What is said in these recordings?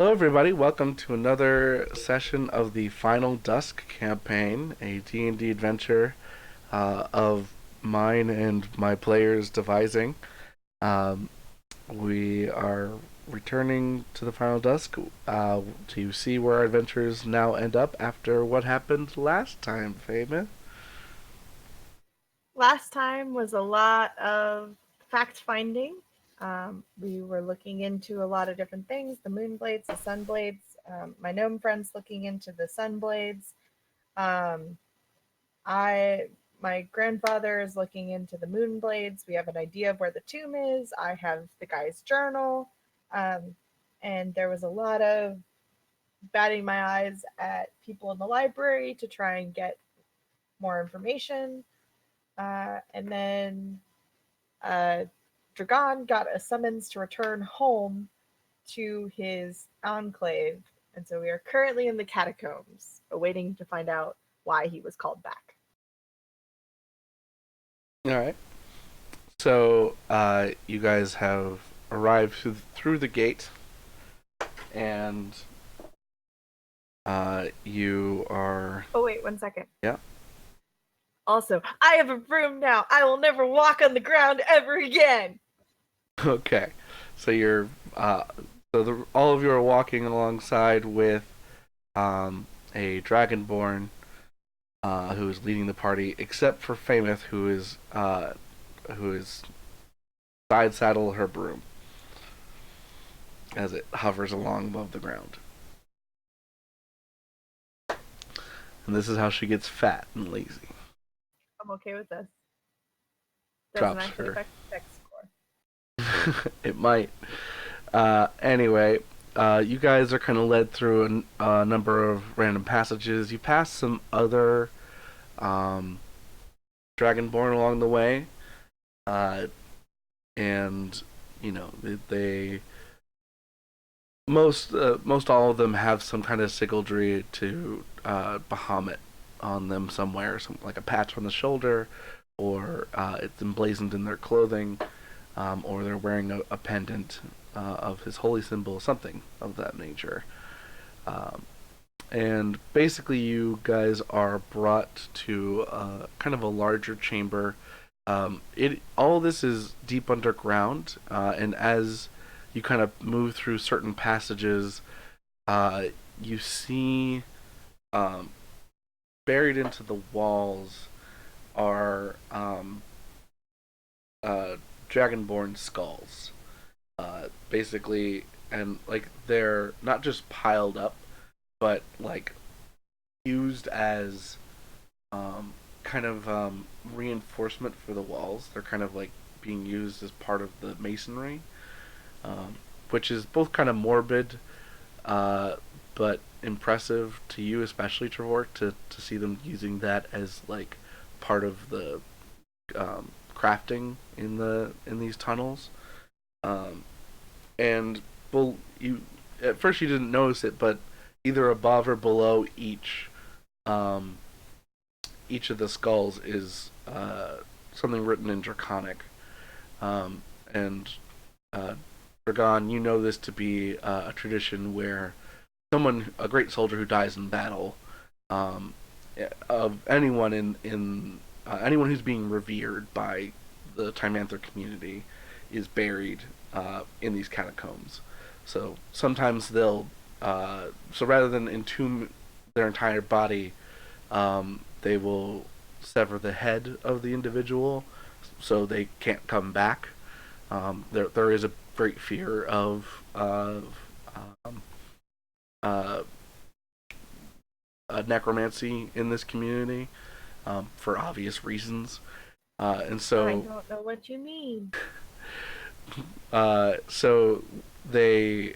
Hello, everybody. Welcome to another session of the Final Dusk campaign, a D&D adventure of mine and my players devising. Um, we are returning to the Final Dusk to see where our adventures now end up after what happened last time, Famous. Last time was a lot of fact finding. We were looking into a lot of different things, the moon blades, the sun blades. My gnome friend's looking into the sun blades. Um, I my grandfather is looking into the moon blades. We have an idea of where the tomb is. I have the guy's journal. Um, and there was a lot of batting my eyes at people in the library to try and get more information. And then uh, Dragon got a summons to return home to his enclave, and so we are currently in the catacombs, awaiting to find out why he was called back. All right. So you guys have arrived through the gate, and you are. Oh, wait, 1 second. Yeah. Also, I have a broom now. I will never walk on the ground ever again. Okay, so you're all of you are walking alongside with a dragonborn who is leading the party, except for Fameth, who is side saddle her broom as it hovers along above the ground, and this is how she gets fat and lazy. I'm okay with this. Doesn't Drops actually her. affect the dex score. It might. Anyway, you guys are kind of led through a number of random passages. You pass some other um, dragonborn along the way, uh, and you know they most all of them have some kind of sigildry to Bahamut on them somewhere, some like a patch on the shoulder, or it's emblazoned in their clothing, or they're wearing a pendant of his holy symbol, something of that nature. Um, and basically, you guys are brought to kind of a larger chamber. It all this is deep underground, and as you kind of move through certain passages, uh, you see um, buried into the walls are uh, dragonborn skulls, basically, and like they're not just piled up, but like used as um, kind of reinforcement for the walls. They're kind of like being used as part of the masonry, um, which is both kind of morbid, uh, but impressive to you, especially Trevor, to see them using that as like part of the crafting in these tunnels. Um, and well, you at first you didn't notice it, but either above or below um, each of the skulls is something written in Draconic. And Dragon, you know this to be a tradition where a great soldier who dies in battle, um, of anyone who's being revered by the Timanther community, is buried in these catacombs. So sometimes so rather than entomb their entire body, they will sever the head of the individual so they can't come back. There is a great fear of um, uh, necromancy in this community, for obvious reasons. And I so, don't know what you mean. so they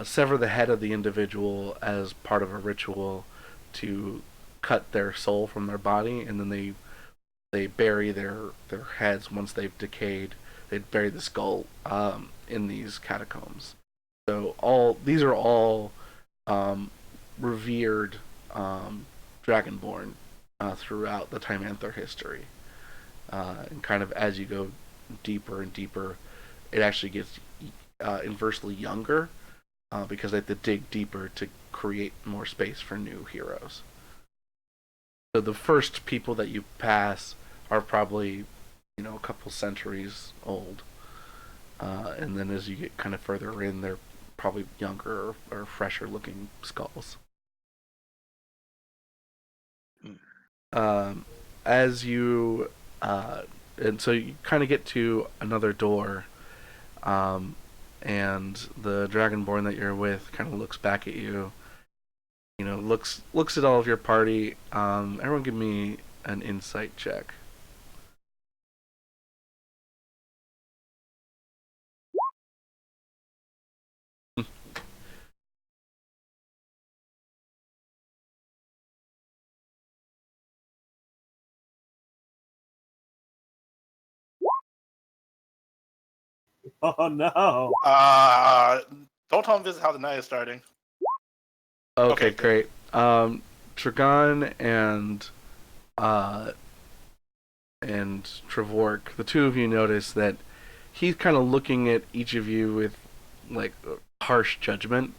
sever the head of the individual as part of a ritual to cut their soul from their body, and then they bury their heads once they've decayed. They bury the skull in these catacombs. So all these are all um, revered dragonborn throughout the Timanther history, and kind of as you go deeper and deeper, it actually gets inversely younger. because they have to dig deeper to create more space for new heroes. So the first people that you pass are probably, a couple centuries old, and then as you get kind of further in, they're probably younger or fresher looking skulls. Um, as you and so you kind of get to another door, um, and the dragonborn that you're with kind of looks back at you. Looks at all of your party. Everyone, give me an insight check. Oh no! Don't tell him this is how the night is starting. Okay, Okay, good. great. Dragon uh, and Trevork, the two of you notice that he's kind of looking at each of you with like harsh judgment.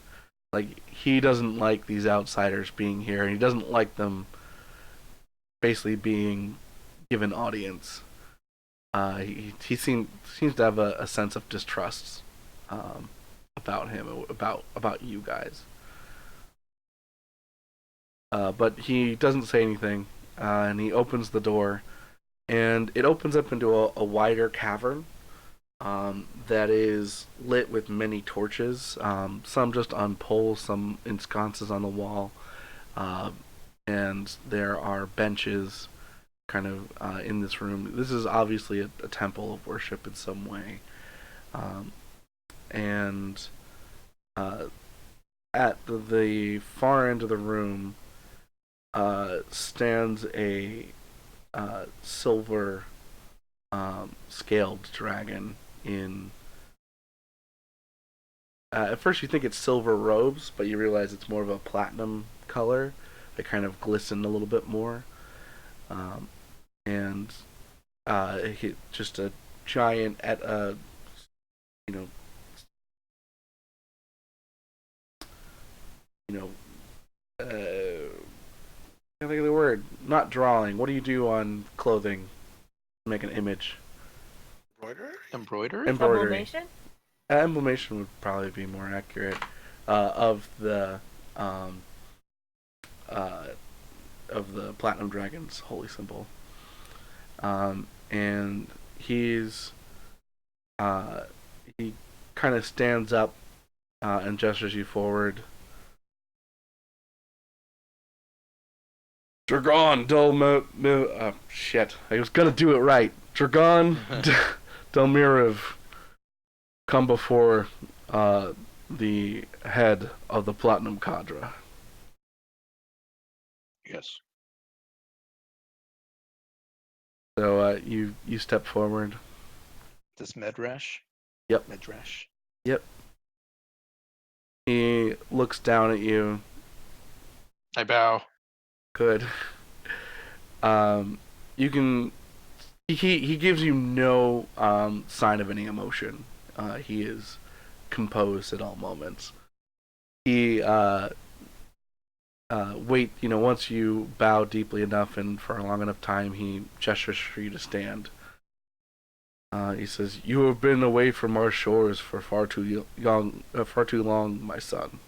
Like he doesn't like these outsiders being here, and he doesn't like them basically being given audience. He seems to have a sense of distrust about him, about you guys. But he doesn't say anything, and he opens the door, and it opens up into a wider cavern that is lit with many torches, some just on poles, some in sconces on the wall, uh, and there are benches kind of in this room. This is obviously a temple of worship in some way, um, and uh, at the far end of the room stands a silver scaled dragon in. At first, you think it's silver robes, but you realize it's more of a platinum color. They kind of glisten a little bit more, um, and just a giant at a you know you know I can't think of the word. Not drawing. What do you do on clothing? Make an image. Embroidery? Embroidery. Sublimation? Emblemation would probably be more accurate of the um, uh, platinum dragon's holy symbol. And uh, he kind of stands up and gestures you forward. Dragon shit. I was gonna do it right. Dragon Delmiriv, come before the head of the Platinum Cadre. Yes. So you step forward. This Medrash? Yep. Medrash. Yep. He looks down at you. I bow. Good. You can. He gives you no sign of any emotion. He is composed at all moments. He wait. Once you bow deeply enough and for a long enough time, he gestures for you to stand. He says, "You have been away from our shores for far too long, my son."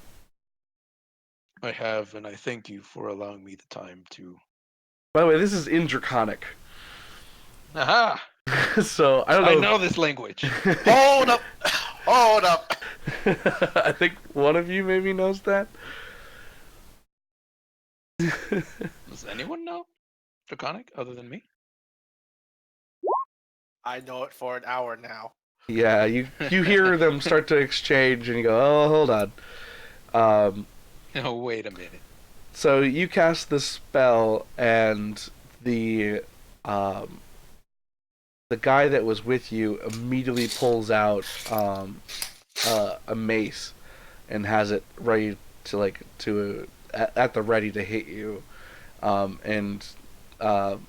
I have, and I thank you for allowing me the time to. By the way, this is in Draconic. Aha! So I don't know. I know this language. Hold up! Hold up! I think one of you maybe knows that. Does anyone know Draconic other than me? I know it for an hour now. Yeah, you hear them start to exchange, and you go, "Oh, hold on." Oh, wait a minute. So you cast the spell, and the guy that was with you immediately pulls out a mace and has it ready at the ready to hit you. And God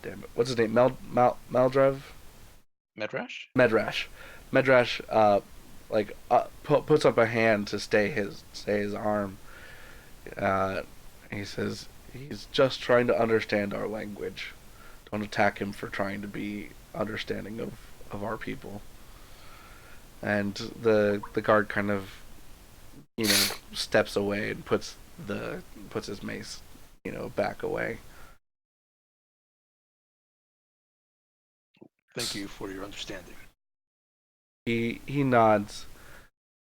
damn it, what's his name? Maldrev? Medrash? Medrash puts up a hand to stay his arm. Uh, he says he's just trying to understand our language. Don't attack him for trying to be understanding of our people. And the guard kind of steps away and puts his mace back away. Thank you for your understanding. He nods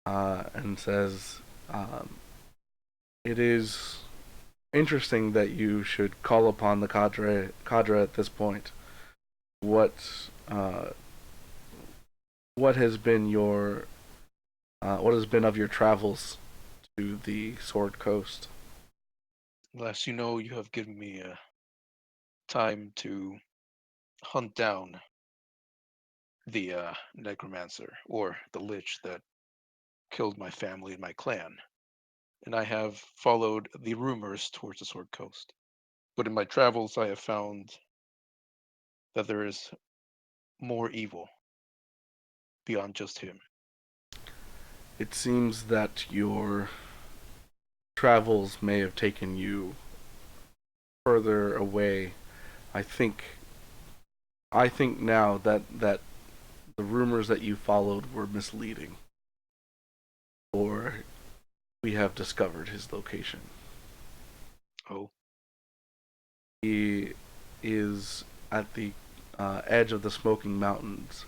and says, "It is interesting that you should call upon the cadre at this point. What what has been what has been of your travels to the Sword Coast?" Last you know, you have given me time to hunt down the necromancer or the lich that killed my family and my clan, and I have followed the rumors towards the Sword Coast. But in my travels, I have found that there is more evil beyond just him. It seems that your travels may have taken you further away. I think I think now that the rumors that you followed were misleading, or we have discovered his location. Oh, He is at the edge of the Smoking Mountains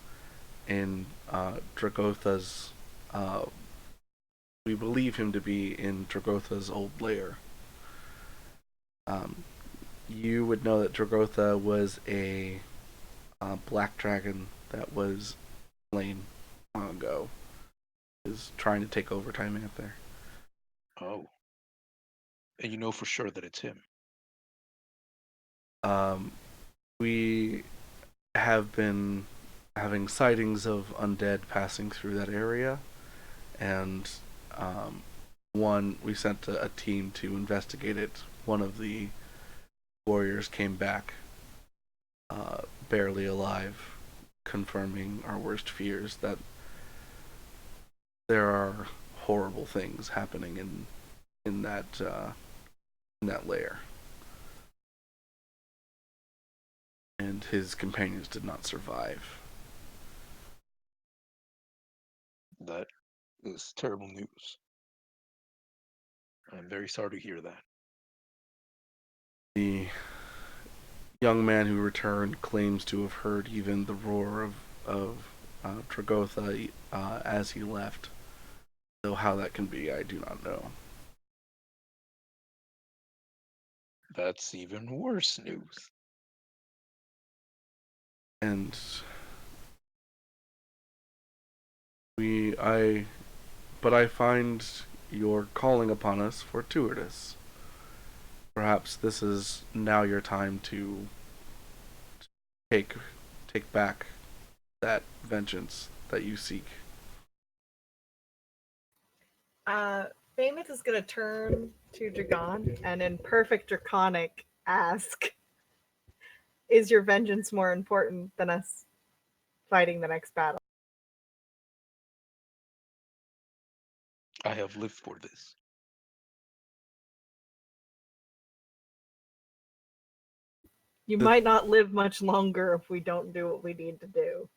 in Dragotha's. We believe him to be in Dragotha's old lair. Um, you would know that Dragotha was a black dragon that was slain long ago. Is trying to take over Time Anther. oh. And you know for sure that it's him. Um, we have been having sightings of undead passing through that area, and um, we sent a team to investigate it. One of the warriors came back barely alive, confirming our worst fears that there are horrible things happening in that lair. And his companions did not survive. That is terrible news. I'm very sorry to hear that. The young man who returned claims to have heard even the roar of Tragotha as he left. Though how that can be, I do not know. That's even worse news. And I but I find you're calling upon us fortuitous. Perhaps this is now your time to take take back that vengeance that you seek. Famous is going to turn to Dragon and in perfect draconic ask, is your vengeance more important than us fighting the next battle? I have lived for this. You The, might not live much longer if we don't do what we need to do.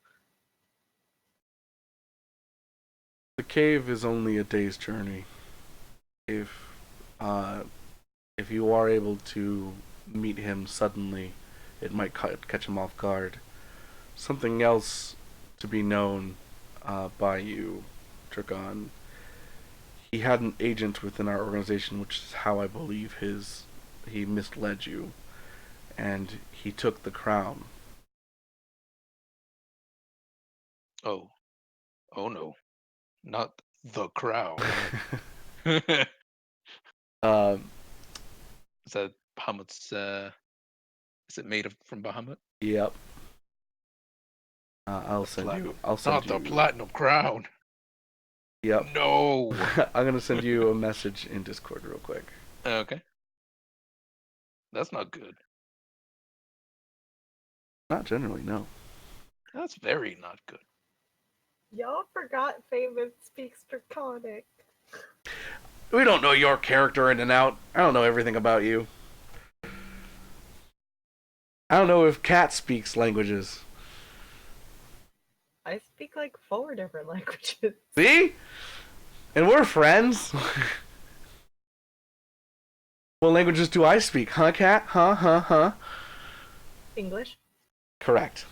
the cave is only a day's journey. If uh, if you are able to meet him suddenly, it might catch him off guard. Something else to be known by you, Dragon. He had an agent within our organization, which is how I believe he misled you, and he took the crown. Oh, oh no, not the crown. Is um, that Bahamut's? Is it made of from Bahamut? yep. The platinum, I'll send not you. the platinum crown. Yep. No. I'm gonna send you a message in Discord real quick. Okay, that's not good. Not generally, no. That's very not good. Y'all forgot Famous speaks Draconic. We don't know your character in and out. I don't know everything about you. I don't know if Cat speaks languages. I speak like 4 different languages. See? And we're friends. What languages do I speak? Huh, Cat? Huh? English. Correct.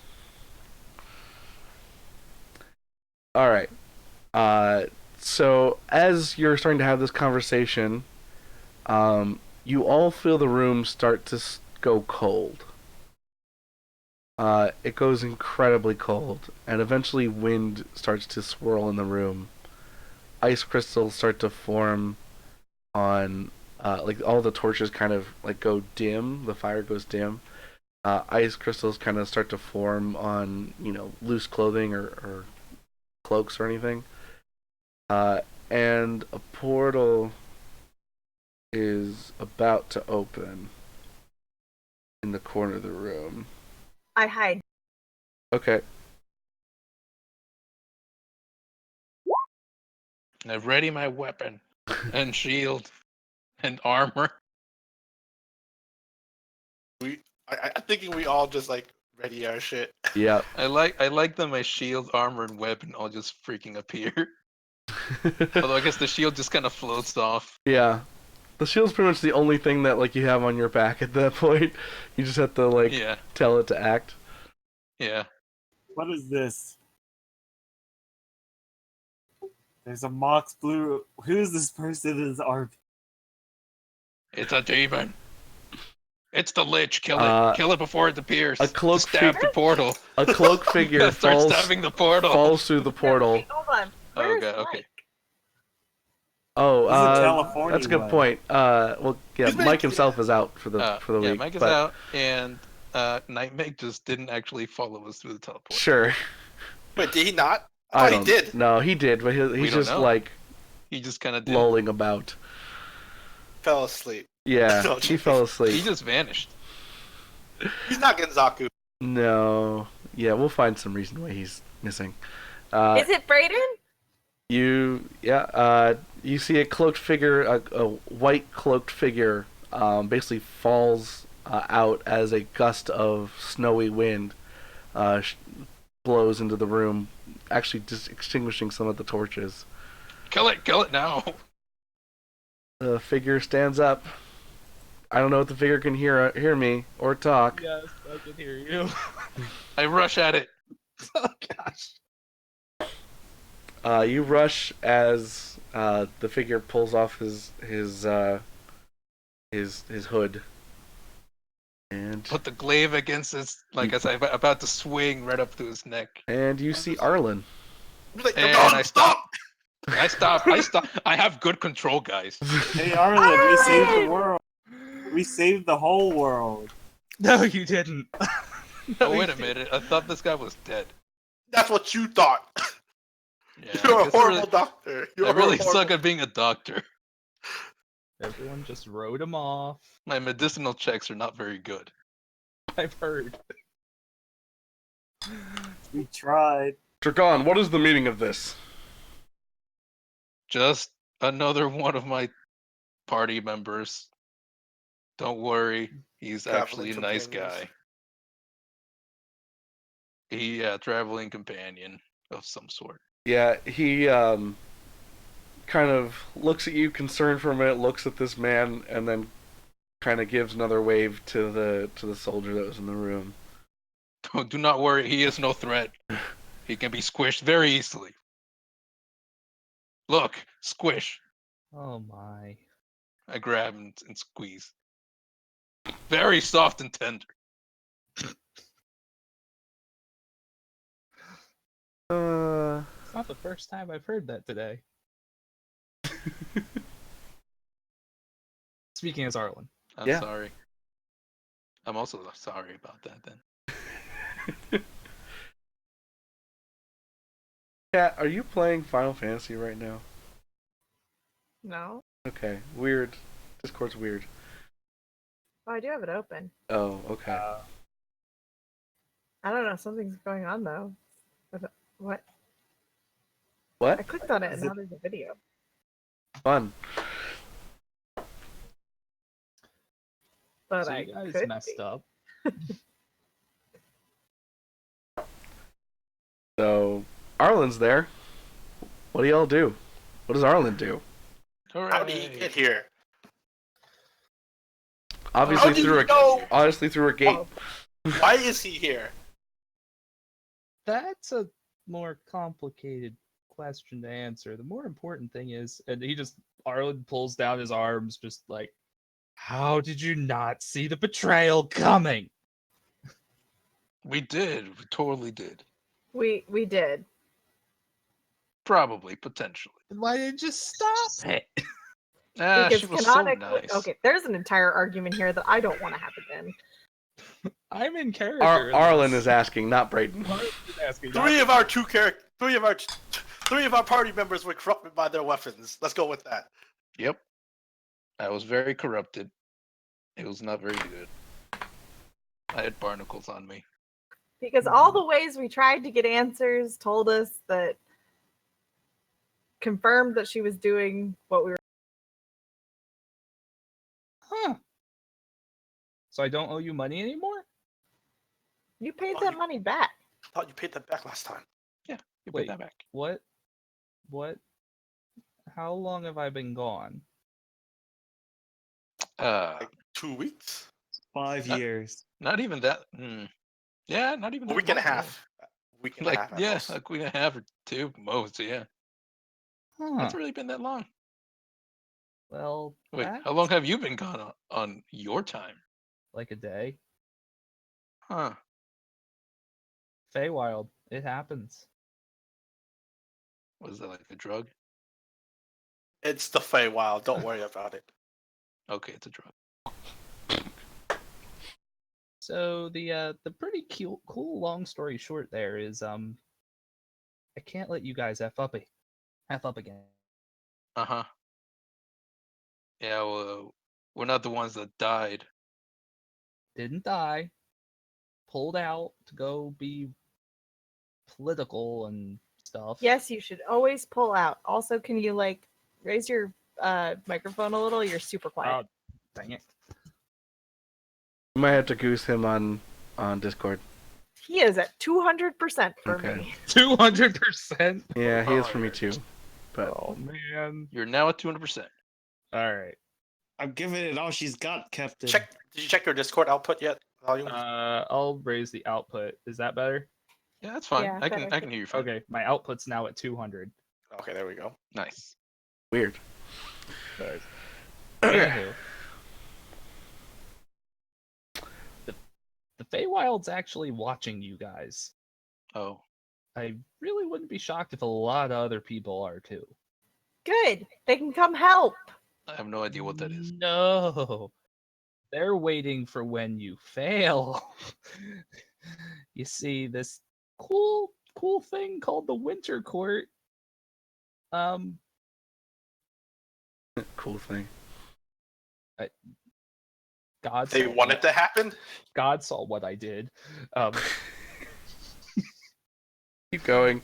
Alright. So, as you're starting to have this conversation, you all feel the room start to go cold. It goes incredibly cold, and eventually wind starts to swirl in the room. Ice crystals start to form on, like all the torches kind of like go dim. The fire goes dim. Ice crystals kind of start to form on loose clothing or cloaks or anything. And a portal is about to open in the corner of the room. I hide. Okay. I ready my weapon and shield and armor. I'm thinking we all just like ready our shit. Yep. I like that my shield, armor, and weapon all just freaking appear. Although I guess the shield just kind of floats off. Yeah. The shield's pretty much the only thing that like you have on your back at that point. You just have to Yeah, tell it to act. yeah. What is this? There's a Mox Blue. Who's this person in his RP? It's a demon. It's the Lich. Kill Uh, it. Kill it before it appears. a cloak Stab fig- the portal. A cloak figure Start stabbing the portal. falls through the portal. Wait, hold on. Oh, Where's God, okay. Mike? Oh, This is a California that's a good way. point. Well, yeah, He's Mike making- himself is out for the Yeah, week. Mike is but out, and Nightmake just didn't actually follow us through the teleport. Sure. Wait, did he not? I I thought don't. he did. No, he did, but he's don't just know. like He just kind of did. lolling about. Fell asleep. Yeah, No, he fell asleep. He just vanished. He's not Genzaku. No. Yeah, we'll find some reason why he's missing. Is it Brayden? You see a cloaked figure, a white cloaked figure, basically falls out as a gust of snowy wind blows into the room, actually just extinguishing some of the torches. Kill it now. The figure stands up. I don't know if the figure can hear me or talk. Yes, I can hear you. I rush at it. Oh gosh. You rush as the figure pulls off his hood, and Put the glaive against his, like as I'm about to swing right up to his neck. and you see Arlen. Like, And "No, I stop! I stop. I have good control, guys. Hey, Arlen, we saved the world. We saved the whole world. No, you didn't. Oh, wait a minute. I thought this guy was dead. That's what you thought. Yeah, You're I a guess horrible doctor. I really suck at being a doctor. Everyone just wrote him off. My medicinal checks are not very good. I've heard. We tried. Dragon, what is the meaning of this? Just another one of my party members. Don't worry, he's actually a Traveling nice companions. guy. Traveling companion of some sort. Yeah, he kind of looks at you, concerned for a minute, looks at this man, and then kind of gives another wave to the soldier that was in the room. Do not worry, he is no threat. He can be squished very easily. Look, squish. Oh my. I grab him and squeeze. Very soft and tender. It's not the first time I've heard that today. Speaking as Arlen. I'm Yeah. sorry. I'm also sorry about that then. Kat, are you playing Final Fantasy right now? No. Okay, weird. Discord's weird. Oh, I do have it open. Oh, okay. I don't know. Something's going on though. What? What? I clicked on it and Is it- now there's a video. Fun. But So I you guys could messed be. up. So Arlen's there. What do y'all do? What does Arlen do? How did he get here? Obviously How did through he know? obviously through a gate. Why is he here? That's a more complicated question to answer. The more important thing is, and Arlen pulls down his arms, just like, how did you not see the betrayal coming? We did. We totally did. We did. Probably, potentially. Then why didn't you stop it? Ah, Because she was so canonically, nice. okay, there's an entire argument here that I don't want to have again. I'm in character. Arlen is asking, not Brayden. Arlen is asking. Three of our party members were corrupted by their weapons. Let's go with that. Yep. I was very corrupted. It was not very good. I had barnacles on me. Because all the ways we tried to get answers told us that confirmed that she was doing what we were. Huh. So I don't owe you money anymore? You paid Oh, that you- money back. I thought you paid that back last time. Yeah, you Wait. put that back. What? How long have I been gone? Like 2 weeks? 5 Uh, years. Not even that. Yeah, not even A that week and a long, half. Week and Like, a half. at yeah, most. a week and a half or two most. Yeah, Huh. it's really been that long. Well, Wait, that's how long have you been gone on your time? like a day. Huh? Feywild. It happens. Was that like a drug? It's the Feywild. Don't worry about it. Okay, it's a drug. So the pretty cool long story short there is I can't let you guys f up again. Uh-huh. Yeah, well, we're not the ones that died. Didn't die. Pulled out to go be political and stuff. Yes, you should always pull out. Also, can you like raise your microphone a little? You're super quiet. Dang it. You might have to goose him on Discord. He is at 200% for Okay. me. 200%. Yeah, he is Oh, for me yeah. too. But Oh man. You're now at 200%. All right. I'm giving it all she's got, Captain. Check. Did you check your Discord output yet? Volume. I'll raise the output. Is that better? Yeah, that's fine. Yeah, I can better. hear you fine. Okay, my output's now at 200. Okay, there we go. Nice. weird. Sorry. Okay. Anywho. The Feywild's actually watching you guys. Oh, I really wouldn't be shocked if a lot of other people are too. Good. They can come help. I have no idea what that is. No. They're waiting for when you fail. You see, this cool thing called the Winter Court. Cool thing. God They saw want it what- to happen. God saw what I did. Keep going.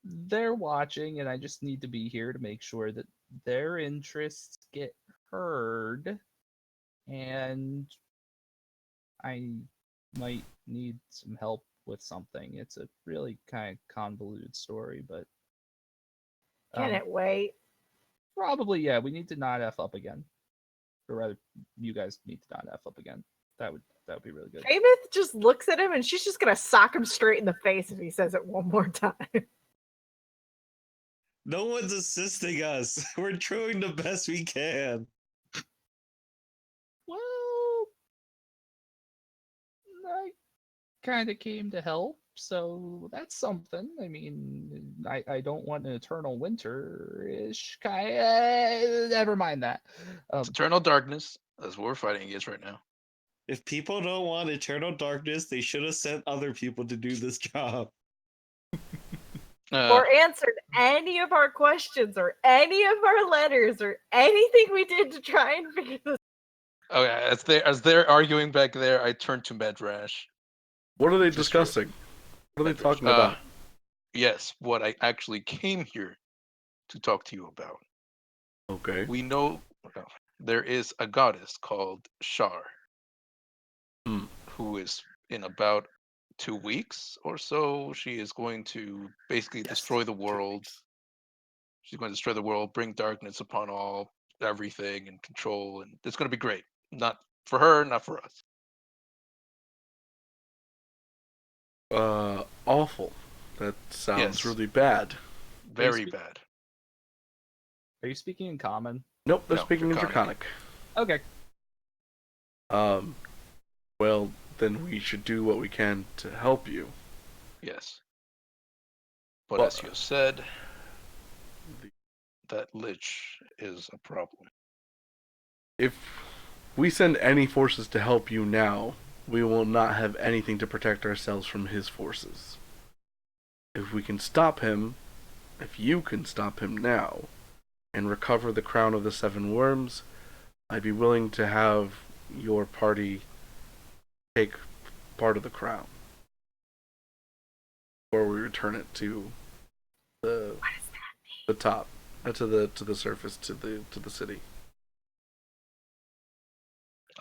They're watching, and I just need to be here to make sure that their interests get heard. And I might need some help with something. It's a really kind of convoluted story, but Can it wait? probably, yeah, we need to not F up again. Or rather, you guys need to not F up again. That would be really good. Amith just looks at him and she's just gonna sock him straight in the face if he says it one more time. No one's assisting us. We're doing the best we can. Well, I kind of came to help, so that's something. I mean, I don't want an eternal winter-ish kind. Never mind that. It's eternal darkness. That's what we're fighting against right now. If people don't want eternal darkness, they should have sent other people to do this job. Or answered any of our questions or any of our letters or anything we did to try and figure this. Oh yeah, as they're arguing back there, I turn to Medrash. What are they Just for- discussing? What are they Medrash. talking about? Yes, what I actually came here to talk to you about. Okay. We know there is a goddess called Shar, Hmm. who is in about 2 weeks or so. She is going to basically Yes, destroy the 2 world. weeks. She's going to destroy the world, bring darkness upon all, everything, and control. And it's going to be great. Not for her, not for us. Awful. That sounds Yes, really bad. very bad. Are you speaking in common? Nope, they're No, speaking in Draconic. Draconic. Okay. Um, well, then we should do what we can to help you. Yes. But Well, as you said, the- that lich is a problem. if we send any forces to help you now, we will not have anything to protect ourselves from his forces. If we can stop him, if you can stop him now, and recover the crown of the seven worms, I'd be willing to have your party take part of the crown. Or we return it to the the top, to the surface, to the city.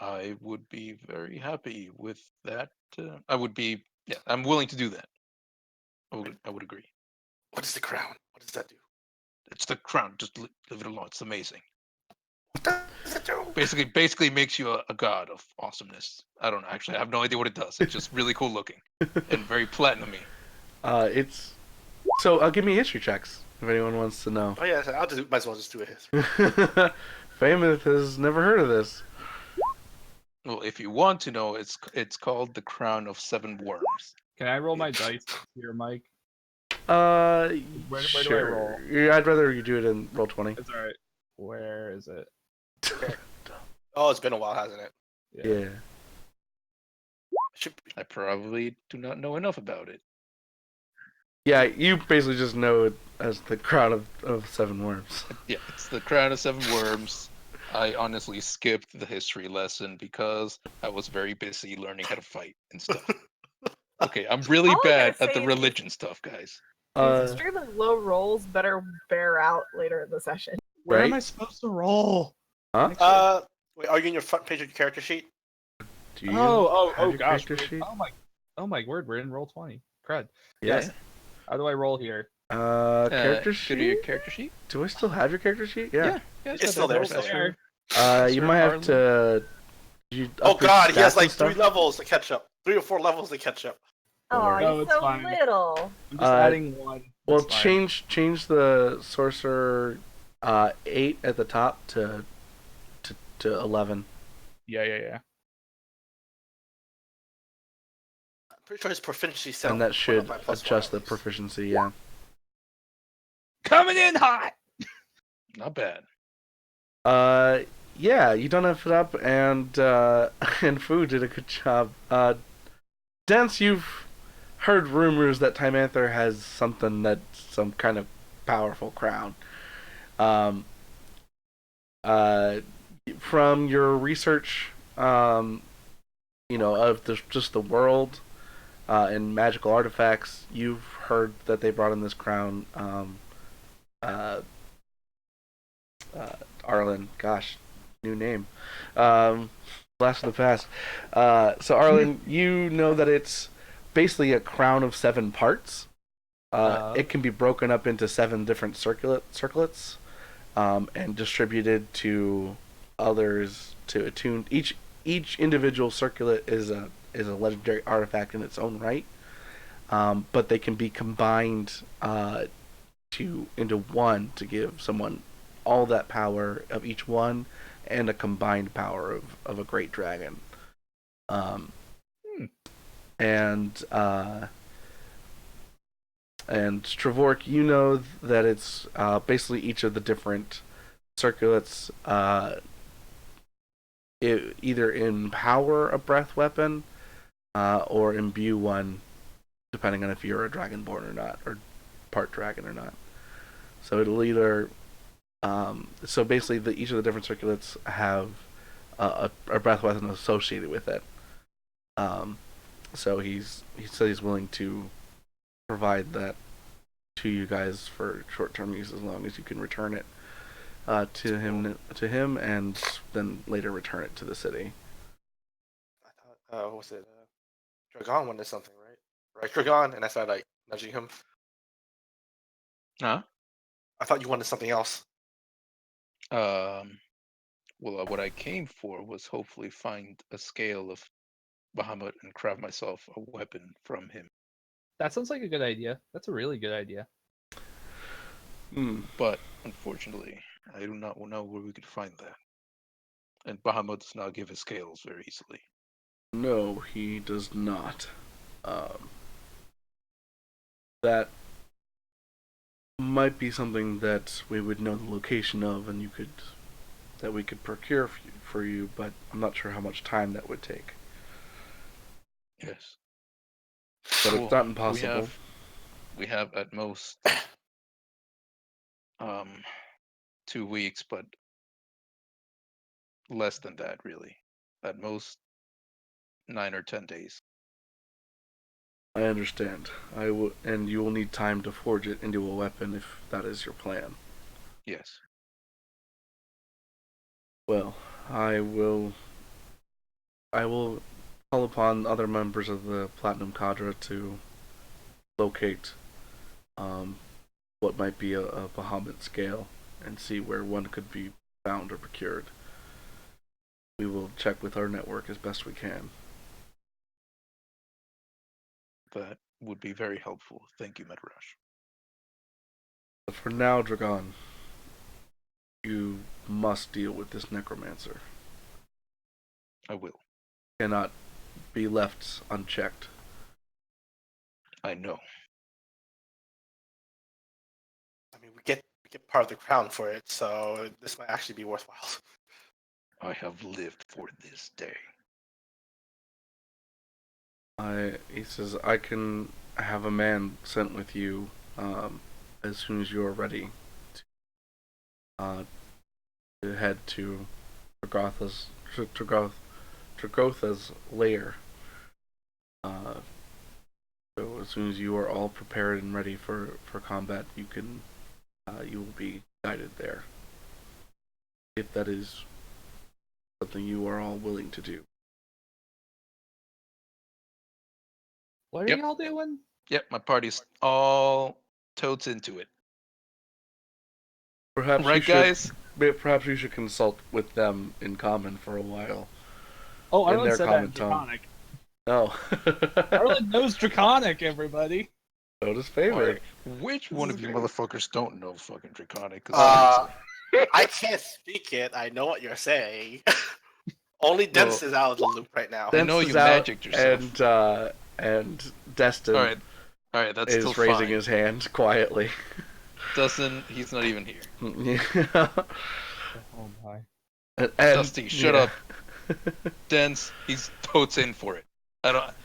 I would be very happy with that. I would be, yeah, I'm willing to do that. I would agree. What is the crown? What does that do? It's the crown. Just leave it alone. It's amazing. What does it do? Basically makes you a god of awesomeness. I don't know. Actually, I have no idea what it does. It's just really cool looking and very platinumy. It's so. Give me history checks if anyone wants to know. Oh yeah, I'll just might as well just do a history. Famous has never heard of this. Well, if you want to know, it's called the Crown of Seven Worms. Can I roll my dice here, Mike? Where do I roll? Yeah, I'd rather you do it in roll 20. It's alright. Where is it? Oh, it's been a while, hasn't it? Yeah. I probably do not know enough about it. Yeah, you basically just know it as the crown of seven worms. Yeah, it's the Crown of Seven Worms. I honestly skipped the history lesson because I was very busy learning how to fight and stuff. Okay, I'm really All I gotta bad at the say is- religion stuff, guys. These extremely low rolls better bear out later in the session. Where am Right? I supposed to roll? Huh? Wait, are you in your front page of your character sheet? Do you Oh have your gosh. character sheet? Oh my word, we're in roll 20. Crud. Yeah. Yes. How do I roll here? Character Go sheet? to your character sheet. Do I still have your character sheet? Yeah. It's still there. Roll there. You Sir might have to. You Oh up your god, he has stats and like 3 stuff? levels to catch up. 3 or 4 levels to catch up. Oh, Or- No, you're it's so fine. little. I'm just adding one. Well, It's fine. change the sorcerer 8 at the top to 11. Yeah. I'm pretty sure his proficiency set And that went should up by +1 adjust at the least. proficiency, yeah. Coming in hot! Not bad. Yeah, you don't have it up, and and Fu did a good job. Dance, you've heard rumors that Timanther has something that's some kind of powerful crown. From your research, of just the world, and magical artifacts, you've heard that they brought in this crown. Arlen, gosh, new name. Blast of the past. So Arlen, you know that it's basically a crown of 7 parts. It can be broken up into 7 different circlets, and distributed to others to attune. Each individual circlet is a legendary artifact in its own right, but they can be combined into one to give someone all that power of each one and a combined power of a great dragon. And Trevork, you know that it's basically each of the different circlets either empower a breath weapon or imbue one, depending on if you're a dragonborn or not, or part dragon or not. So it'll either so basically each of the different circlets have a breath weapon associated with it. So he said he's willing to provide that to you guys for short-term use as long as you can return it to him, and then later return it to the city. I thought, what was it? Dragon wanted something, right? Right, Dragon, and I started like nudging him. Huh? I thought you wanted something else. Well, what I came for was hopefully find a scale of Bahamut and craft myself a weapon from him. That sounds like a good idea. That's a really good idea. But unfortunately, I do not know where we could find that. And Bahamut does not give his scales very easily. No, he does not. That might be something that we would know the location of, and that we could procure for you, but I'm not sure how much time that would take. Yes. But Well, it's not impossible. We have at most 2 weeks, but less than that, really. At most 9 or 10 days. I understand. And you will need time to forge it into a weapon if that is your plan. Yes. Well, I will call upon other members of the Platinum Cadre to locate what might be a Bahamut scale and see where one could be found or procured. We will check with our network as best we can. That would be very helpful. Thank you, Medrash. But for now, Dragon, you must deal with this necromancer. I will. Cannot be left unchecked. I know. I mean, we get part of the crown for it, so this might actually be worthwhile. I have lived for this day. He says, I can have a man sent with you as soon as you are ready to head to Tragotha's lair. So as soon as you are all prepared and ready for combat, you will be guided there. If that is something you are all willing to do. What are Yep. y'all doing? Yep, my party's all totes into it. Perhaps Right, guys? Perhaps you should consult with them in common for a while. Oh, In Arlen their said that common in tongue. Draconic. No. Arlen knows Draconic, everybody. So does Favor. Alright, which one of you great. motherfuckers don't know fucking Draconic? 'Cause Uh, seriously. I can't speak it. I know what you're saying. Only Dense is out of the loop right now. I know Dents you is out, magicked yourself. and Destin Alright, that's still is raising fine. his hand quietly. Dustin, he's not even here. Oh my. and, Dusty, shut yeah. up. Dens, he's totes in for it.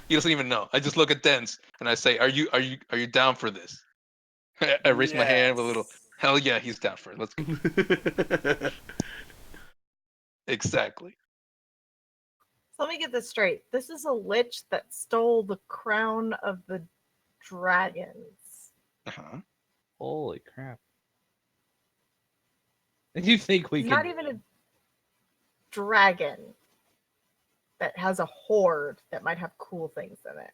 He doesn't even know. I just look at Dens and I say, "Are you down for this?" I raise my hand with a little, "Hell yeah, he's down for it. Let's go." Exactly. So let me get this straight. This is a lich that stole the crown of the dragons. Uh-huh. Holy crap. And you think we Not can even a dragon that has a horde that might have cool things in it.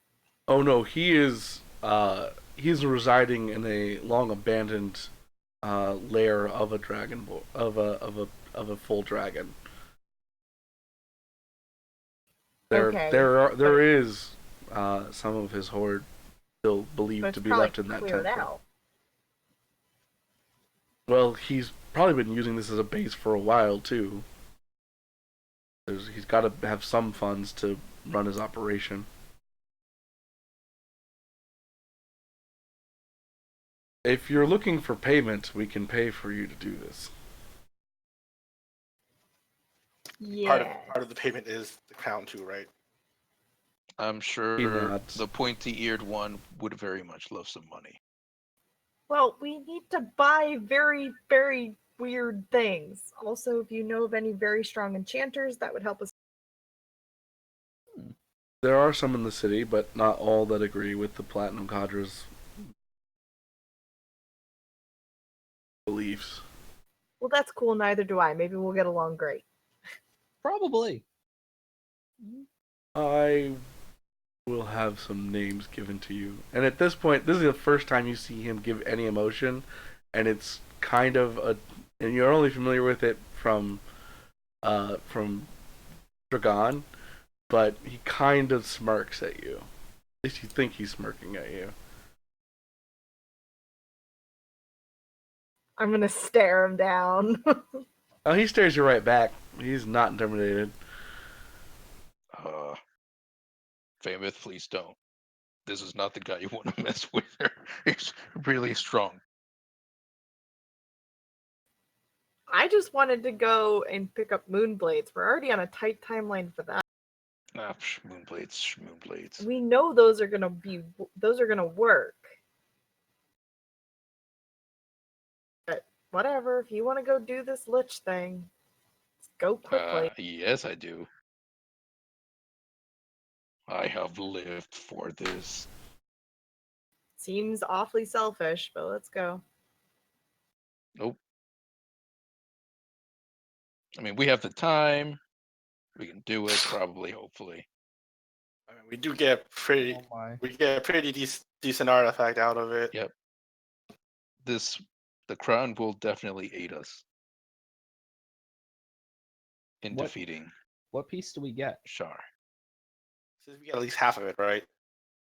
Oh no, he's residing in a long abandoned lair of a of a full dragon. Okay, There is some of his horde still but believed it's to be probably left in that cleared temple. out. Well, he's probably been using this as a base for a while too. He's got to have some funds to run his operation. If you're looking for payment, we can pay for you to do this. Yeah. Part of the payment is the crown too, right? I'm He sure nods. the pointy-eared one would very much love some money. Well, we need to buy very, very weird things. Also, if you know of any very strong enchanters, that would help us. There are some in the city, but not all that agree with the Platinum Cadre's beliefs. Well, that's cool. Neither do I. Maybe we'll get along great. Probably. I will have some names given to you. And at this point, this is the first time you see him give any emotion, and it's kind of and you're only familiar with it from Dragon, but he kind of smirks at you. At least you think he's smirking at you. I'm gonna stare him down. Oh, he stares you right back. He's not intimidated. Famous, please don't. This is not the guy you want to mess with. He's really strong. I just wanted to go and pick up Moonblades. We're already on a tight timeline for that. Moonblades. We know those are gonna work. But whatever. If you want to go do this Lich thing, go quickly. Yes, I do. I have lived for this. Seems awfully selfish, but let's go. Nope. I mean, we have the time. We can do it, probably, hopefully. I mean, we do get pretty. Oh my. We get a pretty decent artifact out of it. Yep. The crown will definitely aid us in What- defeating What piece do we get? Shar. So we get at least half of it, right?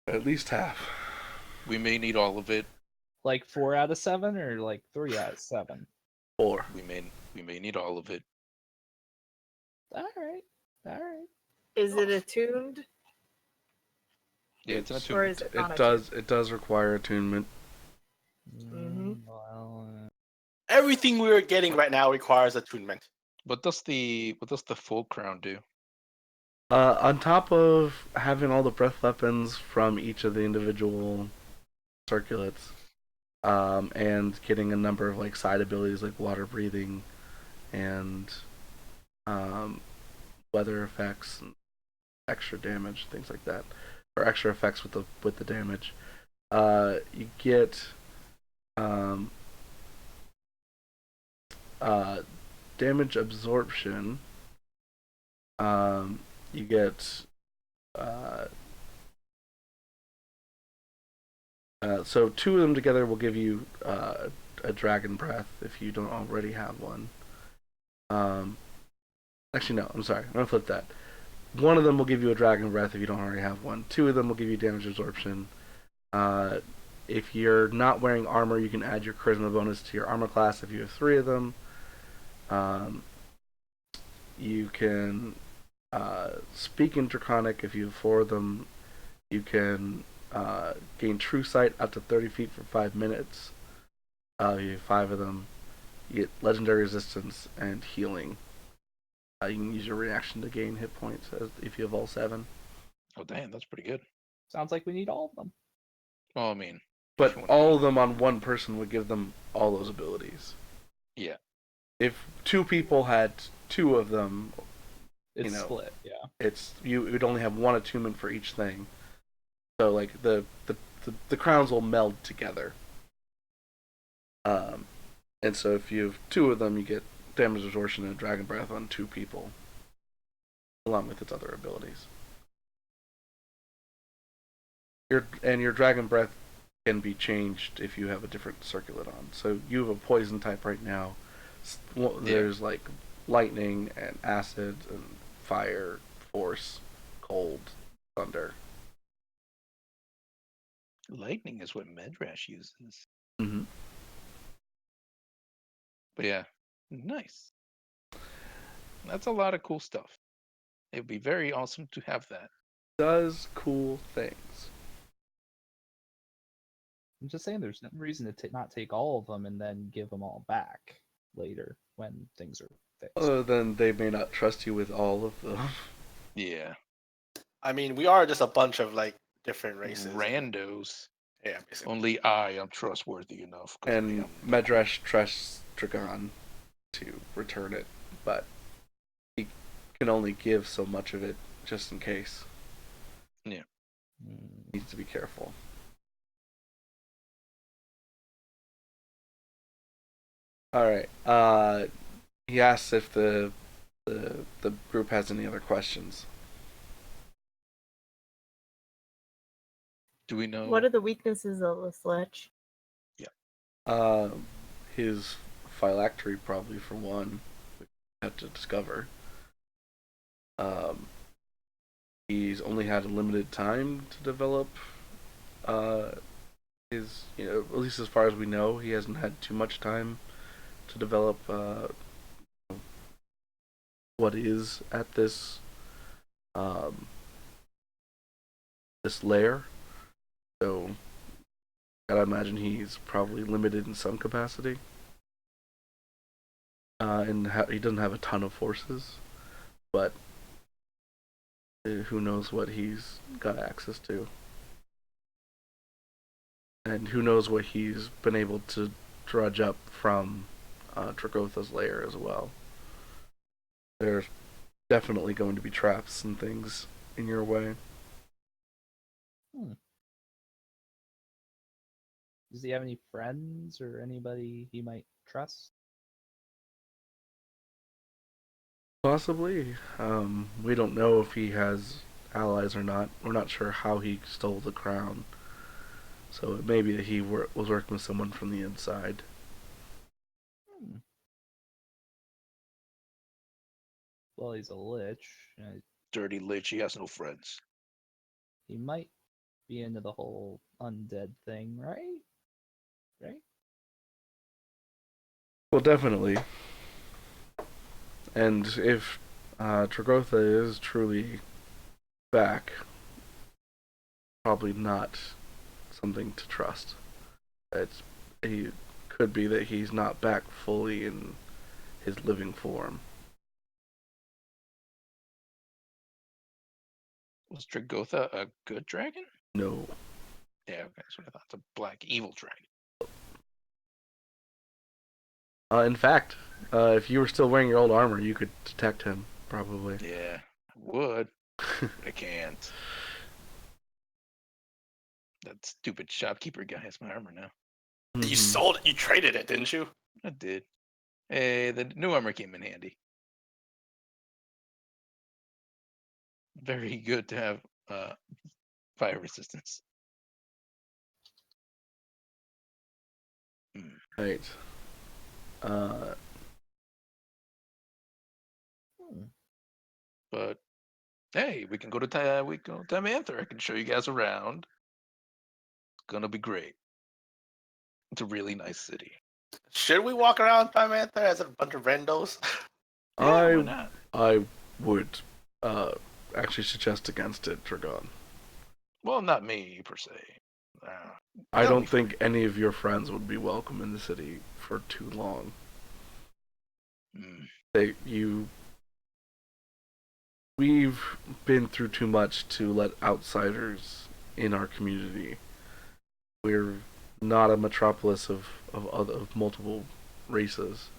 At least half. We may need all of it. Like 4 out of 7 or like 3 out of 7? 4. We may need all of it. Alright. Alright. Is it attuned? Yeah, it's an Or attunement. is it not It does require attunement. Mhm. Well, Everything we're getting right now requires attunement. What does the full crown do? On top of having all the breath weapons from each of the individual circulates, and getting a number of like side abilities like water breathing and weather effects and extra damage, things like that, or extra effects with the damage. You get damage absorption. You get so 2 of them together will give you a dragon breath if you don't already have one. Actually, no. I'm sorry. I'm gonna flip that. 1 of them will give you a dragon breath if you don't already have one. 2 of them will give you damage absorption. If you're not wearing armor, you can add your charisma bonus to your armor class if you have 3 of them. You can speak in Draconic if you have 4 of them. You can gain True Sight up to 30 feet for 5 minutes. You have 5 of them. You get Legendary Resistance and Healing. You can use your reaction to gain hit points if you have all 7. Oh, damn, that's pretty good. sounds like we need all of them. Well, I mean, But if you wanna all be- of them on one person would give them all those abilities. Yeah. If 2 people had 2 of them, It's know, split, yeah. you would only have 1 attunement for each thing. So like the crowns will meld together. And so if you have 2 of them, you get damage absorption and dragon breath on 2 people, along with its other abilities. Your dragon breath can be changed if you have a different circlet on. So you have a poison type right now. There's like lightning and acid and fire, force, cold, thunder. Lightning is what Medrash uses. Mm-hmm. But yeah, nice. That's a lot of cool stuff. It would be very awesome to have that. Does cool things. I'm just saying there's no reason to not take all of them and then give them all back later when things are fixed. Other than they may not trust you with all of them. Yeah. I mean, we are just a bunch of like different races. Randos. Yeah, basically. Only I am trustworthy enough. 'Cause I And am Medrash trusts Dragon to return it, but he can only give so much of it just in case. Mm. Needs to be careful. All right. He asks if the group has any other questions. Do we know? What are the weaknesses of this lich? Um, his phylactery, probably for one, we have to discover. Um, he's only had a limited time to develop. His, at least as far as we know, he hasn't had too much time to develop what is at um, this layer. So, gotta imagine he's probably limited in some capacity. And he doesn't have a ton of forces, but who knows what he's got access to, and who knows what he's been able to drudge up from Dragotha's lair as well. There's definitely going to be traps and things in your way. Does he have any friends or anybody he might trust? Possibly. We don't know if he has allies or not. We're not sure how he stole the crown. So it may be that he was working with someone from the inside. Well, he's a lich. Dirty lich. He has no friends. He might be into the whole undead thing, right? Right? Well, definitely. And if Dragotha is truly back, probably not something to trust. He could be that he's not back fully in his living form. Was Dragotha a good dragon? No. Yeah, okay, that's what I thought. It's a black evil dragon. In fact, if you were still wearing your old armor, you could detect him, probably. Yeah, I would, but I can't. That stupid shopkeeper guy has my armor now. Mhm. You sold it. You traded it, didn't you? I did. Hey, the new armor came in handy. Very good to have fire resistance. Right. But hey, we can go to Manther. I can show you guys around. It's gonna be great. It's a really nice city. Should we walk around Pymantha as a bunch of randos? Yeah, why not? I would actually suggest against it, Dragon. Well, not me per se. I that'll don't be think any of your friends would be welcome in the city for too long. We've been through too much to let outsiders in our community. We're not a metropolis of multiple races.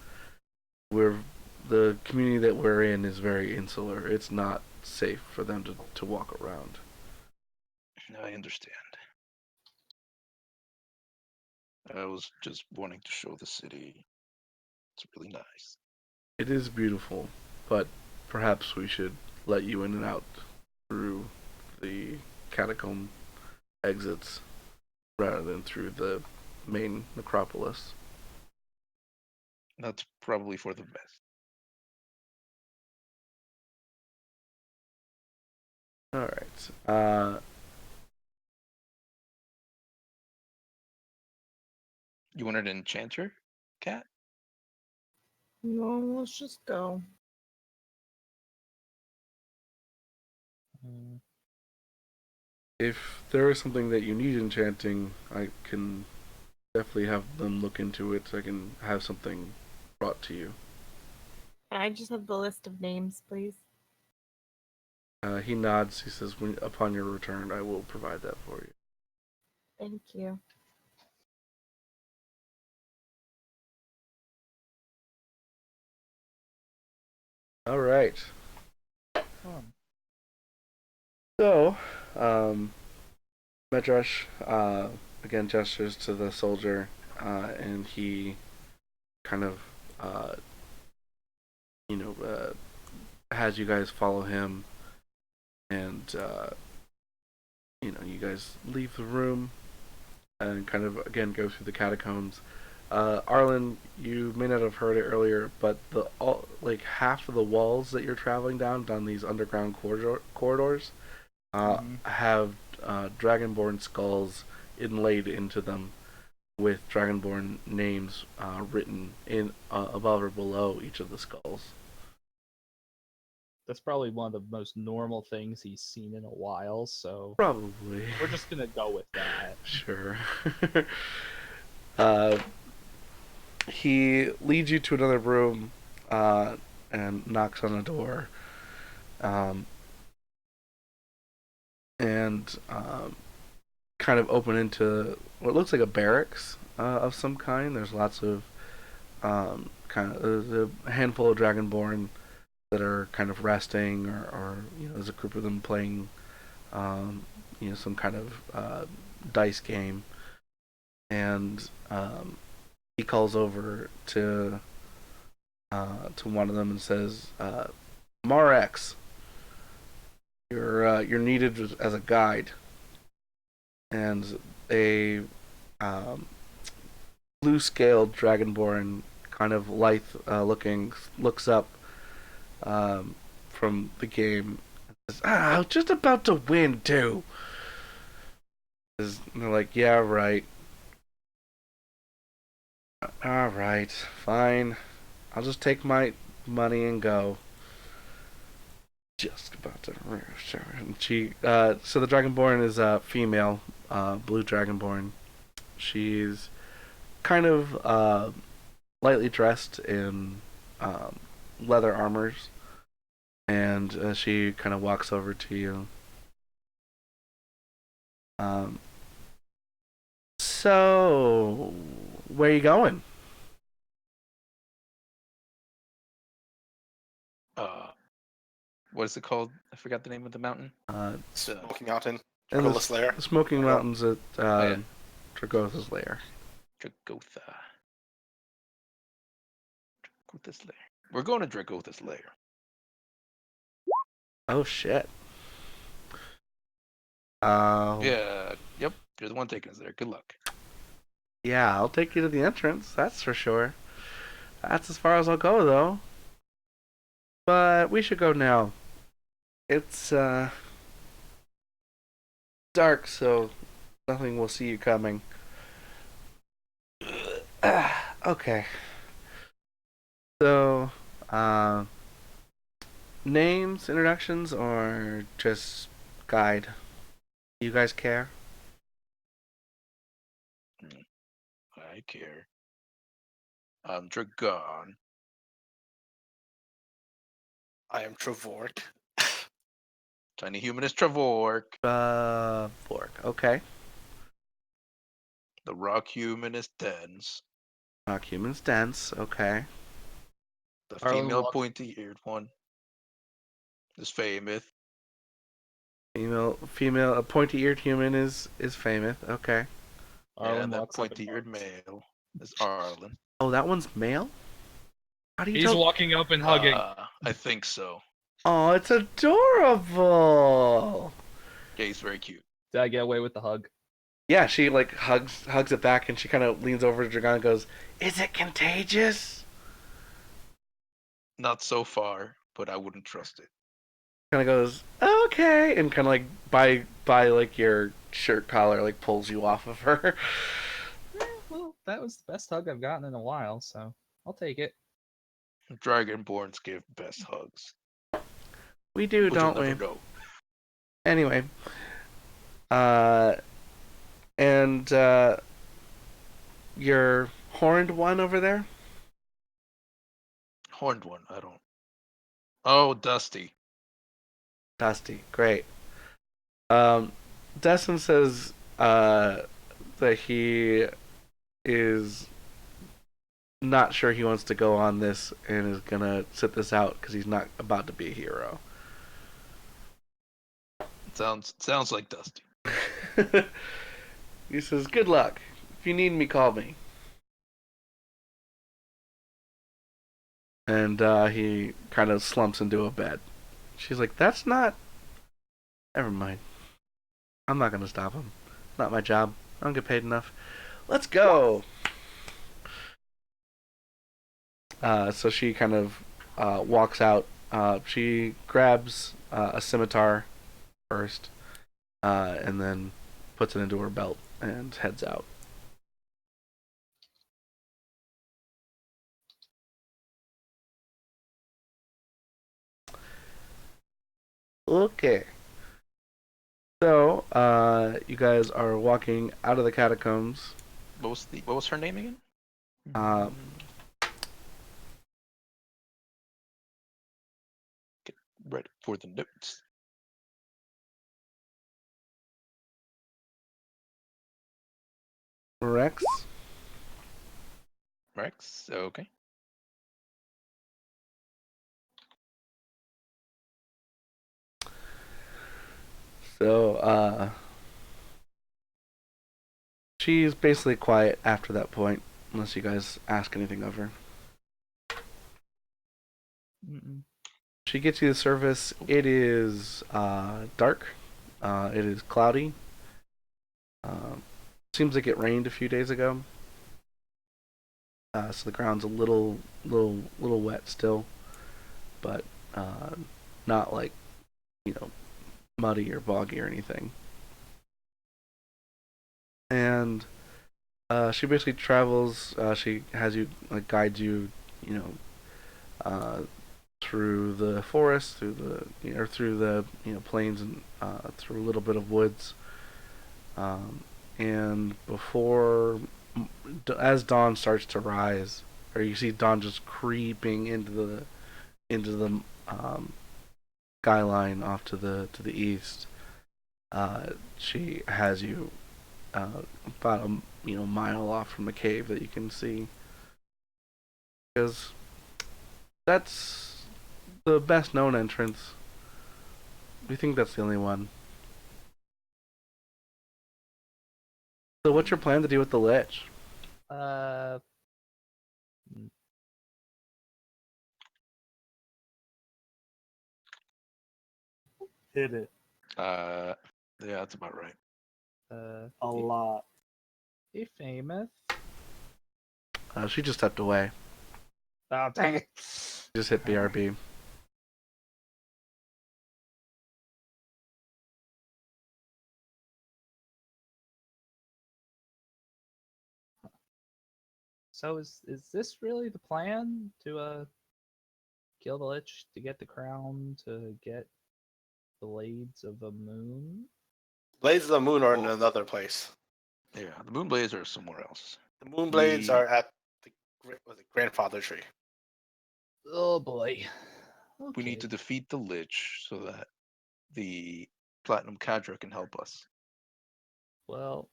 The community that we're in is very insular. It's not safe for them to walk around. I understand. I was just wanting to show the city. It's really nice. It is beautiful, but perhaps we should let you in and out through the catacomb exits rather than through the main necropolis. That's probably for the best. All right. You wanted an enchanter, Cat? No, let's just go. If there is something that you need enchanting, I can definitely have them look into it. I can have something brought to you. Can I just have the list of names, please? He nods. He says, upon your return, I will provide that for you. Thank you. All right. So, Medrash again gestures to the soldier, and he kind of has you guys follow him, and you guys leave the room and kind of again go through the catacombs. Arlen, you may not have heard it earlier, but like half of the walls that you're traveling down these underground corridors, have dragonborn skulls inlaid into them with dragonborn names written in above or below each of the skulls. That's probably one of the most normal things he's seen in a while, so Probably. we're just gonna go with that. Sure. uh, he leads you to another room and knocks on a door. And kind of open into what looks like a barracks of some kind. There's lots of there's a handful of dragonborn that are kind of resting, or there's a group of them playing some kind of dice game, and he calls over to one of them and says, "Marex, you're needed as a guide." And a blue-scaled dragonborn, kind of lithe looking, looks up from the game and says, I was just about to win too. And they're like, yeah, right. Alright, fine. I'll just take my money and go. Just about to. And she, so the Dragonborn is a female, blue Dragonborn. She's kind of lightly dressed in leather armors, and she kind of walks over to you. So, where are you going? What is it called? I forgot the name of the mountain. Smoky Mountain. And Dragolus Lair. the Smoking Dragol. Mountains at yeah. Dragotha's lair. Dragotha. Dragotha's lair. We're going to Dragotha's lair. Oh shit. Yeah. Yep. You're the one taking us there. Good luck. Yeah, I'll take you to the entrance, that's for sure. That's as far as I'll go, though. But we should go now. It's, dark, so nothing will see you coming. Okay. So, names, introductions, or just guide? You guys care? I care. I'm Dragon. I am Trevork. Tiny human is Trevork. Fork. Okay. The rock human is Dense. Rock humans dense. Okay. The Arlen female walks- pointy-eared one is Famous. Female, a pointy-eared human is famous. Okay. Arlen And that walks up and pointy-eared hugs. male is Arlen. Oh, that one's male? How do you He's tell? walking up and hugging. I think so. Oh, it's adorable. Yeah, he's very cute. Did I get away with the hug? Yeah, she like hugs it back, and she kind of leans over to Dragon and goes, "Is it contagious?" Not so far, but I wouldn't trust it. Kind of goes, "Okay," and kind of like by like your shirt collar, like pulls you off of her. Well, that was the best hug I've gotten in a while, so I'll take it. Dragonborns give best hugs. We do, But you'll don't we? never know. Anyway, and your horned one over there. Horned one, I don't. Oh, Dusty. Dusty, great. Destin says that he is not sure he wants to go on this and is gonna sit this out because he's not about to be a hero. Sounds like Dusty. He says, "Good luck. If you need me, call me." And he kind of slumps into a bed. She's like, "That's not. Never mind. I'm not gonna stop him. It's not my job. I don't get paid enough. Let's go." So she kind of walks out. She grabs a scimitar first, and then puts it into her belt and heads out. Okay. So, you guys are walking out of the catacombs. What was her name again? Uh, Get ready for the notes. Rex. Rex. Okay. So, she's basically quiet after that point, unless you guys ask anything of her. Mm-mm. She gets you the surface. It is dark. It is cloudy. Seems like it rained a few days ago, so the ground's a little wet still, but not like muddy or boggy or anything. And she basically travels. She has you guides you, you know, uh, through the forest, through the plains, and through a little bit of woods. And as dawn starts to rise, or you see dawn just creeping into the skyline off to the east. She has you about a mile off from the cave that you can see, because that's the best known entrance. We think that's the only one. So what's your plan to do with the lich? Uh, Hit it Yeah, that's about right. a lot. hey, Famous. She just stepped away. Oh, dang it. Just hit BRB. So is this really the plan to kill the Lich to get the crown to get Blades of the Moon? Blades of the Moon are in Well- another place. Yeah, the Moonblades are somewhere else. The Moon Blades are at the grandfather tree. Oh boy. We need to defeat the Lich so that the Platinum Cadra can help us. Well,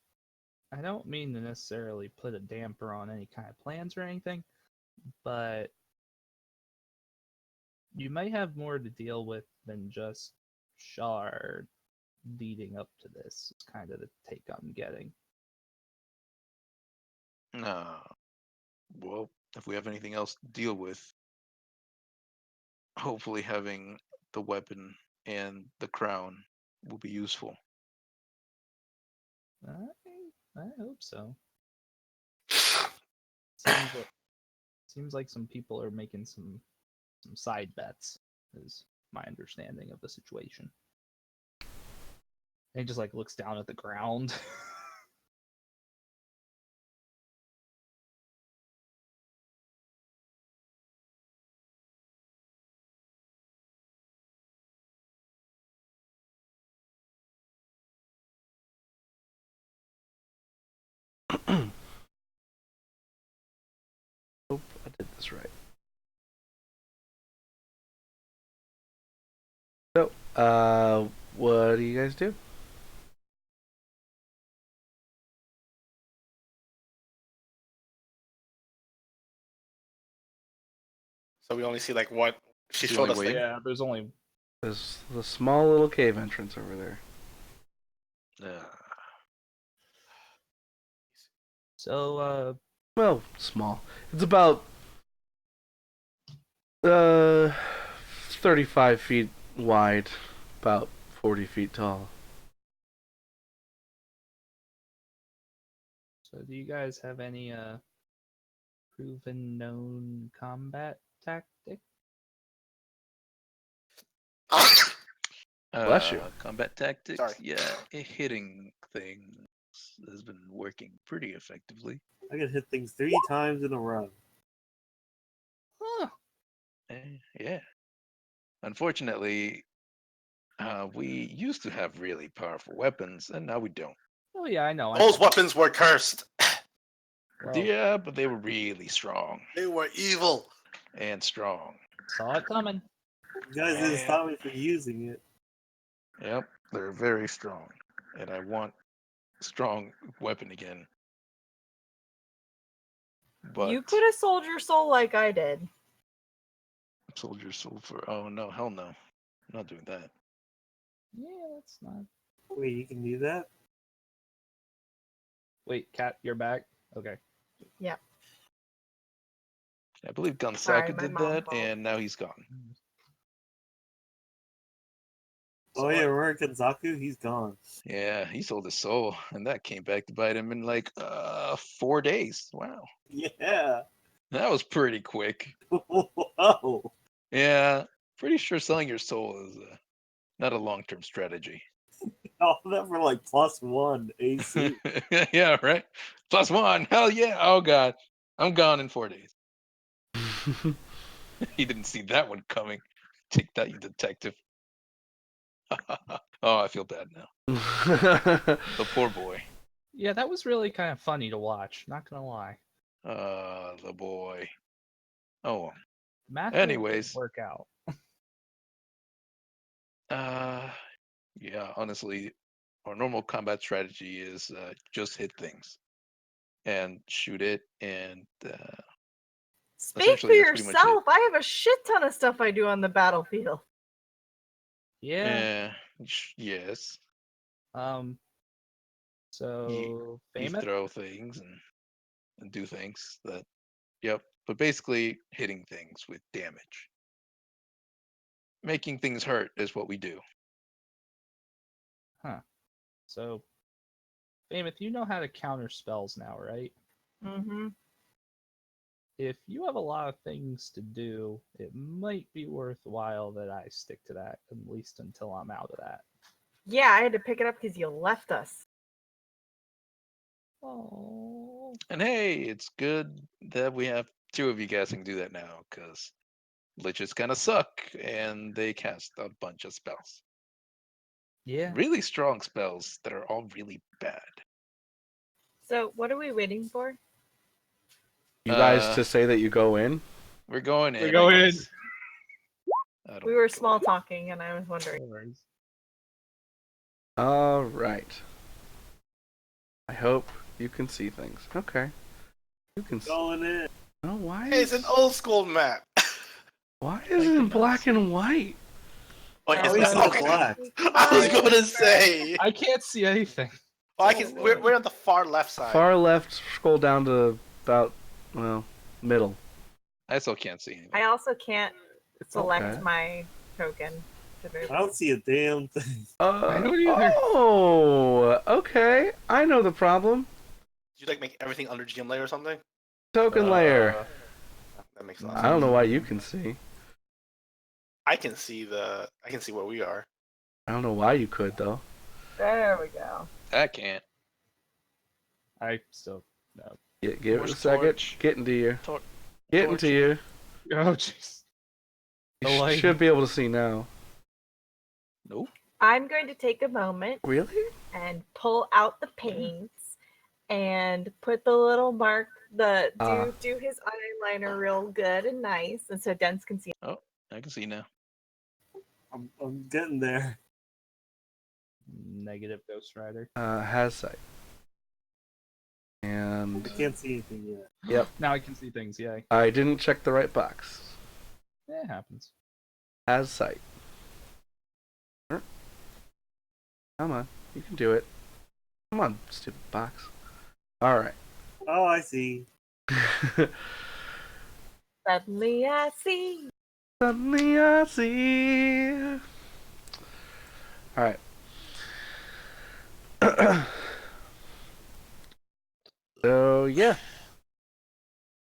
I don't mean to necessarily put a damper on any kind of plans or anything, but you might have more to deal with than just Shard leading up to this. It's kind of the take I'm getting. Well, if we have anything else to deal with, hopefully having the weapon and the crown will be useful. I hope so. Seems like some people are making some side bets, is my understanding of the situation. And he just like looks down at the ground. Hope I did this right. So, what do you guys do? So we only see like what she It's the showed only us. way Like, in. Yeah, there's only There's the small little cave entrance over there. Uh, so Well, small. It's about Uh, 35 feet wide, about 40 feet tall. So do you guys have any proven known combat tactic? Bless you. Combat tactics. Sorry. Yeah, hitting things has been working pretty effectively. I can hit things 3 times in a row. Huh. Yeah. Unfortunately, we used to have really powerful weapons, and now we don't. Oh yeah, I know. Those weapons were cursed. Well, Yeah, but they were really strong They were evil. and strong. saw it coming. You guys didn't stop me from using it. Yep, they're very strong, and I want a strong weapon again. But You could have sold your soul like I did. soldier sulfur. Oh no, hell no! I'm not doing that. Yeah, that's not. Wait, you can do that? Wait, Cat, you're back. Okay. Yep. I believe Sorry, Gonzaga my did mom that, called. and now he's gone. Oh yeah, remember Kenzaku? He's gone. Yeah, he sold his soul, and that came back to bite him in like 4 days. Wow, Yeah. that was pretty quick. Whoa. Yeah, pretty sure selling your soul is not a long-term strategy. All that for like +1 AC. Yeah, right. +1. Hell yeah. Oh god, I'm gone in 4 days. He didn't see that one coming. Take that, you detective. Oh, I feel bad now. The poor boy. Yeah, that was really kind of funny to watch. Not gonna lie. The boy. Oh, well. Math really didn't Anyways. work out. Yeah, honestly, our normal combat strategy is just hit things and shoot it, and Speak for essentially that's pretty much it. yourself. I have a shit ton of stuff I do on the battlefield. Yeah. Yes, Um. So you famous. throw things and do things that, yep. But basically, hitting things with damage, making things hurt is what we do. Huh. So, Famous, you know how to counter spells now, right? Mm-hmm. If you have a lot of things to do, it might be worthwhile that I stick to that, at least until I'm out of that. Yeah, I had to pick it up because you left us. Oh. And hey, it's good that we have two of you guys can do that now, because liches kind of suck, and they cast a bunch of spells. Yeah. Really strong spells that are all really bad. So what are we waiting for? You guys Uh, to say that you go in? We're going in. We're going I in. guess. I don't We were wanna go small in. talking, and I was wondering. No worries. All right. I hope you can see things. Okay. You can see. Going in. Oh, why Hey, it's is, an old school map. why is it in black and white? Wait, At it's least not it's okay. black. I was going to say. I can't see anything. Well, we're on the far left side. Far left, scroll down to about, well, middle. I still can't see anything. I also can't select Okay. my token to move. I don't see a damn thing. I don't either. Oh, okay. I know the problem. Did you like make everything under GM layer or something? Token layer. That makes a lot of I sense. don't know why you can see. I can see where we are. I don't know why you could though. There we go. I can't. I still no. Give it a Where's second. Torch? Getting to you. Tor- Getting Torch. to you. Oh jeez. You The light. should be able to see now. Nope. I'm going to take a moment Really? and pull out the paints and put the little mark. Do his eyeliner real good and nice, and so Dens can see. I can see now. I'm getting there. Negative Ghost Rider. Has sight. And I can't see anything yet. yep, Now I can see things. Yay. I didn't check the right box. It happens. Has sight. Sure. Come on, you can do it. Come on, stupid box. All right. Oh, I see. Suddenly I see. Suddenly I see. All right. So yeah.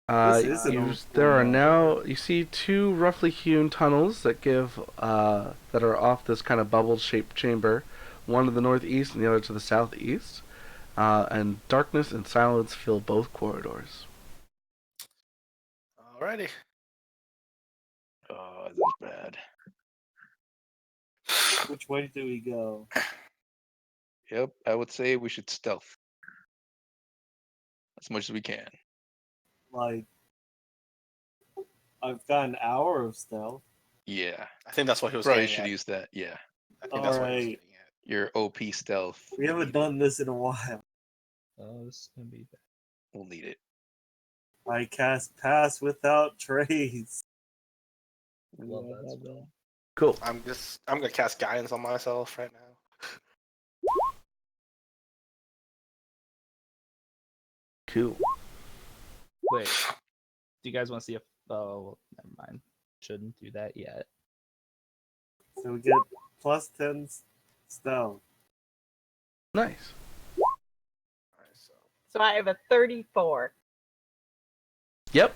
This is an There are old now you see two roughly hewn tunnels that give that are off this kind of bubble-shaped chamber, one to the northeast and the other to the southeast, and darkness and silence fill both corridors. Alrighty. Oh, this is bad. Which way do we go? Yep, I would say we should stealth as much as we can. Like, I've got an hour of stealth. Yeah, I think that's what he was probably getting should at. use that. Yeah, I think that's what he was Alright. getting at. your OP stealth. We haven't done this in a while. Oh, this is gonna be bad. We'll need it. I cast Pass Without Trace. Love that spell. Cool. I'm gonna cast guidance on myself right now. Cool. Wait, do you guys want to see if? Oh, never mind. Shouldn't do that yet. So we get plus 10 stealth. Nice. Alright, so So I have a 34. Yep.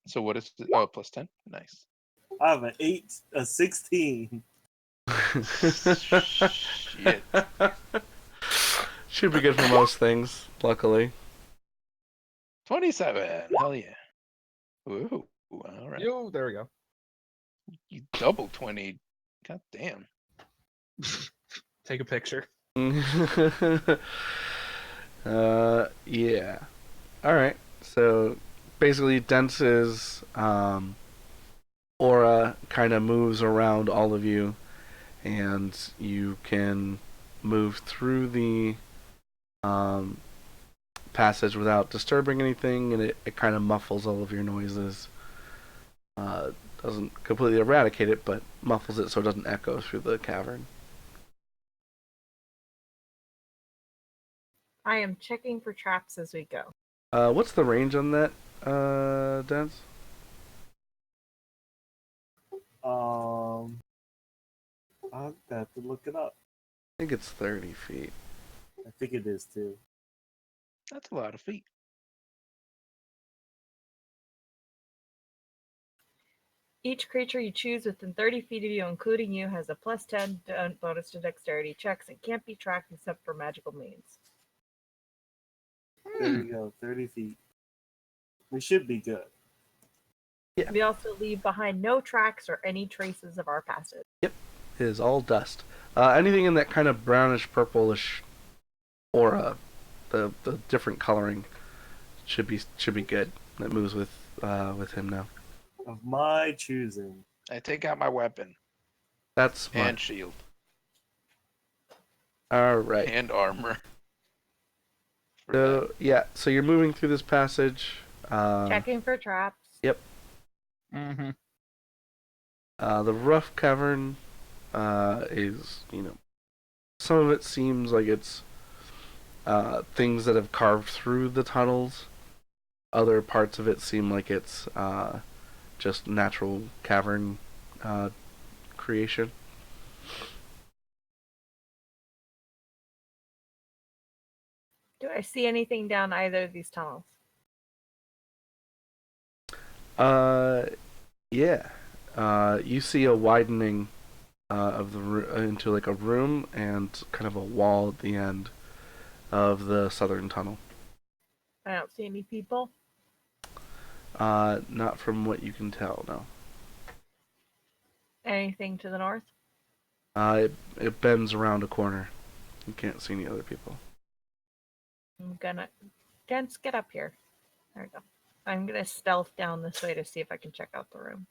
So what is it? Oh, plus 10? Nice. I have a 16. Shit. Should be good for most things, luckily. 27. Hell yeah. Ooh, all right. Yo, there we go. You double 20. God damn. Take a picture. Yeah. Alright. So basically Dense's aura kind of moves around all of you, and you can move through the passage without disturbing anything, and it kind of muffles all of your noises. Doesn't completely eradicate it, but muffles it so it doesn't echo through the cavern. I am checking for traps as we go. What's the range on that, Dense? I'll have to look it up. I think it's 30 feet. I think it is too. That's a lot of feet. Each creature you choose within 30 feet of you, including you, has a plus 10 bonus to dexterity checks and can't be tracked except for magical means. There we go, 30 feet. We should be good. We also leave behind no tracks or any traces of our passage. It is all dust. Anything in that kind of brownish purplish aura, the different coloring, should be good. That moves with him now. Of my choosing. I take out my weapon That's smart. and shield All right. and armor. For So yeah, so you're moving through this passage. Checking for traps. Yep. Mm-hmm. The rough cavern is, some of it seems like it's things that have carved through the tunnels. Other parts of it seem like it's just natural cavern creation. Do I see anything down either of these tunnels? Yeah. You see a widening of the into like a room and kind of a wall at the end of the southern tunnel. I don't see any people. Not from what you can tell, no. Anything to the north? It bends around a corner. You can't see any other people. I'm gonna... Dense, get up here. There we go. I'm gonna stealth down this way to see if I can check out the room.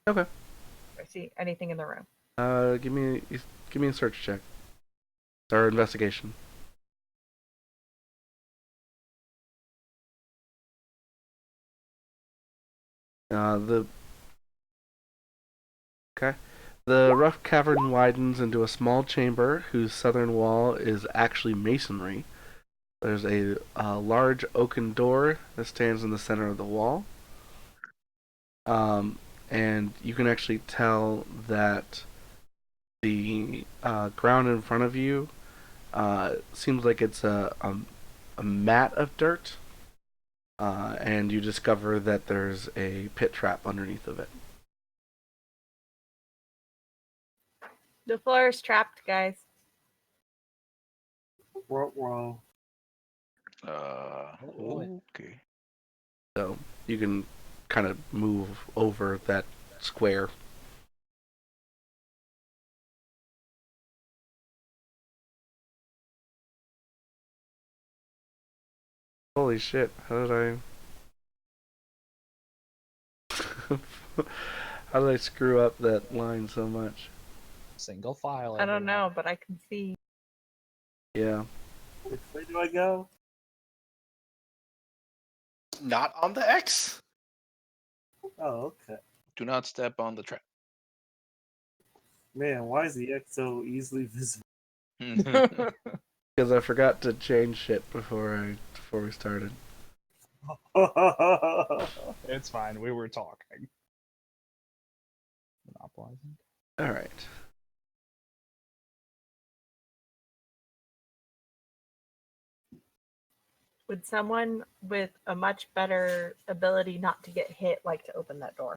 Okay. If I see anything in the room. Give me a search check. Or investigation. The rough cavern widens into a small chamber whose southern wall is actually masonry. There's a large oaken door that stands in the center of the wall. and you can actually tell that the ground in front of you seems like it's a mat of dirt, and you discover that there's a pit trap underneath of it. The floor is trapped, guys. Whoa. Okay. So you can kind of move over that square. Holy shit, how did I... how did I screw up that line so much? Single file. I don't everyone. know, but I can see. Yeah. Which way do I go? Not on the X. Oh, okay. Do not step on the trap. Man, why is the X so easily visible? Because I forgot to change shit before we started. It's fine. We were talking. Monopolizing. Alright. Would someone with a much better ability not to get hit like to open that door?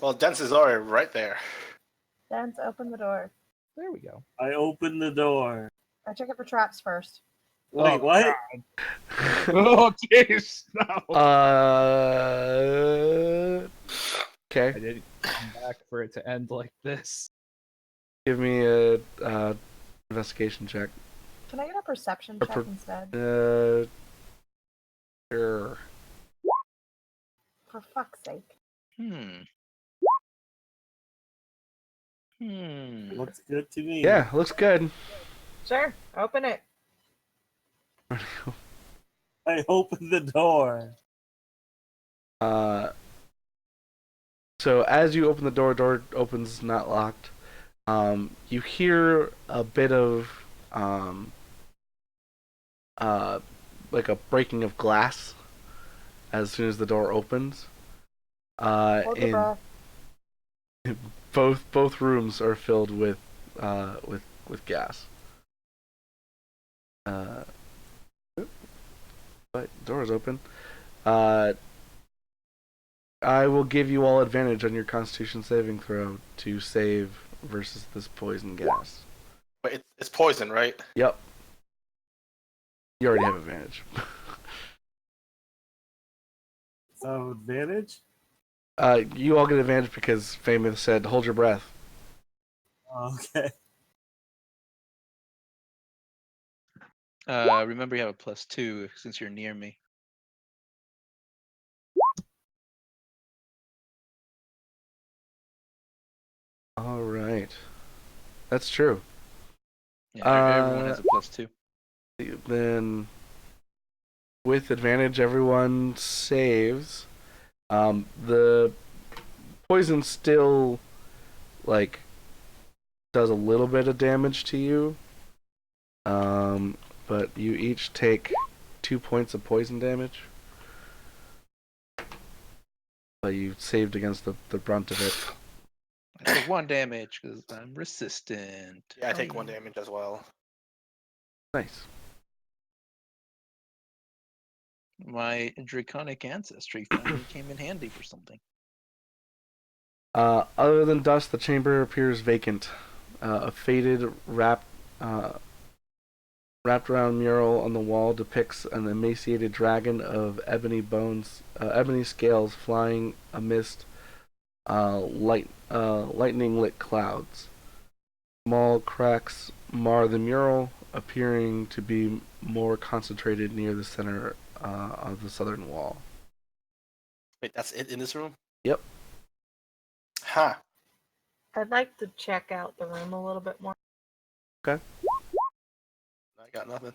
Well, Dents is already right there. Dance, open the door. There we go. I opened the door. I check it for traps first. Wait, Oh, what? Oh, jeez. No. Okay. I didn't come back for it to end like this. Give me a investigation check. Can I get a perception Or check instead? Sure. For fuck's sake. Hmm. Looks good to me. Yeah, looks good. Sure, open it. I opened the door. So as you open the door opens not locked. You hear a bit of like a breaking of glass as soon as the door opens. Hold your And breath. both rooms are filled with gas. But door's open. I will give you all advantage on your Constitution saving throw to save versus this poison gas. But it's poison, right? Yep. You already have advantage. So, advantage? You all get advantage because Famous said, "Hold your breath." Okay. Remember you have a +2 since you're near me. All right, that's true. Yeah, everyone has a +2. Then, with advantage, everyone saves. The poison still, like, does a little bit of damage to you. But you each take 2 points of poison damage. But you saved against the brunt of it. I take 1 damage because I'm resistant. Yeah, I take 1 damage as well. Nice. My draconic ancestry finally came in handy for something. Other than dust, the chamber appears vacant. A faded, wrapped around mural on the wall depicts an emaciated dragon of ebony scales flying amidst lightning lit clouds. Small cracks mar the mural, appearing to be more concentrated near the center of the southern wall. Wait, that's it in this room? Yep. Huh. I'd like to check out the room a little bit more. Okay. I got nothing.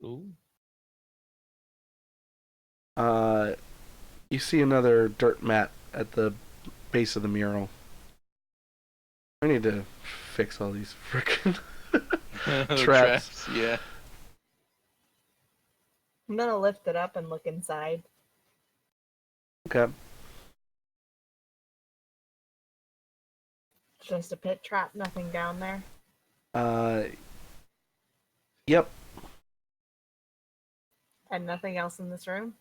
Ooh. You see another dirt mat at the base of the mural. I need to fix all these frickin' traps. Yeah. I'm gonna lift it up and look inside. Okay. Just a pit trap, nothing down there. Yep. And nothing else in this room?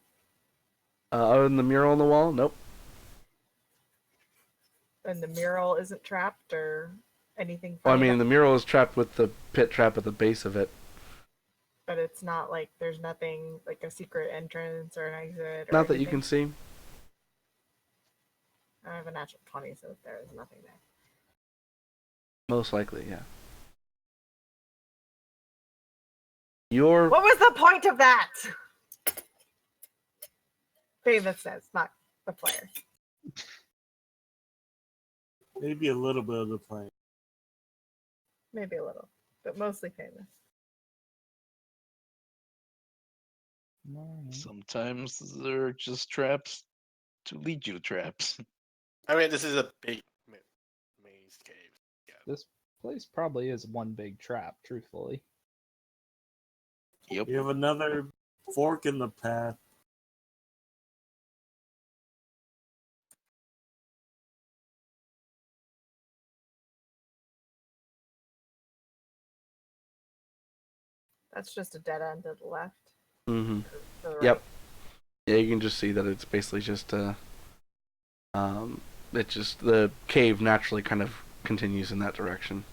Other than the mural on the wall, nope. And the mural isn't trapped or anything Well, I funny mean, about the mural is trapped with the pit trap at the base of it. but it's not like there's nothing like a secret entrance or an exit or Not that you anything. can see. I have a natural 20, so there is nothing there. Most likely, yeah. Your What was the point of that? Famous says, not the player. Maybe a little bit of the plan. Maybe a little, but mostly famous. Alright. Sometimes they're just traps to lead you to traps. I mean, this is a big maze cave. This place probably is one big trap, truthfully. Yep. You have another fork in the path. That's just a dead end to the left. Mm-hmm. To the right. Yep. Yeah, you can just see that it's basically just it's just the cave naturally kind of continues in that direction,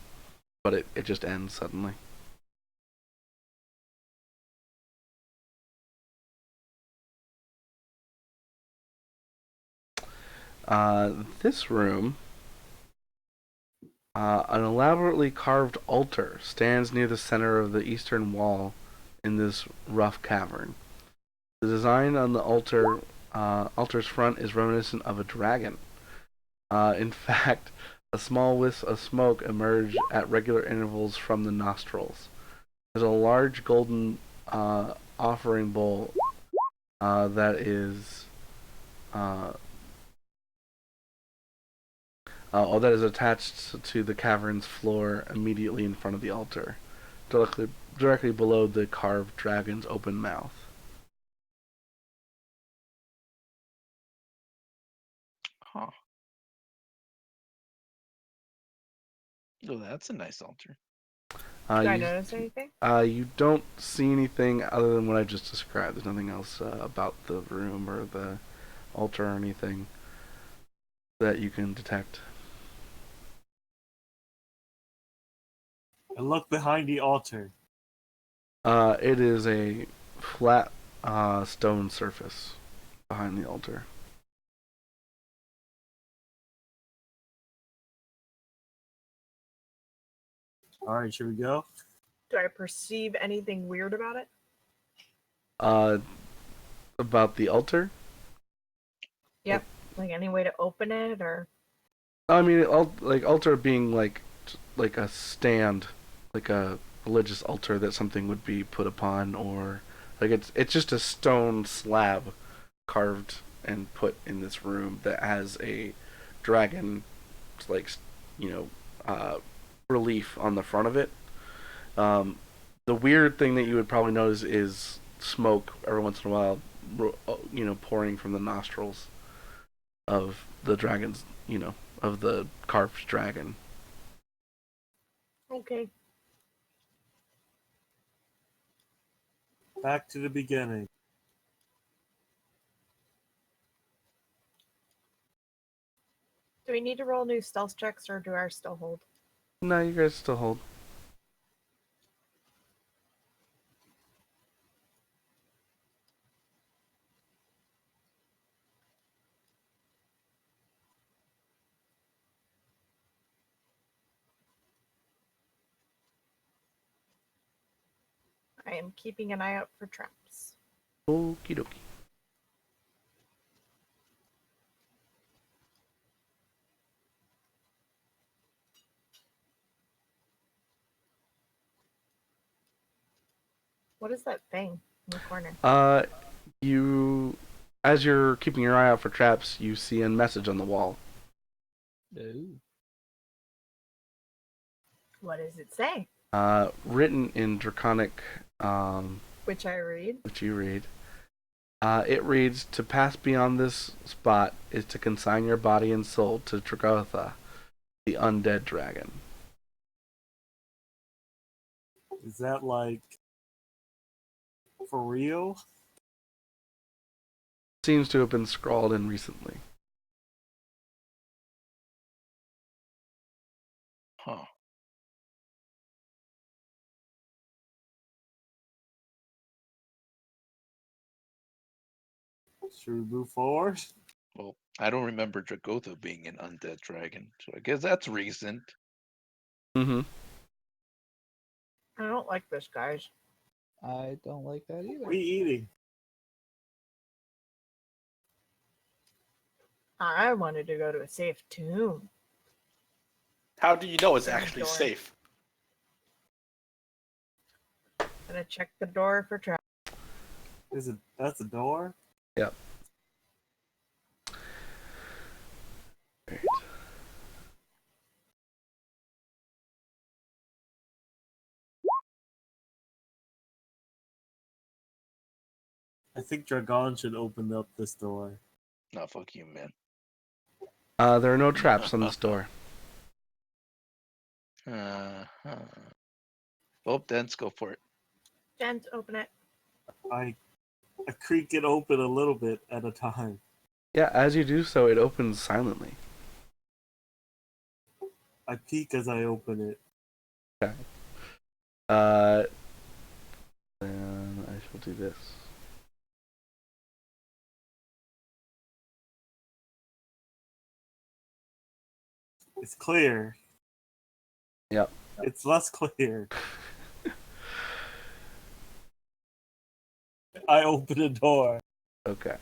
but it just ends suddenly. This room, an elaborately carved altar stands near the center of the eastern wall in this rough cavern. The design on the altar's front is reminiscent of a dragon. In fact, a small wisp of smoke emerged at regular intervals from the nostrils. There's a large golden offering bowl that is that is attached to the cavern's floor immediately in front of the altar, directly below the carved dragon's open mouth. Huh. Oh, that's a nice altar. Did I You, notice anything? you don't see anything other than what I just described. There's nothing else about the room or the altar or anything that you can detect. And look behind the altar. It is a flat stone surface behind the altar. Alright, should we go? Do I perceive anything weird about it? About the altar? Yep. Like any way to open it or I mean, altar being like a stand, like a religious altar that something would be put upon, or like it's just a stone slab carved and put in this room that has a dragon, like you know, relief on the front of it. The weird thing that you would probably notice is smoke every once in a while, pouring from the nostrils of the dragon's, of the carved dragon. okay. Back to the beginning. Do we need to roll new stealth checks or do ours still hold? No, you guys still hold. I am keeping an eye out for traps. Okie dokie. What is that thing in the corner? You, as you're keeping your eye out for traps, you see a message on the wall. Ooh. What does it say? Written in Draconic Which I read. which you read. It reads, "To pass beyond this spot is to consign your body and soul to Tragotha, the undead dragon." Is that like for real? Seems to have been scrawled in recently. Huh. Should we move forward? Well, I don't remember Dragotha being an undead dragon, so I guess that's recent. Mm-hmm. I don't like this, guys. I don't like that either. What are you eating? I wanted to go to a safe tomb. How do you know it's Open the actually door. safe? Gonna check the door for traps. That's a door? Yep. Right. I think Dragon should open up this door. No, fuck you, man. There are no traps on this door. Well, then let's go for it. Jen, open it. I creak it open a little bit at a time. Yeah, as you do so, it opens silently. I peek as I open it. Okay. Then I shall do this. It's clear. Yep. It's less clear. I open a door. Okay.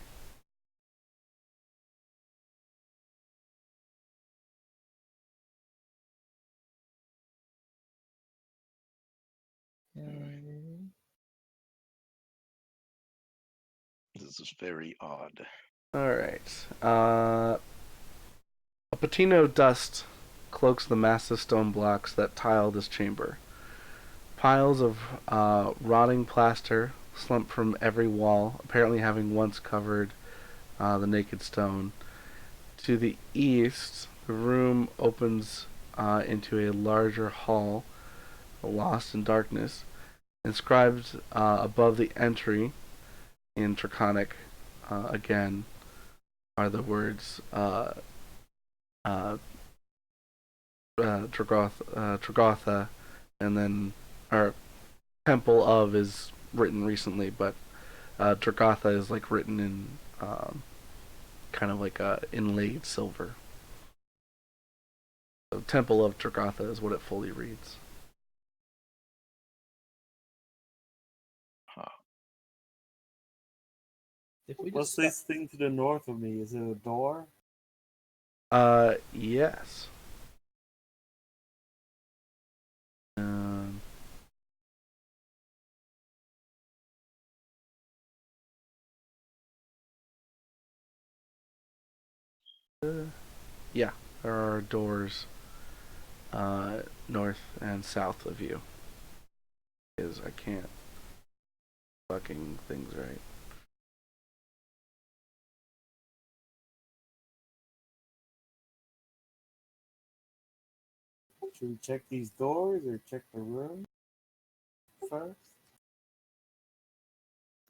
This is very odd. All right. A patina of dust cloaks the massive stone blocks that tile this chamber. Piles of rotting plaster slump from every wall, apparently having once covered the naked stone. To the east, the room opens into a larger hall, lost in darkness. Inscribed above the entry in Draconic, again, are the words Tragotha, and then our Temple of is written recently, but Dragotha is like written in kind of like inlaid silver. So Temple of Dragotha is what it fully reads. Huh. If we What's just this thing to the north of me? Is it a door? Yes. Yeah, there are doors north and south of you. Is I can't fucking things right. Should we check these doors or check the room first?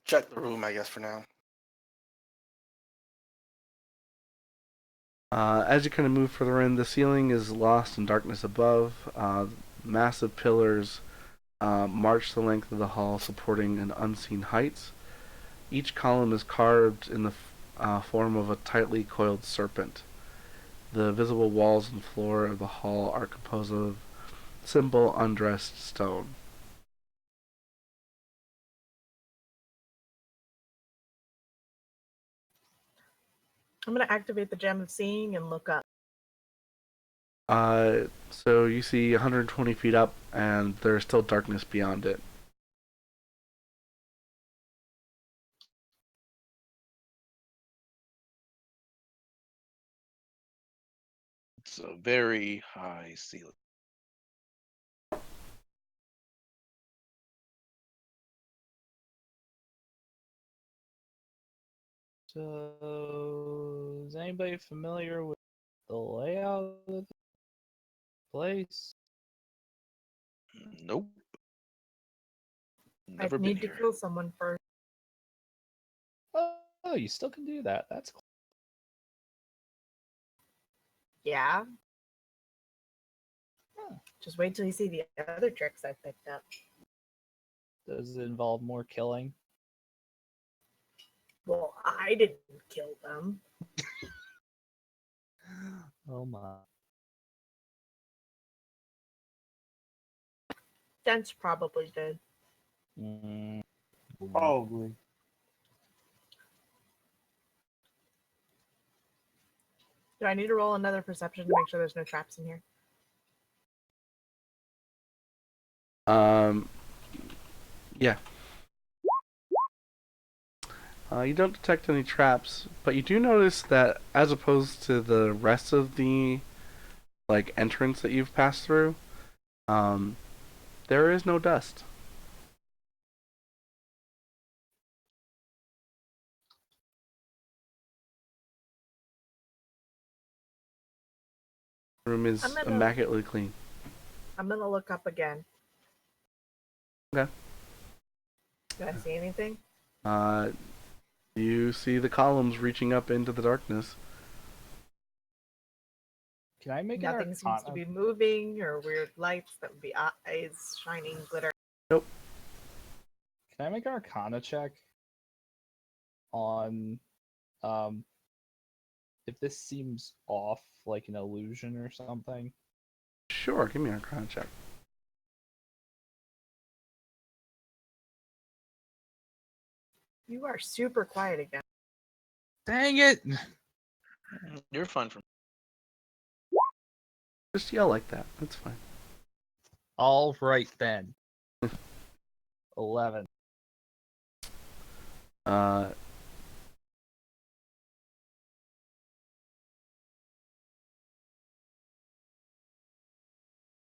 Check the room, I guess, for now. As you kind of move further in, the ceiling is lost in darkness above. Massive pillars march the length of the hall, supporting an unseen heights. Each column is carved in the form of a tightly coiled serpent. The visible walls and floor of the hall are composed of simple, undressed stone. I'm gonna activate the gem of seeing and look up. So you see 120 feet up, and there's still darkness beyond it. It's a very high ceiling. So, is anybody familiar with the layout of the place? Nope. I Never been need to here. kill someone first. Oh, you still can do that. That's cool. Yeah. Huh. Just wait till you see the other tricks I picked up. Does it involve more killing? Well, I didn't kill them. Oh my. Dents probably did. Mm. Probably. Do I need to roll another perception to make sure there's no traps in here? Yeah. You don't detect any traps, but you do notice that as opposed to the rest of the like entrance that you've passed through, there is no dust. The room is I'm gonna- immaculately clean. I'm gonna look up again. Okay. Do I see anything? You see the columns reaching up into the darkness. Can I make Nothing an seems to arcana? be moving or weird lights that would be eyes, shining, glitter. Nope. Can I make an arcana check on if this seems off, like an illusion or something? Sure, give me an Arcana check. You are super quiet again. Dang it! You're fine from. Just yell like that. That's fine. All right then. 11. Uh,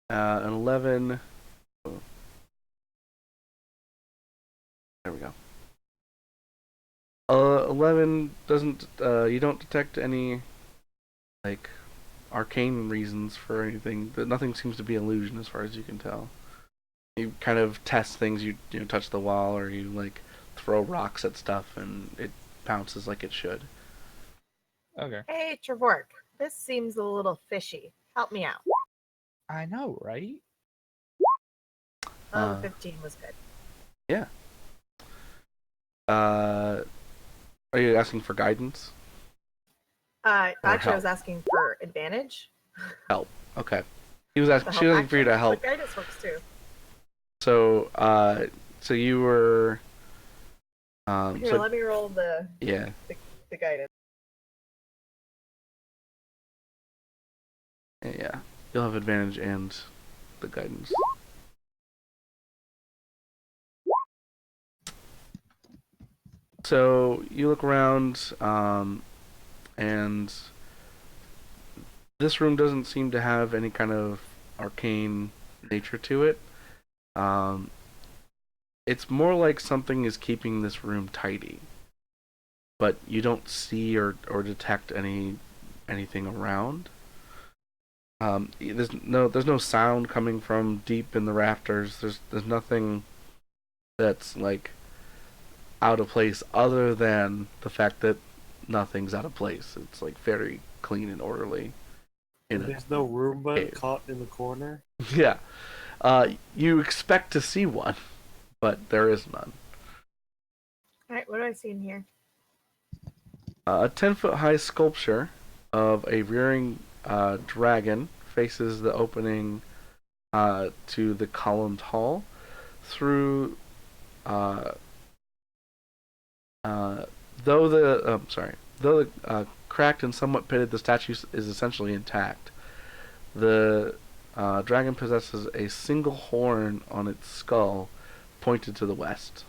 an 11. Oh. There we go. 11 doesn't. You don't detect any like arcane reasons for anything. Nothing seems to be illusion as far as you can tell. You kind of test things. You touch the wall or you like throw rocks at stuff and it bounces like it should. Okay. Hey, Trevork, this seems a little fishy. Help me out. I know, right? Oh, 15 was good. Yeah. Are you asking for guidance? Actually, I was help. asking for advantage. Help. Okay. She was asking help for you to action, help. But guidance works too. So you were. Here, So let me roll the yeah. guidance. Yeah. You'll have advantage and the guidance. So you look around, and this room doesn't seem to have any kind of arcane nature to it. It's more like something is keeping this room tidy, but you don't see or detect anything around. There's no sound coming from deep in the rafters. There's nothing that's like out of place other than the fact that nothing's out of place. It's like very clean and orderly. And there's no Roomba cave. caught in the corner. Yeah. You expect to see one, but there is none. Alright, what do I see in here? A 10-foot high sculpture of a rearing dragon faces the opening to the columned hall. Through though the cracked and somewhat pitted, the statue is essentially intact. The dragon possesses a single horn on its skull, pointed to the west,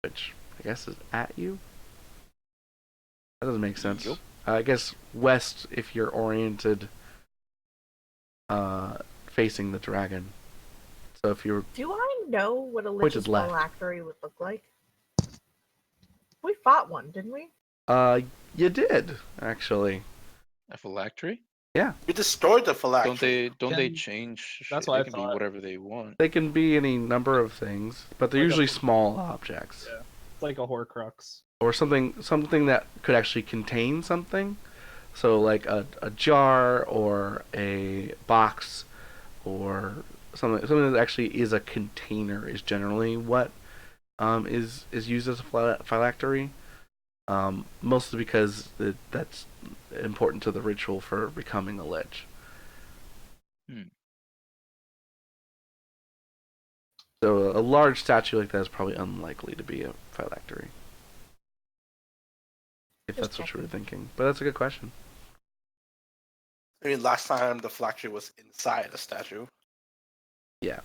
which I guess is at you. That doesn't make sense. Yep. I guess west if you're oriented facing the dragon. So if you're Do I you know what a Which Lich's is left. phylactery would look like? We fought one, didn't we? You did actually. A phylactery? We destroyed the phylactery. Don't they Can- change? That's Shit? what They I can be thought. whatever they want. They can be any number of things, but they're Like a usually ph- small objects. Yeah. It's like a Horcrux. Or something that could actually contain something. So like a jar or a box or something that actually is a container is generally what is used as a phylactery. Mostly because that's important to the ritual for becoming a lich. Hmm. So a large statue like that is probably unlikely to be a phylactery. If Just that's what you were checking. thinking. But that's a good question. I mean, last time the phylactery was inside the statue. Yeah.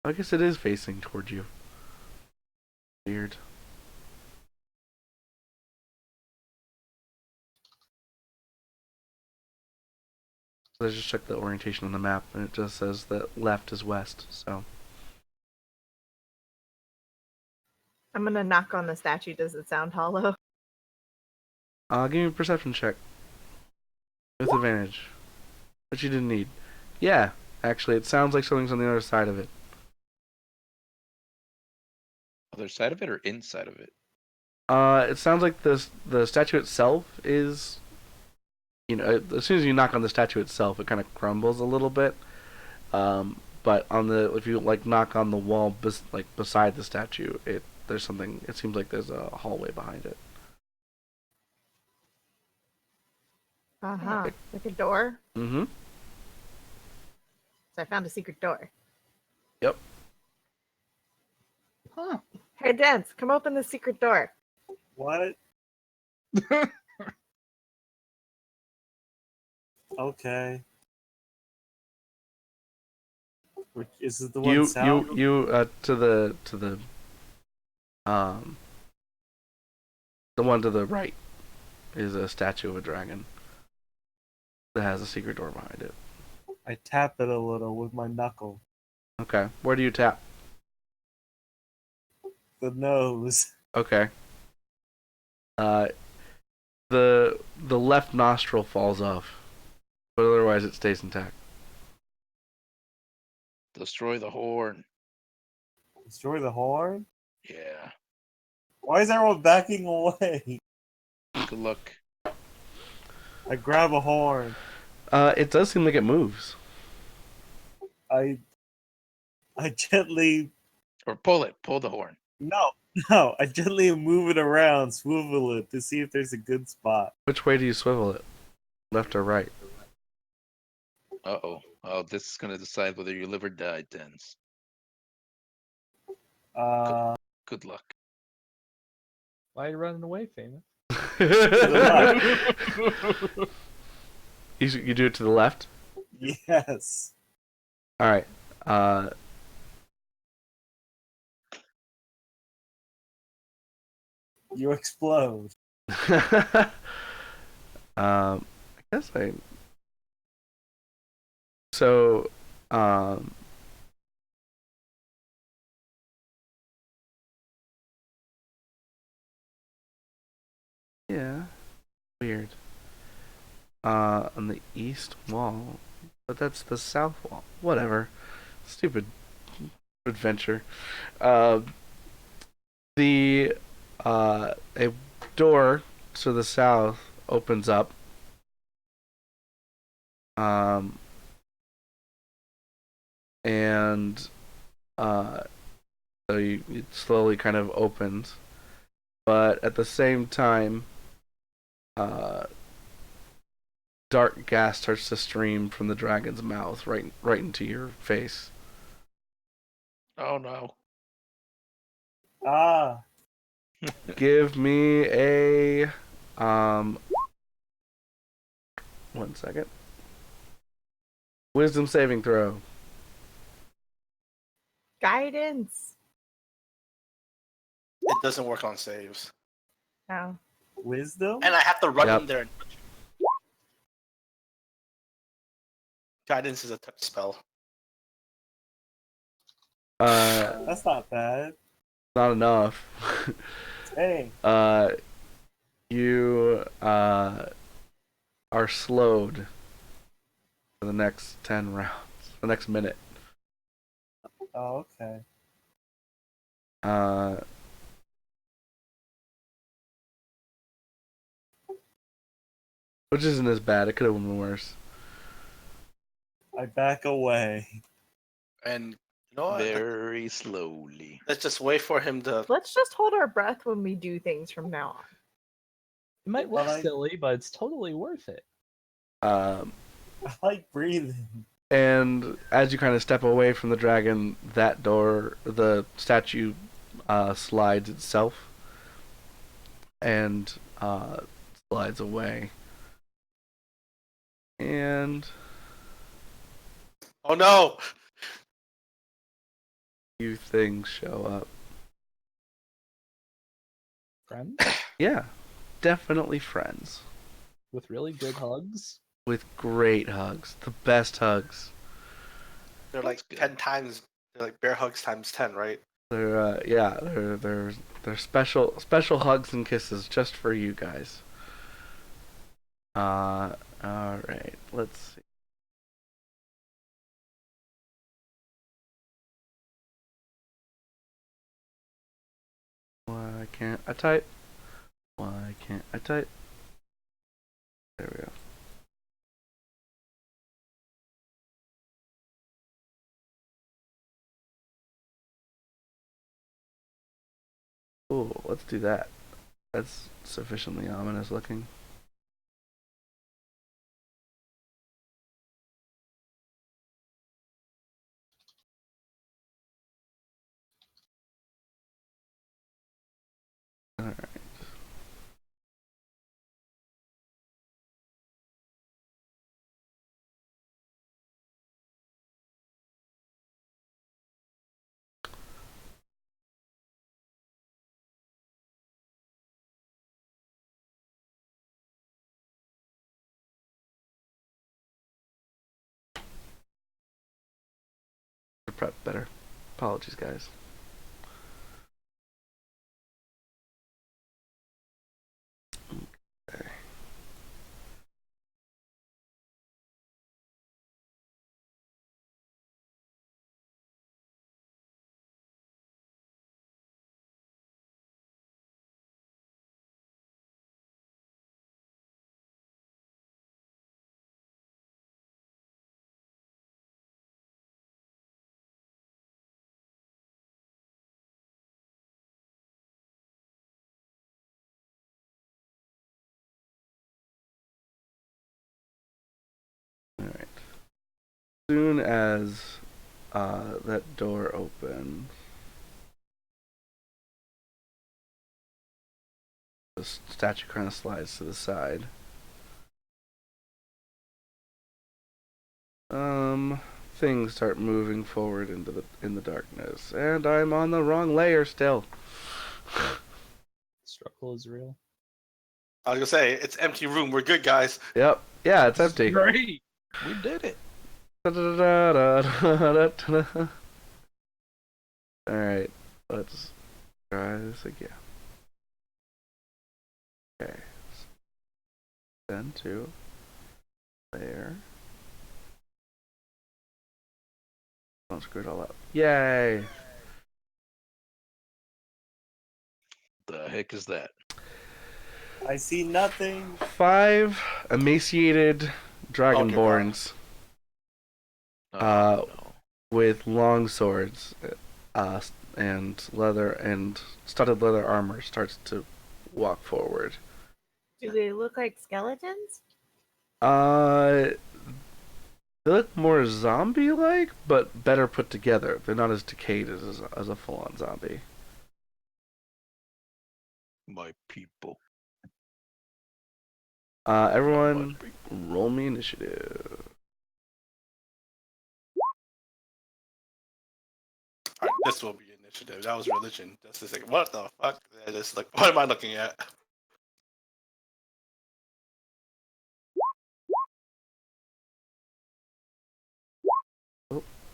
I guess it is facing towards you. Weird. Let's just check the orientation on the map, and it just says that left is west, so. I'm gonna knock on the statue. Does it sound hollow? Give me a perception check. With advantage. Which you didn't need. Yeah, actually, it sounds like something's on the other side of it. Other side of it or inside of it? It sounds like the statue itself is, as soon as you knock on the statue itself, it kind of crumbles a little bit. But if you like knock on the wall beside the statue, there's something. It seems like there's a hallway behind it. Uh-huh. Like a door? Mm-hmm. So I found a secret door. Yep. Huh. Hey, Dance, come open the secret door. What? Okay. Which is it the one south? You to the one to the right is a statue of a dragon that has a secret door behind it. I tap it a little with my knuckle. Okay. Where do you tap? The nose. Okay. The left nostril falls off, but otherwise it stays intact. Destroy the horn. Destroy the horn? Yeah. Why is everyone backing away? Good luck. I grab a horn. It does seem like it moves. I gently Or pull it. Pull the horn. no, I gently move it around, swivel it to see if there's a good spot. Which way do you swivel it? Left or right? Uh-oh. Oh, this is going to decide whether you live or die, Dens. Uh, Good luck. Why are you running away, Famous? You do it to the left? yes. Alright. You explode. I guess I. So, yeah, weird. On the east wall, but that's the south wall. Whatever. Stupid adventure. The a door to the south opens up. And so it slowly kind of opens, but at the same time, dark gas starts to stream from the dragon's mouth right into your face. Oh, no. Ah, Give me a 1 second. Wisdom saving throw. Guidance. It doesn't work on saves. Oh. wisdom? And I have to run Yep. in there and Guidance is a touch spell. That's not bad. Not enough. Hey, You are slowed for the next 10 rounds. The next minute. oh, okay. Uh, which isn't as bad. It could have been worse. I back away. And you know what? Very slowly. Let's just wait for him to. Let's just hold our breath when we do things from now on. It might look But I- silly, but it's totally worth it. Um, I like breathing. and as you kind of step away from the dragon, that door, the statue, slides itself and slides away. And Oh no! few things show up. Friends Yeah, definitely friends. with really good hugs. With great hugs. The best hugs. They're like That's good. 10 times. They're like bear hugs times 10, right? They're special hugs and kisses just for you guys. Alright, let's see. Why can't I type? Why can't I type? There we go. Cool, let's do that. That's sufficiently ominous looking. Alright. Prep better. Apologies, guys. Okay. Alright. Soon as that door opens, the statue kind of slides to the side. Things start moving forward in the darkness, and I'm on the wrong layer still. Struggle is real. I was gonna say, it's empty room. We're good, guys. Yep. Yeah, it's empty. Great. We did it. Alright, let's try this again. Okay. Then to there. Don't screw it all up. Yay! The heck is that? I see nothing. 5 emaciated dragonborns Oh, no. with long swords and leather and studded leather armor starts to walk forward. Do they look like skeletons? They look more zombie-like, but better put together. They're not as decayed as a full-on zombie. My people. Everyone, My people. roll me initiative. Alright, this will be initiative. That was religion. Just a second. What the fuck? Just like, what am I looking at?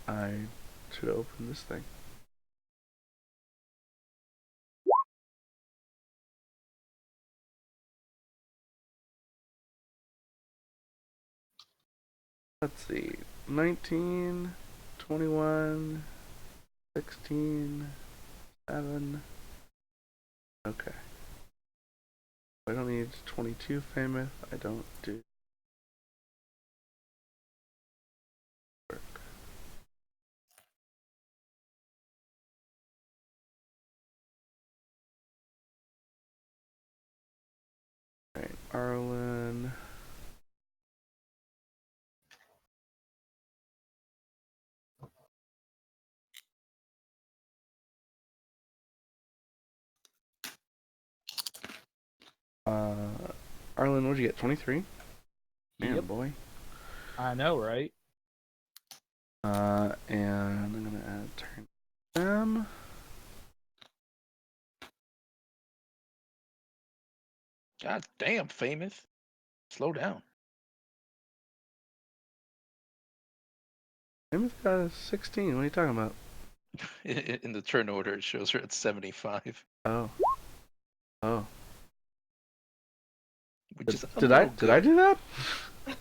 I should open this thing. Let's see. 19, 21, 16, 7. Okay. I don't need 22 famous. I don't do work. Alright, Arlen. Arlen, what'd you get? 23? Man, Yep. boy. I know, right? And I'm gonna add turn them. God damn, famous. Slow down. Famous got a 16. What are you talking about? In the turn order, it shows her at 75, Oh. Oh. which is a Did I little do that? good.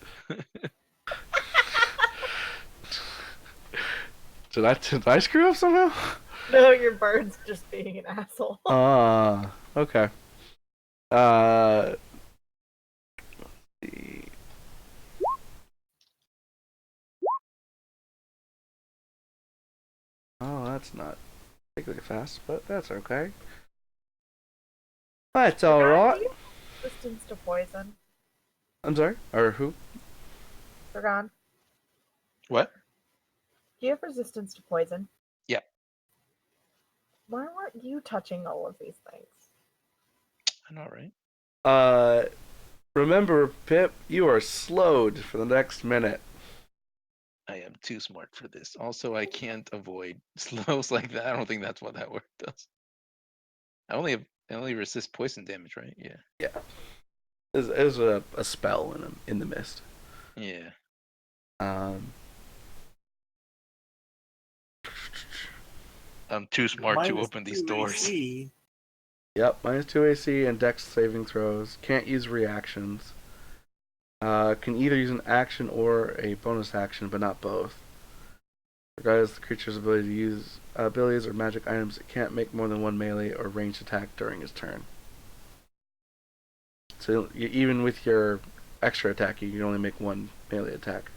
Did I screw up somehow? No, your bird's just being an asshole. Okay. Let's see. Oh, that's not particularly fast, but that's okay. That's Dragon, do alright. you have resistance to poison? I'm sorry? Or who? Dragon, What? do you have resistance to poison? Yeah. Why weren't you touching all of these things? I know, right? Remember, Pip, you are slowed for the next minute. I am too smart for this. Also, I can't avoid slows like that. I don't think that's what that word does. I only resist poison damage, right? Yeah. Yeah. It was a spell in the mist. Yeah. Um, I'm too smart to Minus open these 2 doors. AC. Yep, -2 AC and Dex saving throws. Can't use reactions. Can either use an action or a bonus action, but not both. Regardless of the creature's ability to use abilities or magic items, it can't make more than one melee or ranged attack during its turn. So even with your extra attack, you can only make one melee attack.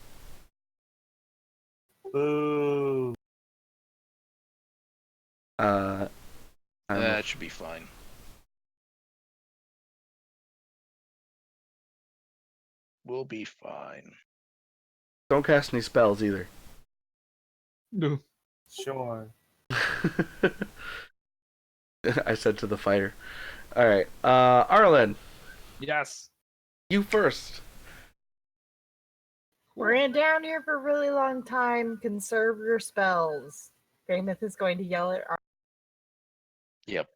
Boo. I don't know. That should be fine. We'll be fine. Don't cast any spells either. No. Sure. I said to the fighter. Alright, Arlen, Yes. you first. We're in down here for a really long time. Conserve your spells. Greymouth is going to yell at Yep.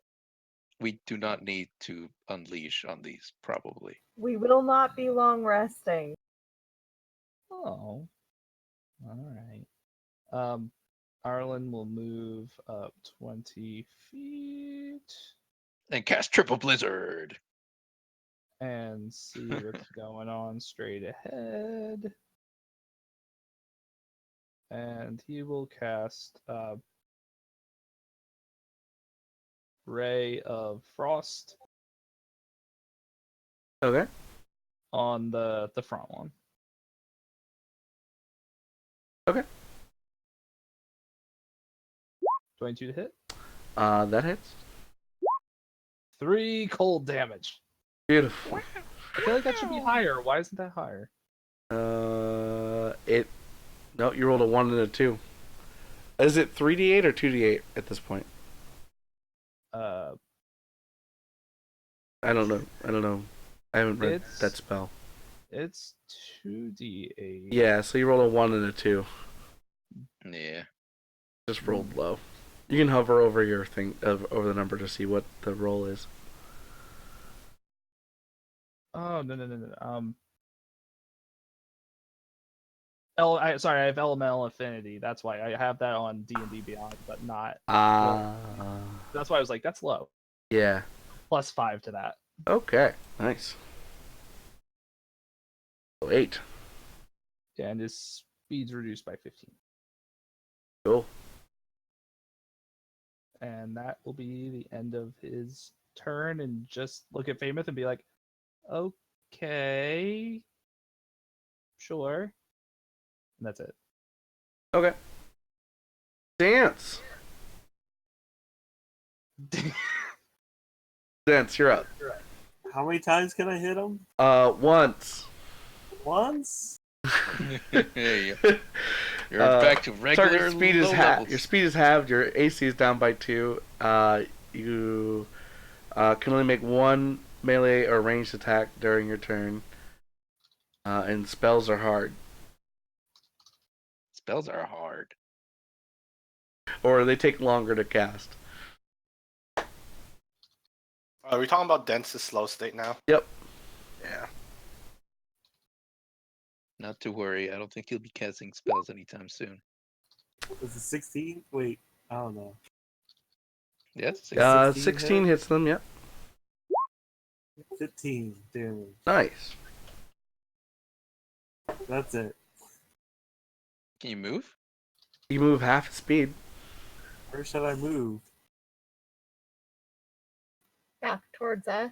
We do not need to unleash on these, probably. We will not be long resting. Oh. Alright. Arlen will move up 20 feet And cast Triple Blizzard. and see what's going on straight ahead. And he will cast Ray of Frost Okay. on the front one. Okay. 22 to hit. That hits. 3 cold damage. Beautiful. I feel like that should be higher. Why isn't that higher? No, you rolled a 1 and a 2. Is it 3d8 or 2d8 at this point? Uh, I don't know. I haven't read It's- that spell. it's 2d8. Yeah, so you rolled a 1 and a 2. Yeah. Just rolled low. You can hover over your thing, over the number to see what the roll is. Oh no. Sorry, I have elemental affinity. That's why I have that on D&D Beyond, but not. That's why I was like, that's low. Yeah. +5 to that. Okay. Nice. So 8. Yeah, and his speed's reduced by 15. Cool. And that will be the end of his turn. And just look at Famouth and be like, okay, sure. And that's it. Okay. Dance. Dance, you're up. How many times can I hit him? Once. Once? Hey, you're back to regular Target speed is low halved. levels. Your speed is halved. Your AC is down by 2. You can only make one melee or ranged attack during your turn. And spells are hard. Spells are hard. Or they take longer to cast. Are we talking about Dense's slow state now? Yep. Yeah. Not to worry. I don't think he'll be casting spells anytime soon. Was it 16? Wait, I don't know. Yes. 16 hits them, yep. 15 damage. Nice. That's it. Can you move? You move half speed. Where should I move? Back towards us.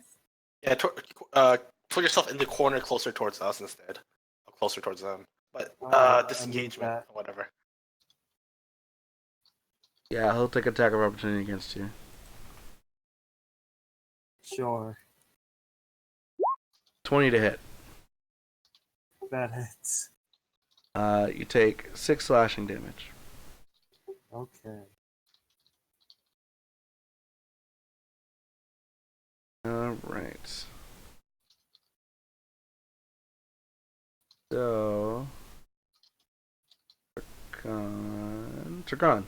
Yeah, put yourself in the corner closer towards us instead. Or closer towards them. But Alright, I disengagement need that. or whatever. Yeah, he'll take attack of opportunity against you. Sure. 20 to hit. That hits. You take 6 slashing damage. Okay. Alright. So... Dragon.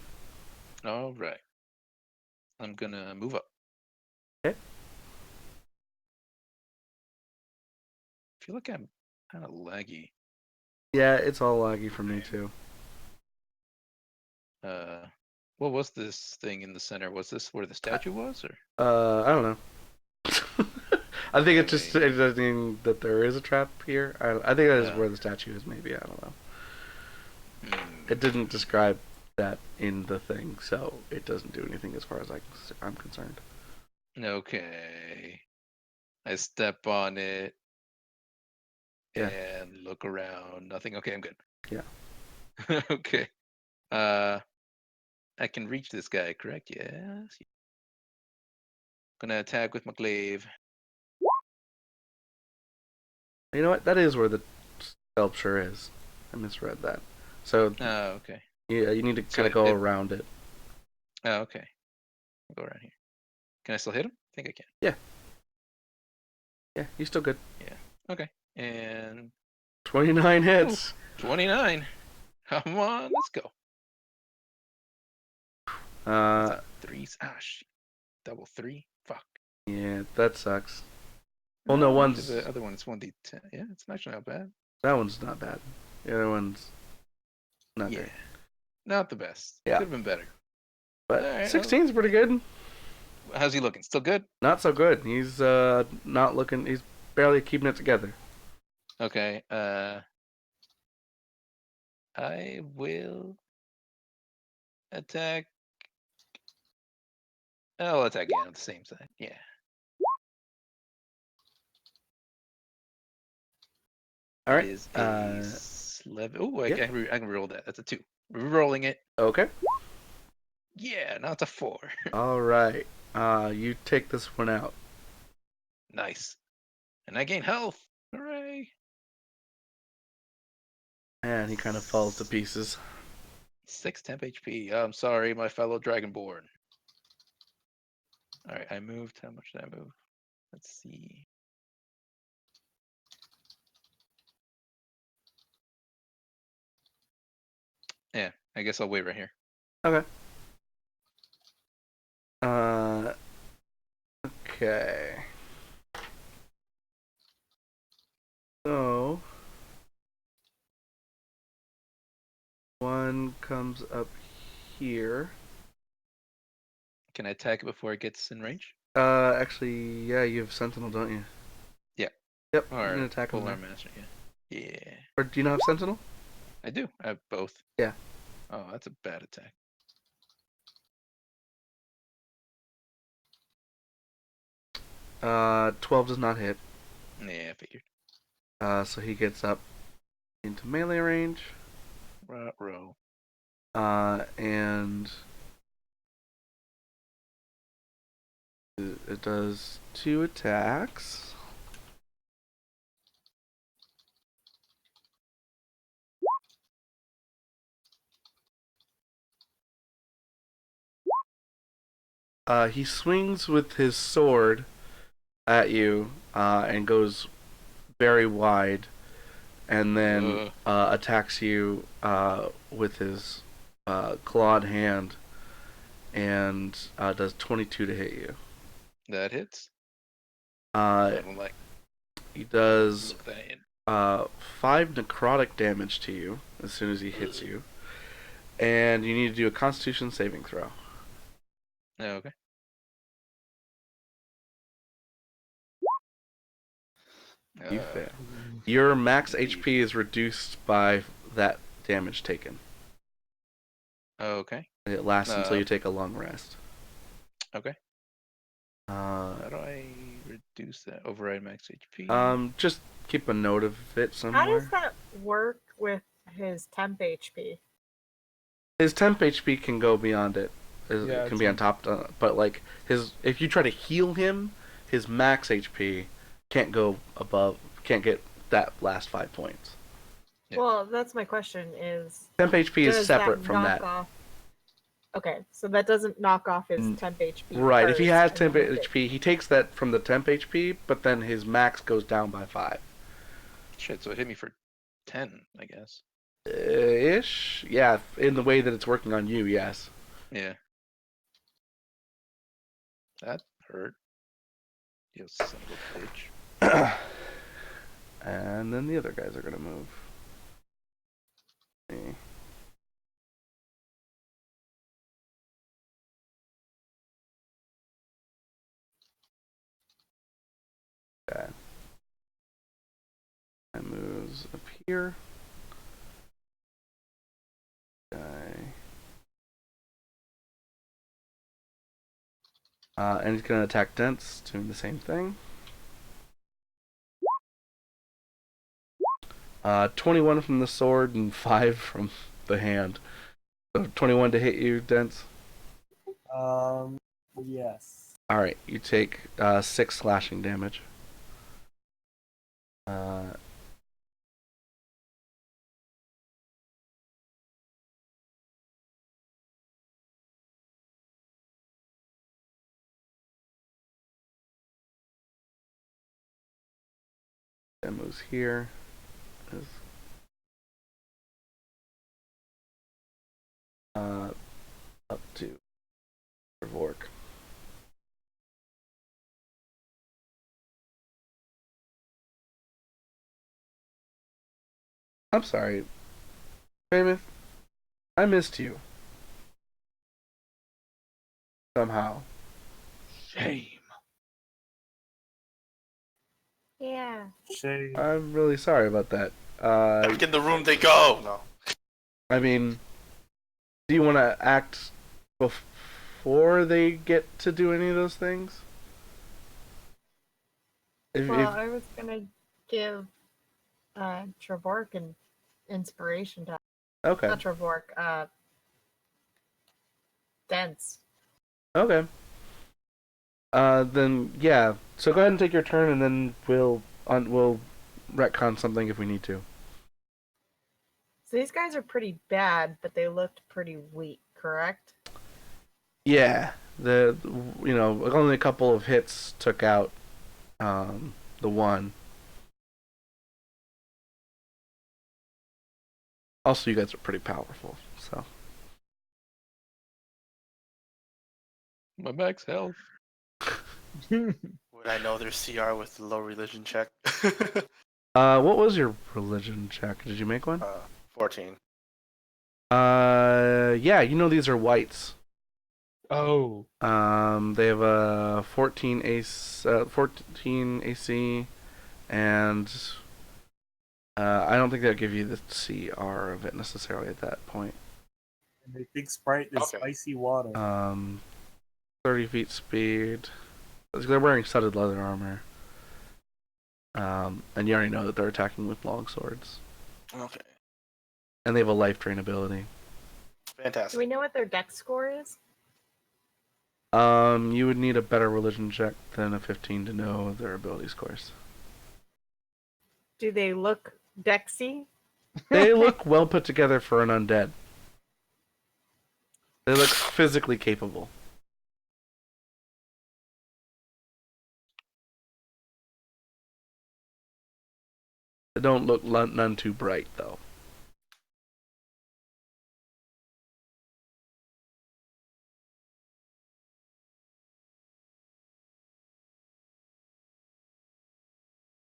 All right. I'm gonna move up. Okay. I feel like I'm kind of laggy. Yeah, it's all laggy for me too. What was this thing in the center? Was this where the statue was, or? I don't know. I think it's just Maybe. interesting that there is a trap here. I think that is Yeah. where the statue is, maybe. I don't know. Hmm. It didn't describe that in the thing, so it doesn't do anything as far as I'm concerned. Okay. I step on it Yeah. and look around. Nothing. Okay, I'm good. Yeah. Okay. I can reach this guy, correct? Yes. Gonna attack with my glaive. You know what? That is where the sculpture is. I misread that. So, Oh, okay. yeah, you need to So kind of go it- around it. Oh, okay. I'll go around here. Can I still hit him? I think I can. Yeah, you're still good. Okay. And 29 hits. 29. Come on, let's go. Uh, Threes. Ah, shit. Double 3. Fuck. yeah, that sucks. Well, no, one's The other one's 1d10. Yeah, it's actually not bad. that one's not bad. The other one's not Yeah. great. Not the best. Yeah. Could have been better. But Alright, 16's pretty good. How's he looking? Still good? Not so good. He's not looking. He's barely keeping it together. Okay. I will attack. I'll attack again at the same side. Yeah. All right. It is a 11. Oh, I yeah. can roll that. That's a 2. Rolling it. Okay. Yeah, now it's a 4. All right. You take this one out. Nice. And I gain health. Hooray. And he kind of falls to pieces. 6 temp HP. I'm sorry, my fellow Dragonborn. Alright, I moved. How much did I move? Let's see. Yeah, I guess I'll wait right here. Okay. Okay. So one comes up here. Can I attack it before it gets in range? Actually, yeah, you have Sentinel, don't you? Yeah. Yep, you Or can attack him Polar there. Master, yeah. Yeah. Or do you not have Sentinel? I do. I have both. Yeah. Oh, that's a bad attack. Uh, 12 does not hit. Yeah, I figured. So he gets up into melee range. Row. And it does 2 attacks. He swings with his sword at you and goes very wide, and then attacks you with his clawed hand, and does 22 to hit you. That hits. Uh, I don't like. he does Look that in. 5 necrotic damage to you as soon as he hits you, and you need to do a Constitution saving throw. Oh, okay. You fail. Your max HP is reduced by that damage taken. Okay. It lasts until you take a long rest. Okay. Uh, How do I reduce that? Override max HP. just keep a note of it How somewhere. does that work with his temp HP? His temp HP can go beyond it. It Yeah, can it's be on on- top, but like if you try to heal him, his max HP can't go above, can't get that last 5 points. Yeah. Well, that's my question is, Temp HP is does separate that from knock that. off? Okay, so that doesn't knock off his Mm, temp HP. Right, if he first, has and temp then it- HP, he takes that from the temp HP, but then his max goes down by 5. Shit, so it hit me for 10, I guess. Ish? Yeah, in the way that it's working on you, yes. Yeah. That hurt. You son of a bitch. And then the other guys are gonna move. See. Okay. That moves up here. Okay. And he's gonna attack Dents, doing the same thing. 21 from the sword and 5 from the hand. So 21 to hit you, Dents. Yes. Alright, you take 6 slashing damage. That moves here. Is up to Vork. I'm sorry, Famous. I missed you. Somehow. Shame. Yeah. Shame. I'm really sorry about that. Back in the room they go. No. I mean, do you want to act before they get to do any of those things? Well, I was gonna give Trevork an inspiration die. Okay. Not Trevork, Dents. Okay. Then yeah. So go ahead and take your turn, and then we'll retcon something if we need to. So these guys are pretty bad, but they looked pretty weak, correct? Yeah. Only a couple of hits took out the one. Also, you guys are pretty powerful, so. My max health. Would I know their CR with the low religion check? What was your religion check? Did you make one? 14. Yeah, you know these are whites. Oh. They have a 14 AC, and I don't think they'll give you the CR of it necessarily at that point. And they think Sprite is Okay. spicy water. 30 feet speed. They're wearing studded leather armor. And you already know that they're attacking with long swords. Okay. And they have a life drain ability. Do Fantastic. we know what their dex score is? You would need a better religion check than a 15 to know their ability scores. Do they look dexy? They look well put together for an undead. They look physically capable. They don't look none too bright, though.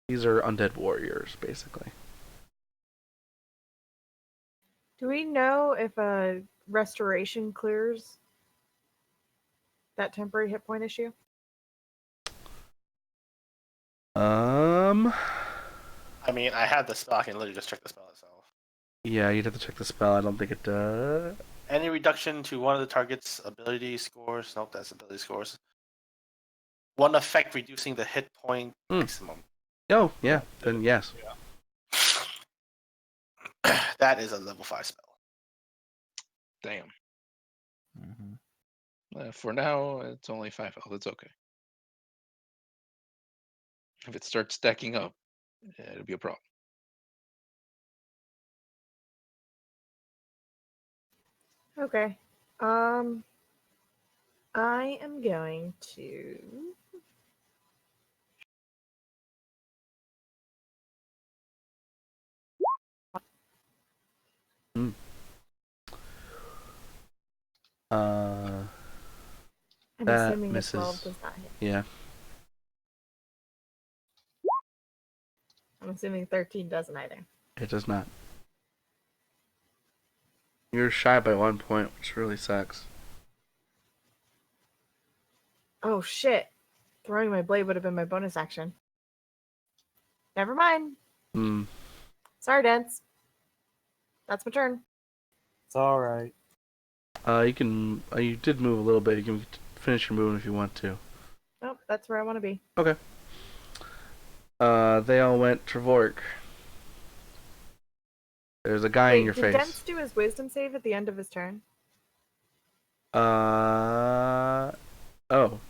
These are undead warriors, basically. Do we know if a restoration clears that temporary hit point issue? I mean, I had the spell. I can literally just check the spell itself. Yeah, you'd have to check the spell. I don't think it does. Any reduction to one of the target's ability scores. Nope, that's ability scores. One effect reducing the hit point maximum. Oh, yeah. Then yes. That is a level 5 spell. Damn. Mm-hmm. For now, it's only 5 health. It's okay. If it starts stacking up, it'll be a problem. Okay. I am going to I'm That assuming misses. a 12 does not hit. Yeah. I'm assuming 13 doesn't either. It does not. You're shy by 1 point, which really sucks. Oh shit. Throwing my blade would have been my bonus action. Never mind. Hmm. Sorry, Dance. That's my turn. It's alright. You can. You did move a little bit. You can finish your movement if you want to. Nope, that's where I want to be. Okay. They all went Trevork. There's a guy in your did face. Dance do his wisdom save at the end of his turn? Oh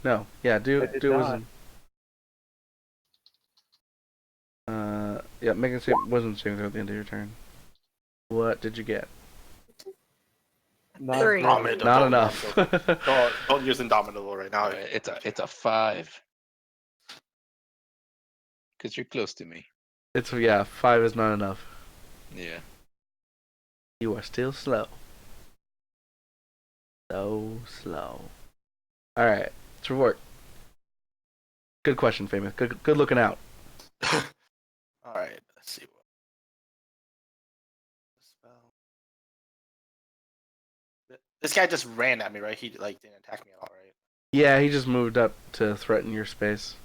no. Yeah. I Do did it. not. Yeah. Make a wisdom saving throw at the end of your turn. What did you get? Not 3. really. Not enough. Don't use Indomitable right now. It's a 5. Because you're close to me. It's 5 is not enough. Yeah. You are still slow. So slow. All right, Trevork. Good question, Famous. Good looking out. All right, let's see what spell. This guy just ran at me, right? He didn't attack me at all, right? Yeah, he just moved up to threaten your space.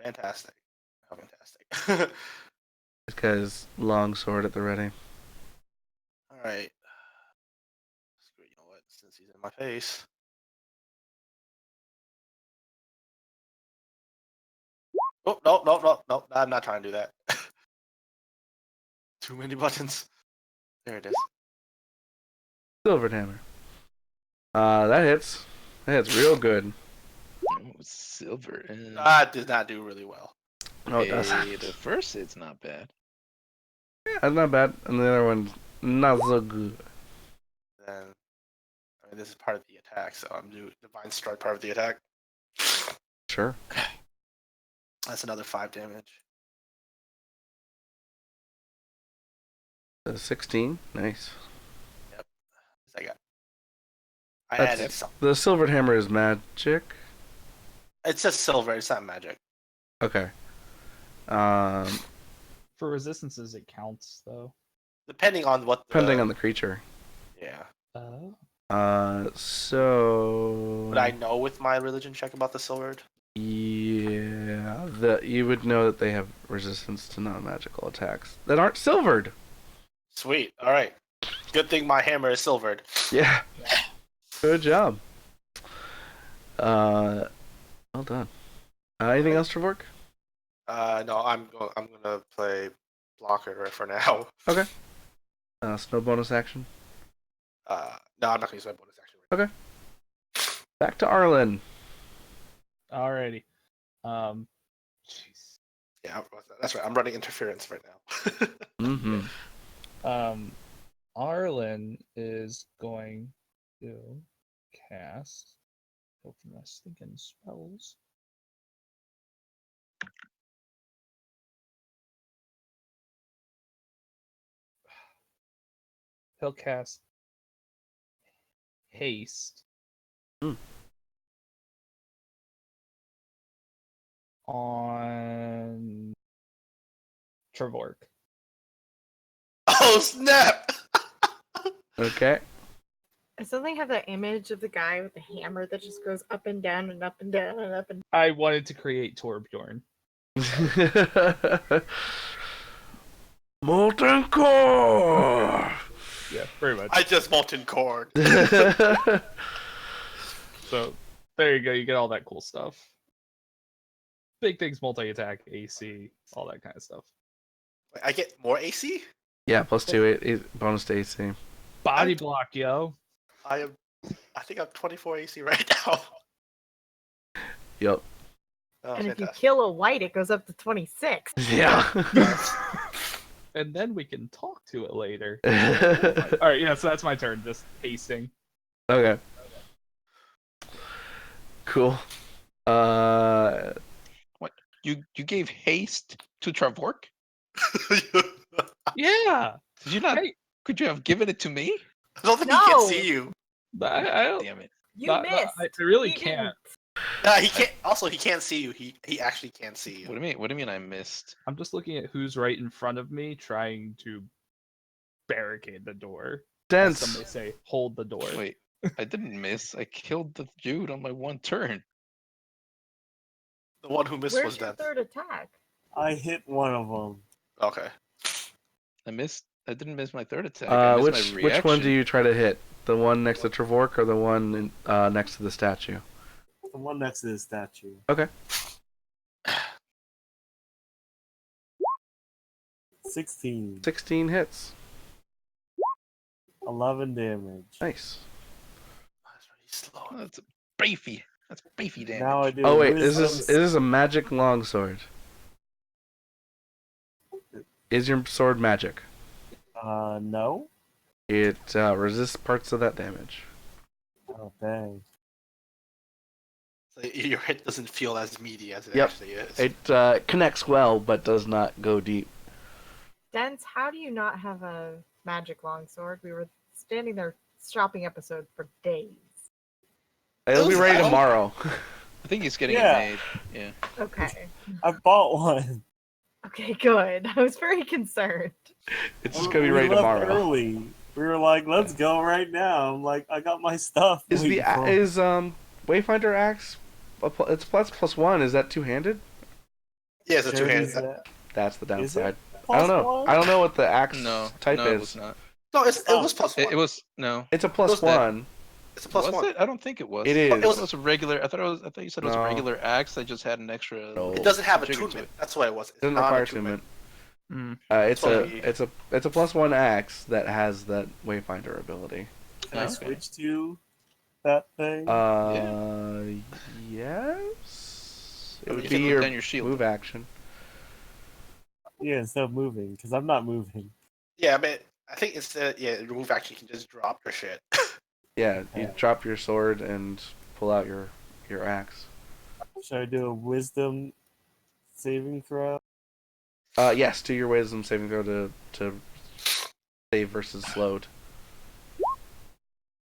Fantastic. Oh, fantastic. Because long sword at the ready. All right. Screw. You know what? Since he's in my face. Oh no! I'm not trying to do that. Too many buttons. There it is. Silvered hammer. That hits. That hits real good. Oh, silver. That did not do really well. No, it does. The first hit's not bad. Yeah, that's not bad. And the other one's not so good. Then, I mean, this is part of the attack, so I'm doing Divine Strike part of the attack. Sure. That's another 5 damage. 16. Nice. I got. I That's- added some. The silvered hammer is magic. It's just silver. It's not magic. Okay. For resistances, it counts though. Depending on what. Depending on the creature. Yeah. So Would I know with my religion check about the silvered? yeah, you would know that they have resistance to non-magical attacks that aren't silvered. Sweet. All right. Good thing my hammer is silvered. Yeah. Good job. Well done. Anything else, Trevork? No, I'm gonna play blocker right for now. Okay. Snow bonus action. No, I'm not gonna use my bonus action. Okay. Back to Arlen. Alrighty. Jeez. Yeah, that's right. I'm running interference right now. Mm-hmm. Arlen is going to cast. Go for my stinking spells. He'll cast haste on Trevork. Oh snap! Okay. Does something have that image of the guy with the hammer that just goes up and down and up and down and up and I wanted to create Torbjorn. Molten core. Yeah, pretty much. I just molten cord. So there you go. You get all that cool stuff. Big things, multi-attack, AC, all that kind of stuff. I get more AC. Yeah, +2 bonus to AC. Body block, yo. I think I'm 24 AC right now. Yep. Oh, and if you fantastic. kill a white, it goes up to 26. Yeah. And then we can talk to it later. Okay. All right, yeah. So that's my turn. Just hasting. Cool. You gave haste to Trevork? Yeah. Did you not? Hey. Could you have given it to me? I don't think he No. can see you. I don't. Damn it! You Not- missed. I really He can't. didn't. He can't. Also, he can't see you. He actually can't see you. What do you mean? What do you mean I missed? I'm just looking at who's right in front of me, trying to barricade the door. As some may Dense. say, hold the door. Wait, I didn't miss. I killed the dude on my one turn. The one who missed Where's was your dead. third attack? I hit one of them. Okay. I missed. I didn't miss my third attack. I missed my reaction. Which one do you try to hit? The one next to Trevork or the one next to the statue? The one next to the statue. Okay. 16. 16 hits. 11 damage. Nice. He's slow. Oh, that's beefy. That's beefy damage. Now I do. Oh wait, is wisdom this a magic longsword? Is your sword magic? No. It resists parts of that damage. Oh, dang. So your hit doesn't feel as meaty as it Yep. actually is. It connects well, but does not go deep. Dents, how do you not have a magic longsword? We were standing there shopping episode for days. It'll be ready tomorrow. I think he's getting Yeah. it made. Yeah. Okay. I bought one. Okay, good. I was very concerned. It's just gonna be We ready left tomorrow. Early. We were like, let's go right now. I'm like, I got my stuff. Is the waiting for me. is Wayfinder axe? It's +1. Is that two-handed? Yeah, it's a Sure, two-handed. is that That's the Is it? downside. I don't know. +1? I don't know what the axe No, type no, it is. was not. No, it was plus one. It was no. It's a What's that? +1. It's a plus was one. it? I don't think it was. It I is. thought it was a regular. I thought you said it was No. a regular axe that just had an extra. No. It doesn't have jigger to attunement. it. That's what it was. It's Doesn't not require attunement. attunement. Mm. It's a +1 axe that has that Wayfinder ability. Can I Okay. switch to that thing? Yes. It You would can be look your down your shield. move action. Yeah, instead of moving, because I'm not moving. Yeah, but I think instead, your move action can just drop your shit. Yeah, you Yeah. drop your sword and pull out your axe. Should I do a wisdom saving throw? Yes, do your wisdom saving throw to save versus slowed.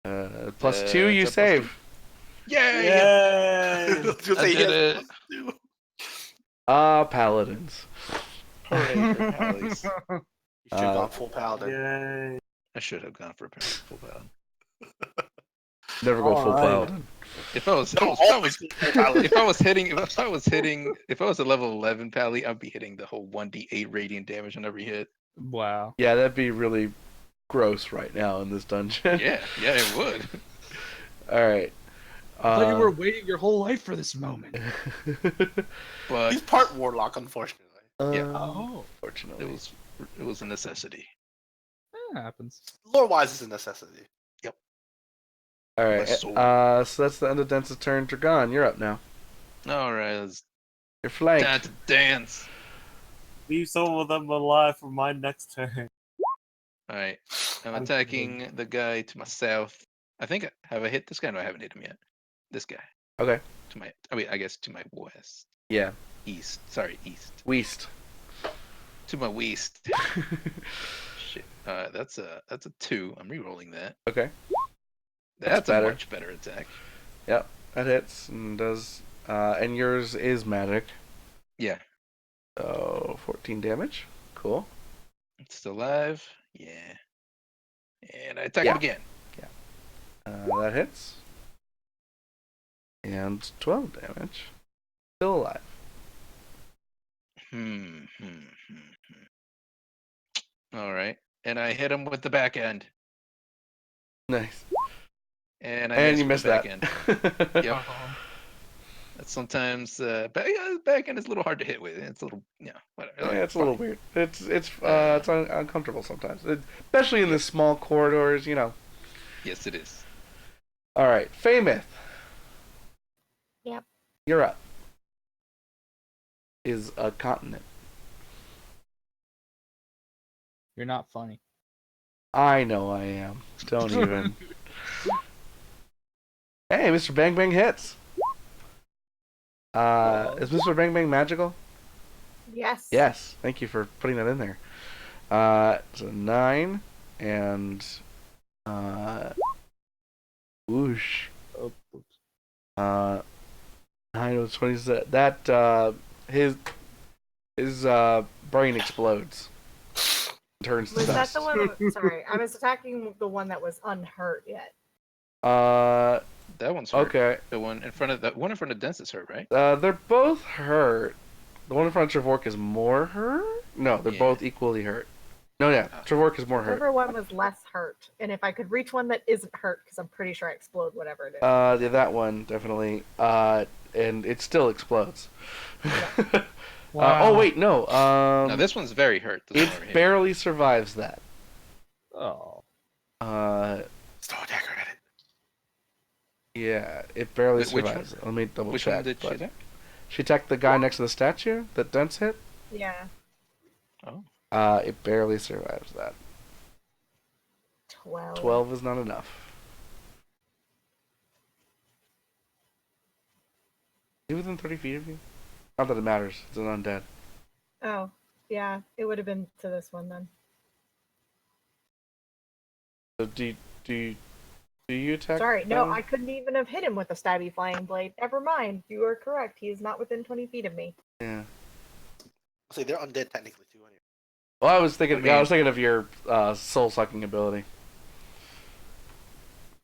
+2, you it's a save. Yay! Yay! I was gonna I say, did he has it. +2. Paladins. Hooray for Pallies. You should have gone full paladin. Yay! I should have gone for a full paladin. Never go full Alright. paladin. If I was, No, if I always was, full paladin. if I was a level 11 pally, I'd be hitting the whole 1d8 radiant damage on every hit. Wow. Yeah, that'd be really gross right now in this dungeon. Yeah, it would. All right. I thought you were waiting your whole life for this moment. But He's part warlock, unfortunately. Yeah. Oh, Fortunately. it was a necessity. that happens. Lore wise, is a necessity. All My right. soul. So that's the end of Dense's turn. Dragon, you're up now. All right, it's You're flanked. time to dance. Leave some of them alive for my next turn. All right, I'm I'm attacking the guy to my south. I think have I hit this guy? No, I haven't hit him yet. This guy Okay. to my. I mean, I guess to my west, Yeah. east. Sorry, east. Weast. To my west. Shit. That's a 2. I'm re-rolling that. Okay. That's better. a much better attack. Yep. That hits and does. And yours is magic. Yeah, So 14 damage. Cool. it's still alive. Yeah. And I attack Yeah. him again. That hits. And 12 damage. Still alive. All right, and I hit him with the back end, Nice. and I And you missed missed with that. the back end. Yep. Oh. That's sometimes back end is a little hard to hit with. It's a little, whatever. Yeah, it's a little weird. It's Uh, uncomfortable sometimes, especially in the small corridors. Yes, it is. All right, Fameth. Yep. You're up. Is a continent. You're not funny. I know I am. Don't even. Hey, Mr. Bang Bang hits. Is Mr. Bang Bang magical? Yes. Yes. Thank you for putting that in there. So 9 and whoosh. Oh, oops. 9 was 20. That his brain explodes. Turns to Was that dust. the one? Sorry, I was attacking the one that was unhurt yet. That one's hurt. Okay. The one in front of Dents is hurt, right? They're both hurt. The one in front of Trevork is more hurt? No, they're Yeah. both equally hurt. No, yeah, Trevork is more hurt. Whichever one was less hurt, and if I could reach one that isn't hurt, because I'm pretty sure I explode whatever it is. Yeah, that one definitely. And it still explodes. Oh wait, no. No, this one's very hurt. This one over It here. barely survives that. Oh. Uh, Throw a dagger at it. yeah, it barely Which one? survives. Let me double Which check. one did she but- attack? She attacked the guy next to the statue that Dents hit. Yeah. Oh, It barely survives that. 12. 12 is not enough. Is he within 30 feet of you? Not that it matters. It's an undead. Oh, yeah. It would have been to this one then. So do you attack? Sorry, no, them? I couldn't even have hit him with a stabby flying blade. Never mind. You are correct. He is not within 20 feet of me. Yeah. I'll say they're undead technically too. Anyway. Well, I was thinking. I mean- I was thinking of your soul sucking ability.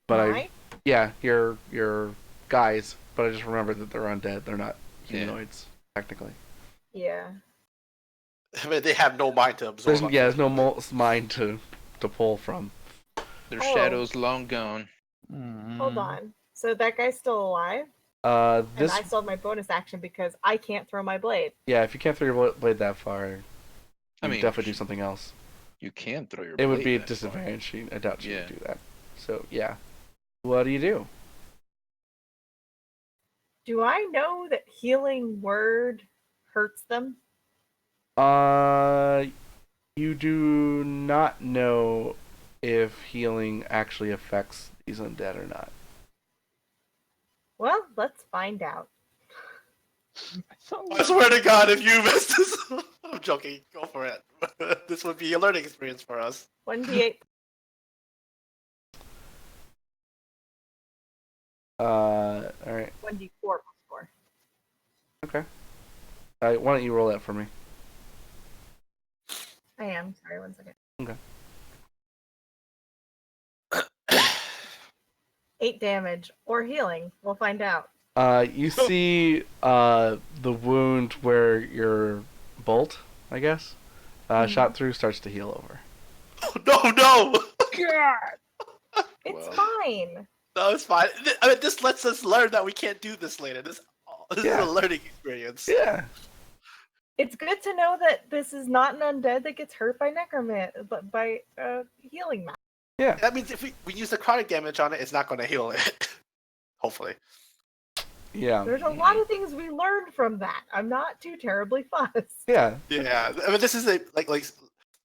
But Mine? yeah, your guys. But I just remembered that they're undead. They're not Yeah. humanoids technically. Yeah. I mean, they have no mind to absorb. There's no mind to pull from. their Oh. shadow's long gone. Hold on. So that guy's still alive? This And I still have my bonus action because I can't throw my blade. yeah. If you can't throw your blade that far, you I mean, definitely do something else. You can throw your. It would blade be a that far. disadvantage. I doubt you Yeah. would do that. So yeah. What do you do? Do I know that healing word hurts them? You do not know if healing actually affects these undead or not. Well, let's find out. I swear to God, if you miss this, I'm joking. Go for it. This would be a learning experience for us. 1d8. All right. 1d4 plus 4. Okay. Why don't you roll that for me? I am. Sorry, 1 second. Okay. 8 damage or healing. We'll find out. You see the wound where your bolt, I guess, shot through starts to heal over. No! God. It's Well. fine. No, it's fine. I mean, this lets us learn that we can't do this later. This is Yeah. a learning experience. Yeah. It's good to know that this is not an undead that gets hurt by but by healing magic. Yeah. That means if we use the chronic damage on it, it's not going to heal it. Hopefully. Yeah. There's a lot of things we learned from that. I'm not too terribly fussed. Yeah. Yeah. I mean, this is a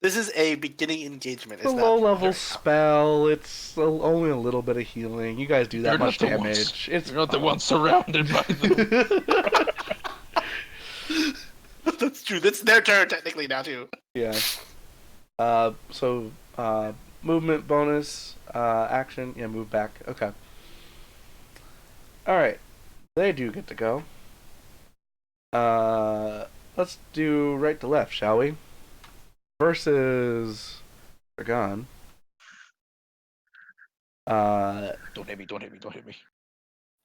this is a beginning engagement. It's a low level spell. It's only a little bit of healing. You guys do that You're much not the damage. ones- It's You're not the fine. one surrounded by them. That's true. That's their turn technically now too. Yeah. So movement bonus action. Yeah, move back. Okay. All right. They do get to go. Let's do right to left, shall we? Versus Dragon. Don't hit me, don't hit me, don't hit me.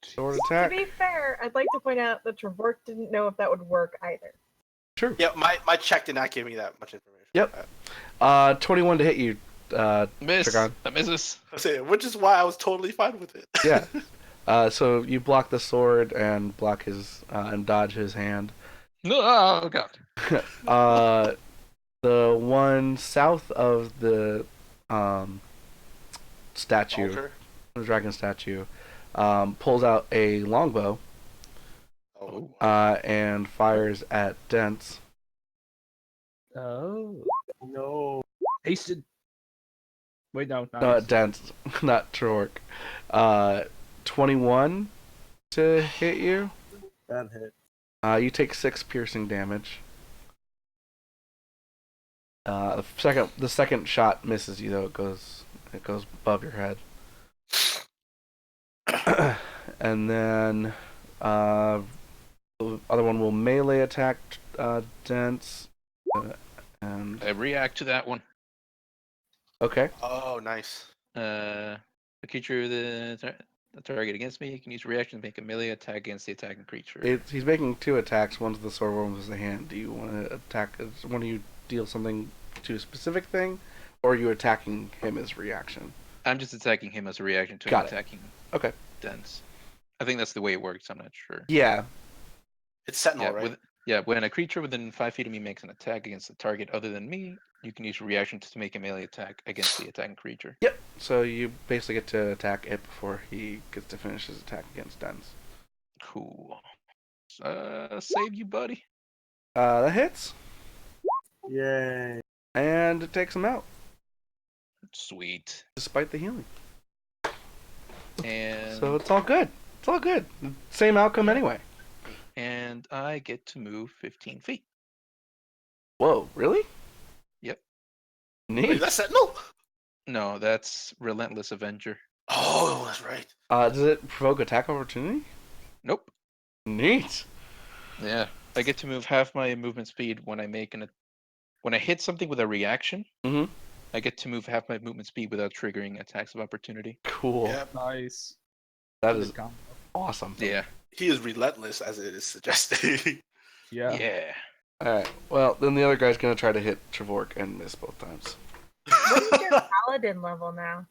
Sword To attack. be fair, I'd like to point out that Travork didn't know if that would work either. True. Yeah, my check did not give me that much information. Yep. 21 to hit you. Miss. Dragon. That misses. Which is why I was totally fine with it. Yeah. So you block the sword and block his and dodge his hand. No, oh god. The one south of the statue, Altar? the dragon statue, pulls out a longbow Oh. and fires at Dents. Oh. No. Hasted. Wait, no, not No, hasted. Dents, not Trork. 21 to hit you. That hit. You take 6 piercing damage. The second shot misses you though. It goes above your head. And then the other one will melee attack Dents. And I react to that one. okay. Oh, nice. A creature the target against me can use reaction to make a melee attack against the attacking creature. He's making 2 attacks. One's the sword, one's the hand. Do you want to attack? Want you deal something to a specific thing, or are you attacking him as reaction? I'm just attacking him as a reaction to Got it. attacking Okay. Dents. I think that's the way it works. I'm not sure. Yeah. It's Sentinel, right? When a creature within 5 feet of me makes an attack against a target other than me, you can use reaction to make a melee attack against the attacking creature. Yep. So you basically get to attack it before he gets to finish his attack against Dens. Cool. Save you, buddy. That hits, Yay. and it takes him out, Sweet. despite the healing. And So it's all good. It's all good. Same outcome anyway. and I get to move 15 feet. Whoa, really? Yep. Wait, Neat. that's Sentinel? No, that's Relentless Avenger. Oh, that's right. Does it provoke attack opportunity? Nope. Neat. Yeah. I get to move half my movement speed when I when I hit something with a reaction. Mhm. I get to move half my movement speed without triggering attacks of opportunity. Cool. Yeah, Nice. That Good is combo. awesome. Yeah. he is relentless, as it is suggesting. Yeah. Yeah. All right. Well, then the other guy's gonna try to hit Travork and miss both times. What is your paladin level now?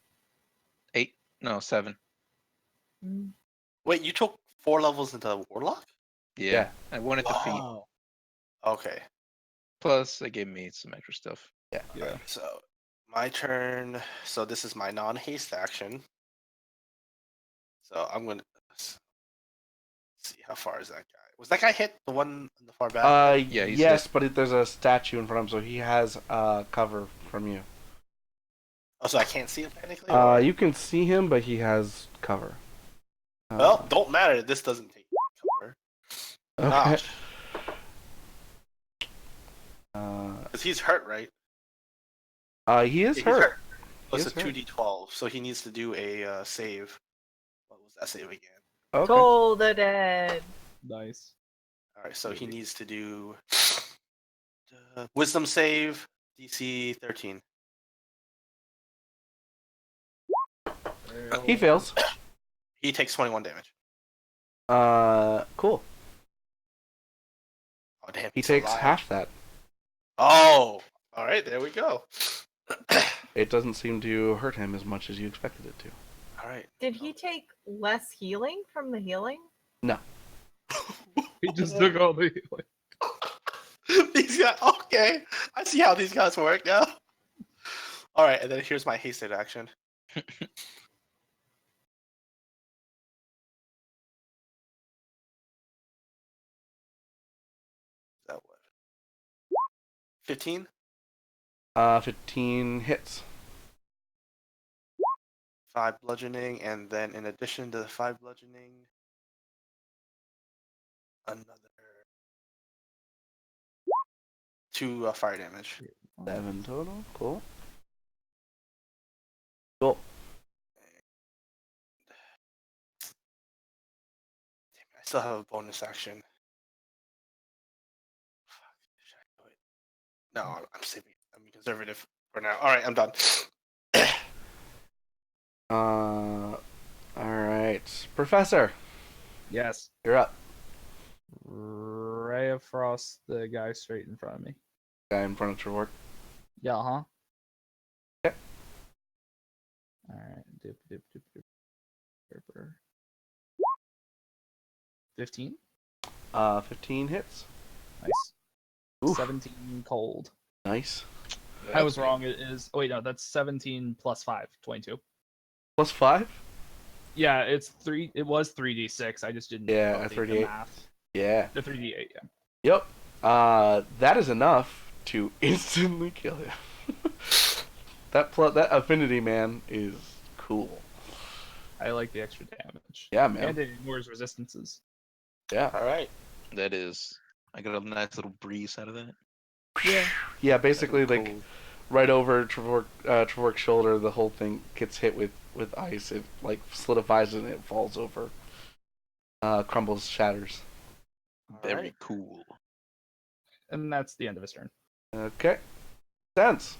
8. No, 7. Mm. Wait, you took 4 levels into Warlock? Yeah. Yeah. I wanted to feed. Wow. Okay. Plus, they gave me some extra stuff. Yeah. Yeah. So, my turn. So, this is my non-haste action. So, I'm going to see how far is that guy. Was that guy hit? The one in the far back? Yeah, he's yes, but there's a statue in front of him, so he has cover from you. Oh, so I can't see him technically? or- You can see him, but he has cover. Well, don't matter. This doesn't take cover. okay. Because he's hurt, right? He is Yeah, he's hurt. So He it's is a hurt. 2d12, so he needs to do a save. What was that save again? Okay. Toll the dead. Nice. Alright, so he needs to do wisdom save, DC 13. He fails. He takes 21 damage. Cool. Oh damn, He he's takes alive. half that. Oh, all right, there we go. It doesn't seem to hurt him as much as you expected it to. All right. Did he take less healing from the healing? No. He just took all the. These guys. Okay, I see how these guys work now. All right, and then here's my hasted action. That what? 15. 15 hits. 5 bludgeoning, and then in addition to the 5 bludgeoning, another 2 fire damage. 7 total. Cool. Cool. Damn, I still have a bonus action. Fuck, should I do it? No, I'm saving. I'm conservative for now. All right, I'm done. Alright. Professor, Yes. you're up. Ray of Frost, the guy straight in front of me. Guy in front of Trevor. Yeah, huh? Yep. Alright. Dip. 15? 15 hits. Nice. Oof. 17 cold. Nice. I was wrong. It is. Oh, wait, no, that's 17 plus 5, 22. Plus 5? Yeah, it's 3. It was 3d6. I just didn't Yeah, update the 38. math. Yeah. The 3d8, yeah. Yep. That is enough to instantly kill him. that affinity, man, is cool. I like the extra damage. Yeah, man. And it ignores resistances. Yeah. All right. That is. I got a nice little breeze out of that. Yeah. Yeah, basically, like, Cold. right over Trevork's shoulder, the whole thing gets hit with ice. It, like, solidifies and it falls over. Crumbles, shatters. Very Alright. cool. And that's the end of his turn. Okay. Sense.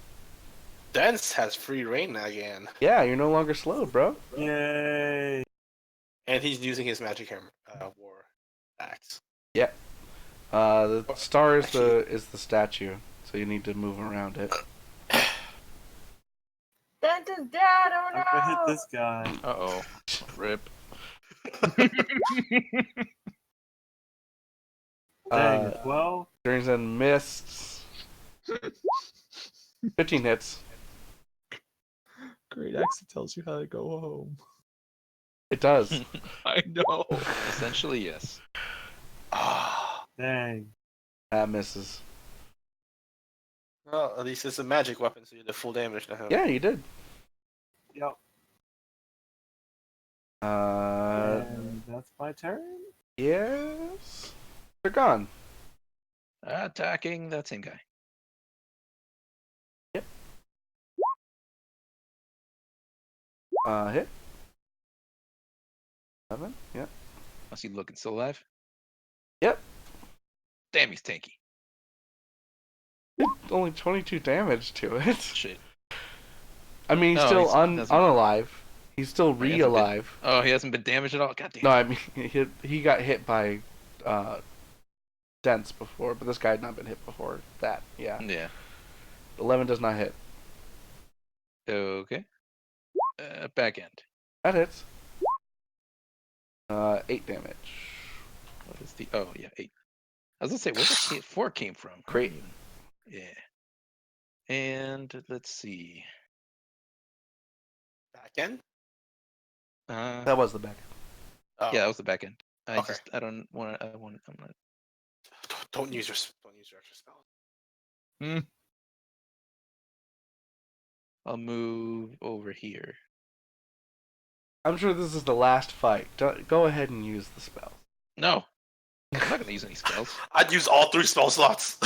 Dance has free reign again, Yeah, you're no longer slowed, bro. Yay! and he's using his magic hammer, war axe. Yeah. The star is Actually- the statue, so you need to move around it. Denton's dead. Oh I'm gonna hit no! this guy. Uh-oh. Rip. Dang, Uh, 12? Turns and missed. 15 hits. Great Axe tells you how to go home. It does. I know. Essentially, yes. Ah, Dang. That misses. well, at least it's a magic weapon, so you did full damage to him. Yeah, you did. Yep. And that's my turn? Yes. They're gone. Attacking that same guy. Hit. 7. Yep. How's he looking? Still alive? Yep. Damn, he's tanky. Only 22 damage to it. Shit. I mean, he's No, still he's- doesn't- unalive. He's still He hasn't been- re-alive. Oh, he hasn't been damaged at all? God damn. No, I mean, he got hit by Dents before, but this guy had not been hit before that. Yeah. Yeah. 11 does not hit. Okay. Back end. That hits. 8 damage. What is the... Oh, yeah, 8. I was gonna say, where the 4 came from? Great. Yeah. And let's see. Back end? That was the back. Oh, Yeah, that was the back end. Okay. I don't want to... I'm not... don't use your extra spell. I'll move over here. I'm sure this is the last fight. Go ahead and use the spell. No. I'm not gonna use any spells. I'd use all 3 spell slots.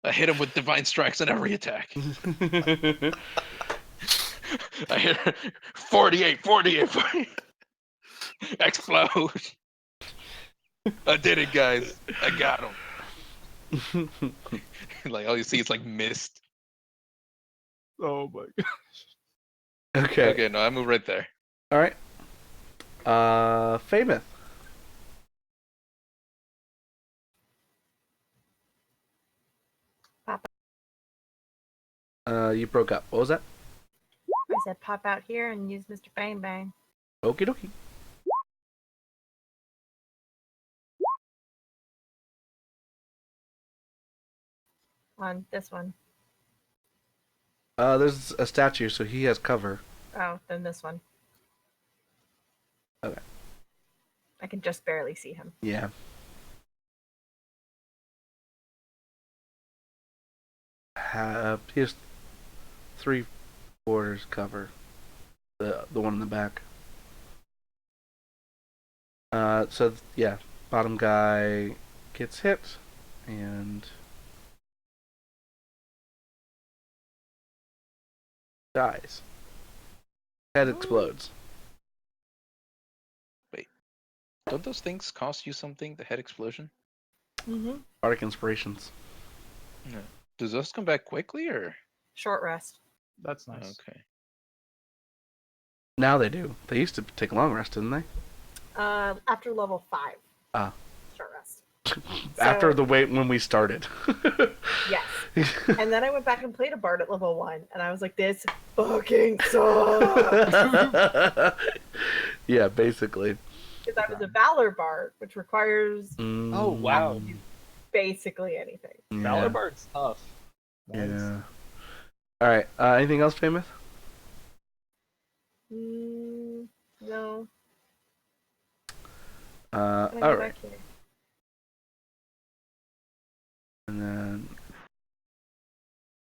I hit him with divine strikes on every attack. I hit 48. Explode. I did it, guys. I got him. Like all you see is like mist. Oh my god. Okay. Okay, no, I move right there. All right. Famous. Pop. You broke up. What was that? I said pop out here and use Mr. Bang Bang. Okie dokie. On this one. There's a statue, so he has cover. Oh, then this one. Okay. I can just barely see him. Yeah. He has 3/4 cover. The one in the back. So yeah, bottom guy gets hit and dies. Head explodes. Wait, don't those things cost you something? The head explosion? Mm-hmm. Bardic inspirations. No. Does those come back quickly or? Short rest. That's nice. Okay. Now they do. They used to take long rest, didn't they? After level 5. Ah. Short rest. After So- the wait when we started. Yes. And then I went back and played a bard at level 1, and I was like, this fucking sucks. Yeah, basically. Because I was a Valor bard, which requires Oh wow, basically anything. Yeah. Valor Bard's tough. Yeah. All right. Anything else famous? No. All Can I go right. back here? And then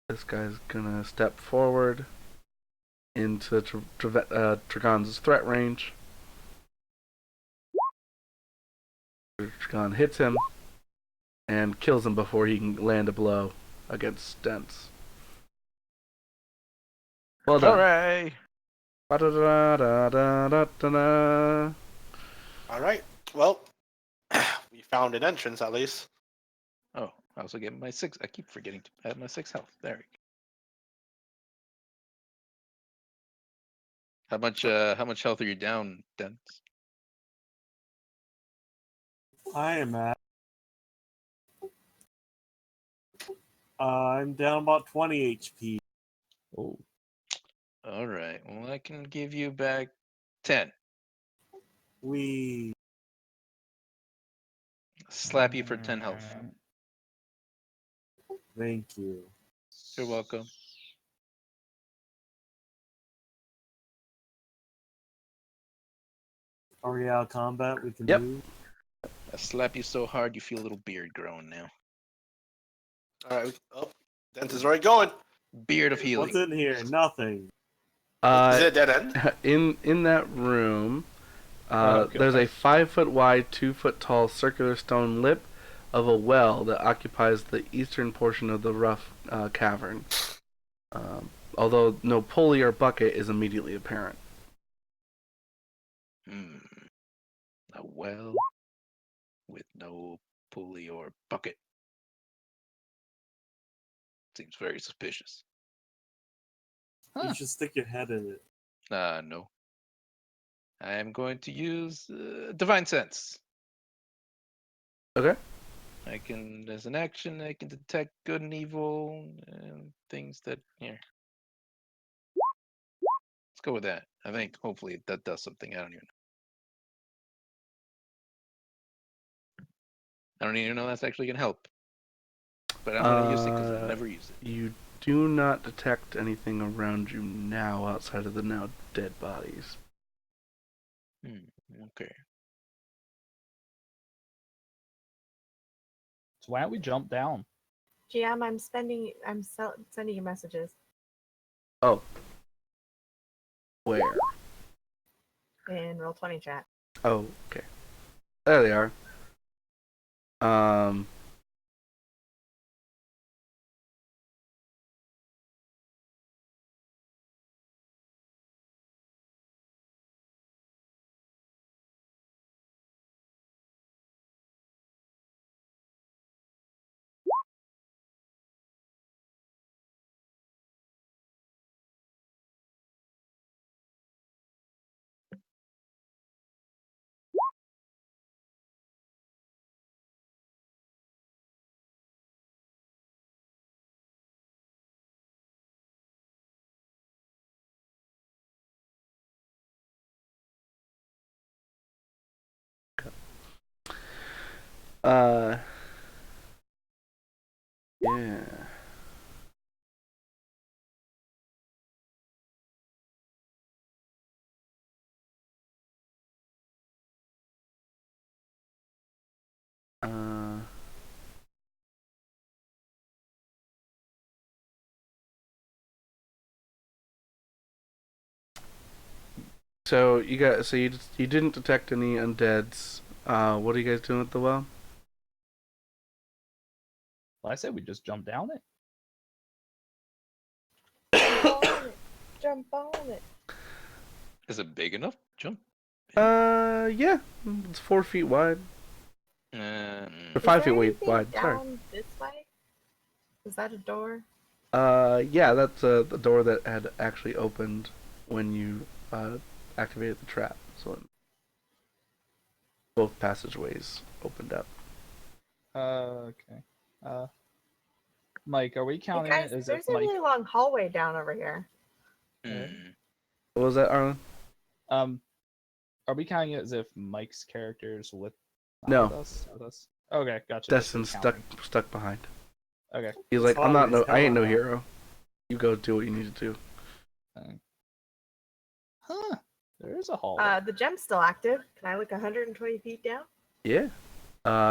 this guy's gonna step forward into Dragon's threat range. Dragon hits him and kills him before he can land a blow against Dents. Well done. Hooray! Ba-da-da-da-da-da-da. All right. Well, we found an entrance at least. Oh, I also get my 6. I keep forgetting to add my 6 health. There we go. How much health are you down, Dents? I am at. I'm down about 20 HP. Oh, All right. Well, I can give you back 10. We. Slap you for 10 health. Thank you. You're welcome. Are we out of combat? We can Yep. move. I slap you so hard you feel a little beard growing now. All right. Oh, Dent is already going. Beard of healing. What's in here? Nothing. Is it a dead end? In that room, Oh, God. there's a 5-foot wide, 2-foot tall circular stone lip of a well that occupies the eastern portion of the rough cavern. Although no pulley or bucket is immediately apparent. A well with no pulley or bucket. Seems very suspicious. Huh. You should stick your head in it. No. I am going to use Divine Sense. Okay. I can, as an action, I can detect good and evil and things that, here. Let's go with that. I think hopefully that does something. I don't even know that's actually going to help. But I'm going to use it because I've never used it. You do not detect anything around you now outside of the now dead bodies. Okay. So why don't we jump down? GM, I'm sending you messages Oh. Where? in Roll20 chat. Oh, okay. There they are. Uh, yeah. Uh, so you didn't detect any undeads. What are you guys doing at the well? Well, I said we just jump down it. Jump on it. Jump on it. Is it big enough? Jump. Yeah, it's 4 feet wide. Or Mm, Is 5 feet there anything wide. Sorry. down this way? Is that a door? Yeah, that's the door that had actually opened when you activated the trap. So both passageways opened up. Okay. Mike, are we Hey counting guys, it as there's if a Mike? really long hallway down over here. mm. What was that, Arlen? Um, are we counting it as if Mike's character is with not No. with us? With us? Okay, gotcha. just Destin's recounting. stuck behind. Okay. He's like, I'm not Foggy's I ain't no hella hot. hero. You go do what you need to do. Huh. There is a hallway. The gem's still active. Can I look 120 feet down? Yeah.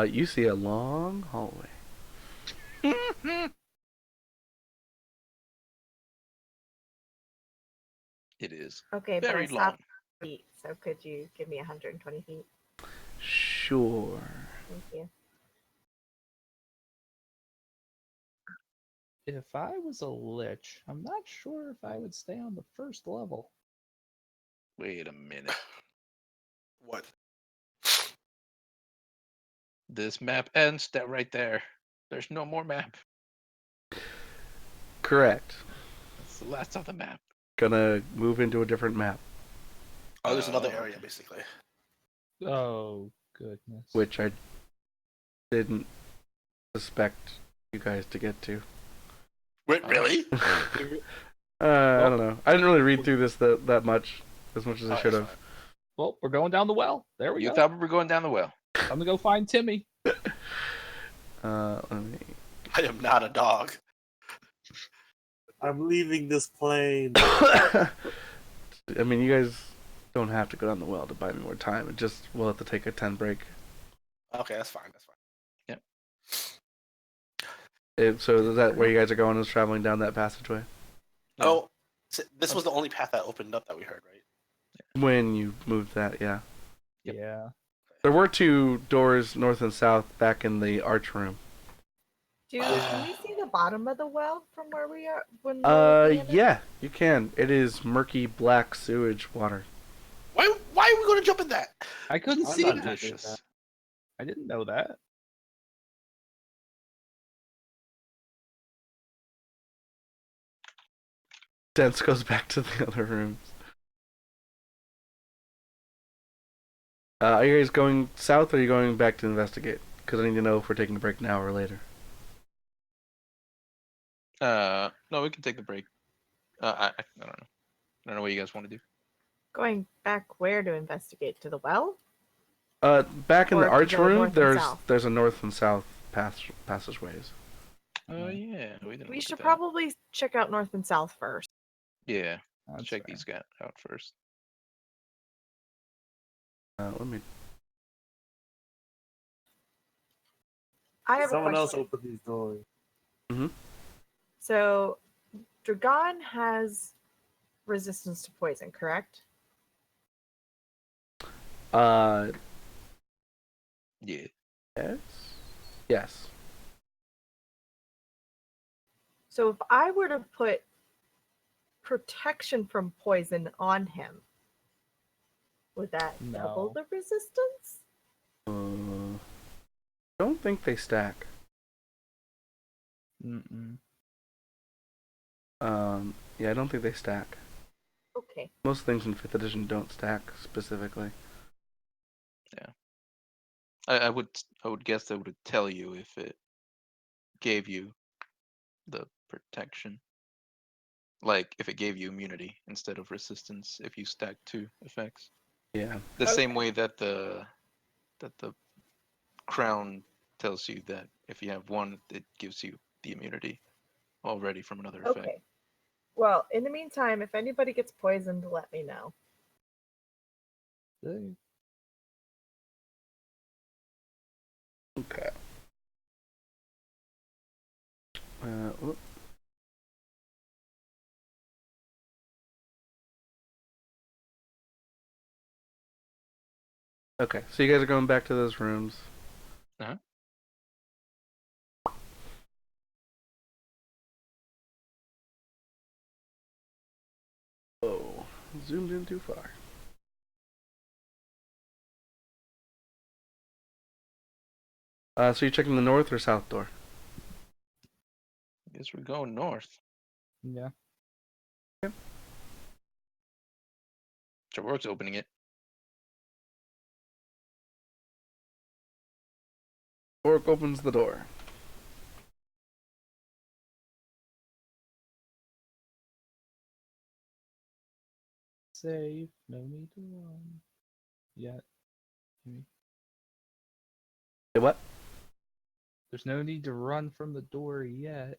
You see a long hallway. It is Okay, but I very long. stopped at feet, so could you give me 120 feet? Sure. Thank you. If I was a lich, I'm not sure if I would stay on the first level. Wait a minute. What? This map ends that right there. There's no more map. Correct. That's the last of the map. Gonna move into a different map, Oh, there's another Oh, area okay. basically. Oh goodness. which I didn't suspect you guys to get to. Wait, really? I don't know. I didn't really read through this that much, as much as I Oh, should that's have. Well, we're going down the well. There we You go. thought we were going down the well. I'm gonna go find Timmy. Let me. I am not a dog. I'm leaving this plane. I mean, you guys don't have to go down the well to buy me more time. It just we'll have to take a 10 break. Okay, that's fine. That's fine. So is that where you guys are going? Is traveling down that passageway? Yeah. Oh, this was the only path that opened up that we heard, right? When you moved that, yeah. Yep. Yeah. There were 2 doors, north and south, back in the arch room. Can we see the bottom of the well from where we are? When we're looking at it? Yeah, you can. It is murky black sewage water. Why are we going to jump in that? I couldn't I'm see not that. doing Delicious. I didn't know that. Dents goes back to the other rooms. Are you guys going south or are you going back to investigate? Because I need to know if we're taking a break now or later. No, we can take the break. I don't know. I don't know what you guys want to do. Going back where to investigate? To the well? Back in Or the to arch go room, north and there's south? there's a north and south passageways. Oh yeah, we didn't. We look should at that. probably check out north and south first. Yeah, That's check fair. these guys out first. Let me. I have Someone a else question. opened these doors. So, Dragon has resistance to poison, correct? Yeah. Yes. Yes. So if I were to put protection from poison on him, would that double No. the resistance? Don't think they stack. Mm-mm. Yeah, I don't think they stack. Okay. Most things in 5th edition don't stack specifically. I would guess that would tell you if it gave you the protection. Like if it gave you immunity instead of resistance if you stack 2 effects. Yeah. The Okay. same way that the crown tells you that if you have one, it gives you the immunity already from another effect. Okay. Well, in the meantime, if anybody gets poisoned, let me know. Hey, Okay. Whoop. Okay, so you guys are going back to those rooms. Uh-huh. Oh, zoomed in too far. So you're checking the north or south door? I guess we're going north. yeah. Jawork's opening it. Orc opens the door. Safe. No need to run. Yet. Maybe. Say what? There's no need to run from the door yet.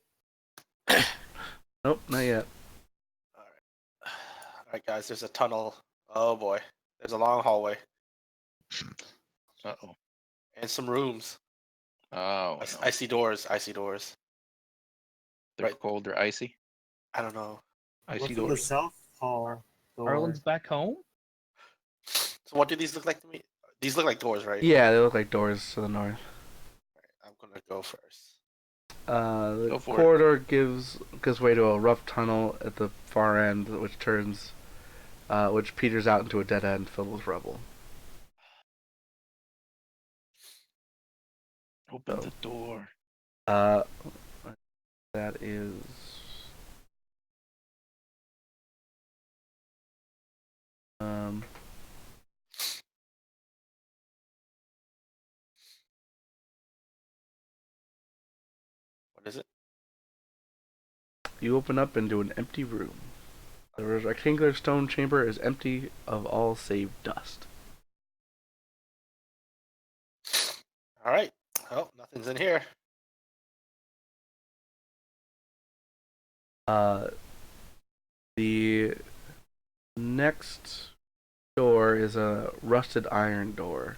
Nope, not yet. Alright, guys, there's a tunnel. Oh boy. There's a long hallway. Uh-oh. And some rooms. Oh, no. I see doors. I see doors. They're right. cold, they're icy. I don't know. Icy Look at the doors. south hall door. Arlen's back home? So what do these look like to me? These look like doors, right? Yeah, they look like doors to the north. I'm gonna go first. The Go for it. corridor gives way to a rough tunnel at the far end, which peters out into a dead end filled with rubble. Open So, the door. that is um. What is it? You open up into an empty room. The rectangular stone chamber is empty of all save dust. Alright. Oh, nothing's in here. The next door is a rusted iron door.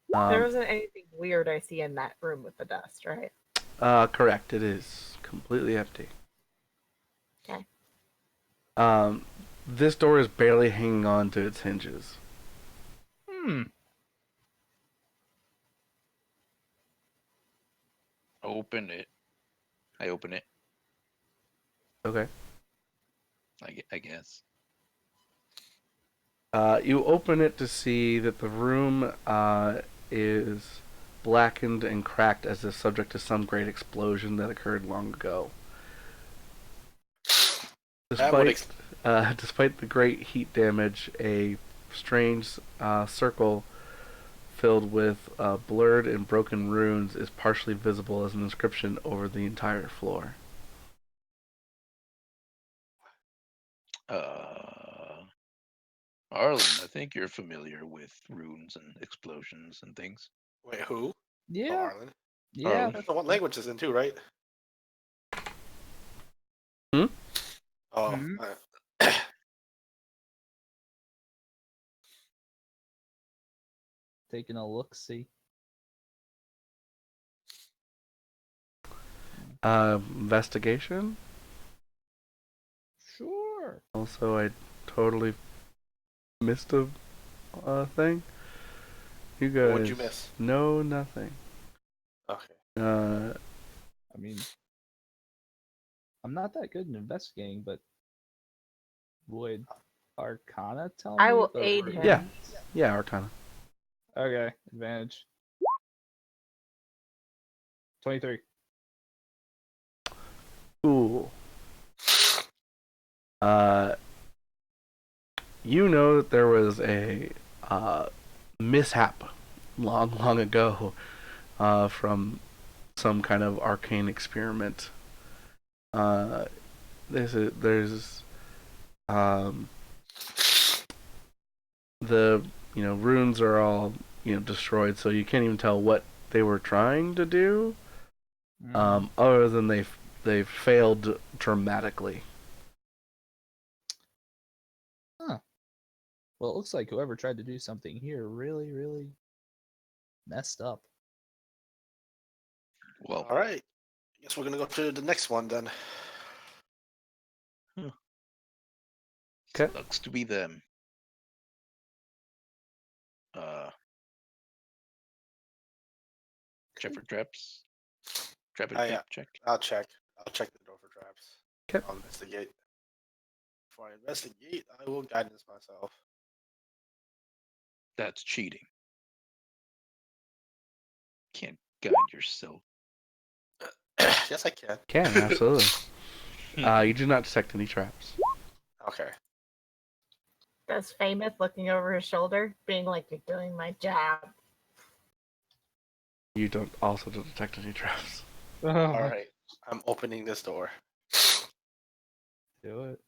There isn't anything weird I see in that room with the dust, right? Correct. It is completely empty. Okay. This door is barely hanging on to its hinges. Open it. I open it, Okay. I guess. You open it to see that the room is blackened and cracked as if subject to some great explosion that occurred long ago. Despite the great heat damage, a strange circle filled with blurred and broken runes is partially visible as an inscription over the entire floor. Arlen, I think you're familiar with runes and explosions and things. Wait, who? Oh, Yeah. Arlen. Yeah. That's the one language is in too, right? Hmm? Oh. Hmm? Taking a look, see. Investigation? Sure. Also, I totally missed a thing. You guys What'd you miss? know nothing. Okay. I mean, I'm not that good in investigating, but would Arcana tell me? I will the aid runes? him. Yeah, Arcana. Okay, advantage. 23. Cool. You know that there was a mishap long ago from some kind of arcane experiment. There's the runes are all destroyed, so you can't even tell what they were trying to do. Mm. Other than they failed dramatically. Huh. Well, it looks like whoever tried to do something here really, really messed up. Well, All right. Guess we're gonna go to the next one then. Okay. looks to be them. Check for traps. Trap and Oh, yeah. check. I'll check. I'll check the door for traps. 'Kay. I'll investigate. Before I investigate, I will guidance myself. That's cheating. Can't guide yourself. Yes, I can. Can absolutely. You do not detect any traps. Okay. Does Famous looking over his shoulder, being like, "You're doing my job." You don't also detect any traps. All right. I'm opening this door. Do it.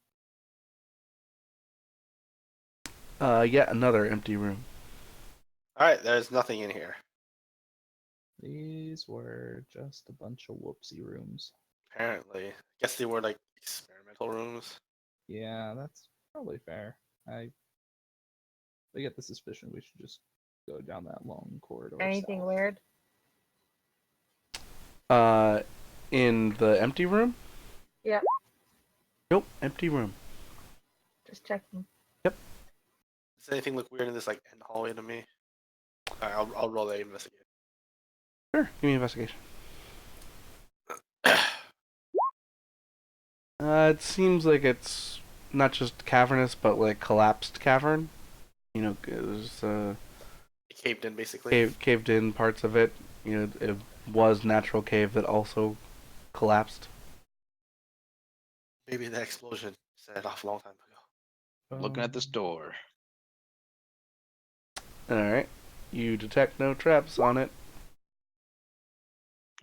Yet another empty room. All right. There's nothing in here. These were just a bunch of whoopsie rooms. Apparently. Guess they were like experimental rooms. Yeah, that's probably fair. I get the suspicion we should just go down that long corridor. Anything south. weird? In the empty room? Yep. Nope, empty room. Just checking. Does anything look weird in this like end hallway to me? All right, I'll roll the investigate. Sure, give me an investigation. It seems like it's not just cavernous, but like collapsed cavern. There's It caved in basically. caved in parts of it. It was natural cave that also collapsed. Maybe the explosion set it off a long time ago. Looking at this door. All right, you detect no traps on it.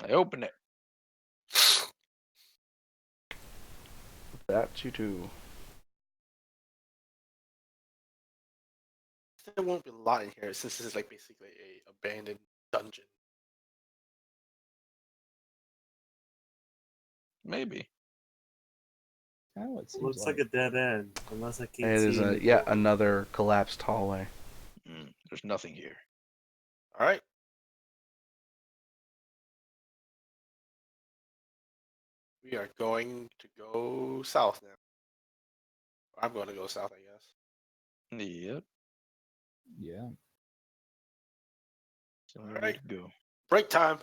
I open it. That you do. There won't be a lot in here since this is like basically a abandoned dungeon. Maybe. Kind of what it seems Looks like a dead end, unless I can't It see is anything. yet another collapsed hallway. There's nothing here. All right. We are going to go south now. I'm going to go south, I guess. Yep. Yeah. So All we right. need to go. Break time.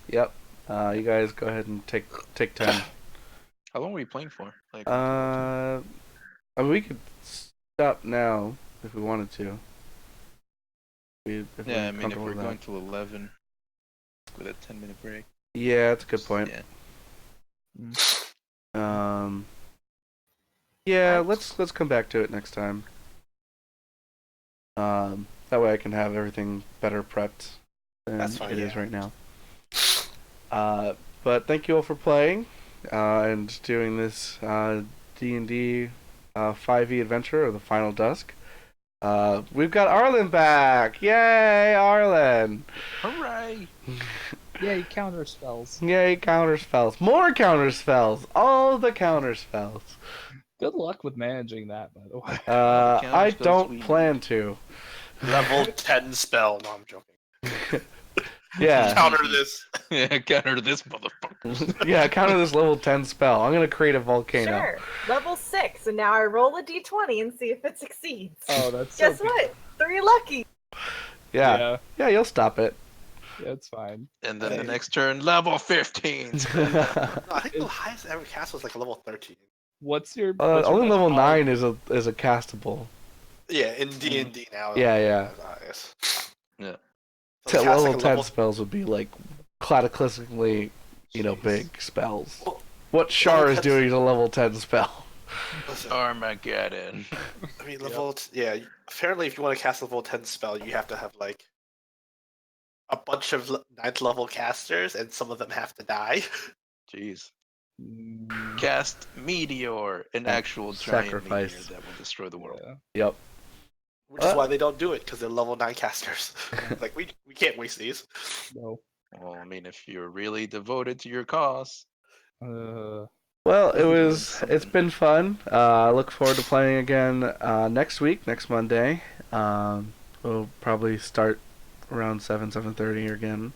Yep. You guys go ahead and take 10. How long are we playing for? Like, I mean, we could stop now if we wanted to. If yeah, we're I mean, if comfortable we're with going that. till 11 with a 10-minute break. Yeah, that's a good point. Yeah. Yeah, let's come back to it next time. That way I can have everything better prepped than That's fine, it is yeah. right now. But thank you all for playing and doing this D&D 5e adventure of the Final Dusk. We've got Arlen back! Yay, Arlen! Hooray! Yay, counter spells. Yay, counter spells. More counter spells! All the counter spells. Good luck with managing that, by the way. counter I spells don't we plan to. Level 10 spell. No, I'm joking. Yeah. Counter this. Yeah, counter this motherfucker. Yeah, counter this level 10 spell. I'm gonna create a volcano. Sure. Level 6, and now I roll a d20 and see if it succeeds. Oh, that's Guess so what? 3 lucky. Yeah. Yeah, you'll stop it. Yeah, it's fine. And then the Hey. next turn, level 15. No, I think the highest ever cast was like a level 13. What's your Only level most 9 is a castable. Yeah, in D&D now. Yeah. Nice. Yeah. So Level cast, like, 10 spells would be like cataclysmically, Jeez. big spells. Well, What Char is 10 doing is a level 10 spell. listen, Armageddon. I mean, yeah. Apparently, if you want to cast a level 10 spell, you have to have like a bunch of 9th level casters, and some of them have to die. Jeez. Mm, Cast Meteor, an Yeah, actual giant sacrifice. meteor that will destroy the world. yeah. Yep. which is why they don't do it because they're level 9 casters. Like we can't waste these. No. Well, I mean, if you're really devoted to your cause, Well, doing it's something. been fun. I look forward to playing again next week, next Monday. We'll probably start around 7:30 again.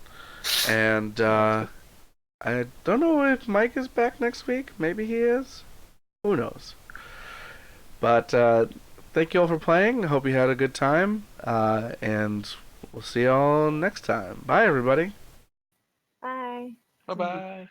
And I don't know if Mike is back next week. Maybe he is. Who knows? But thank you all for playing. I hope you had a good time. And we'll see you all next time. Bye, everybody. Bye. Bye bye.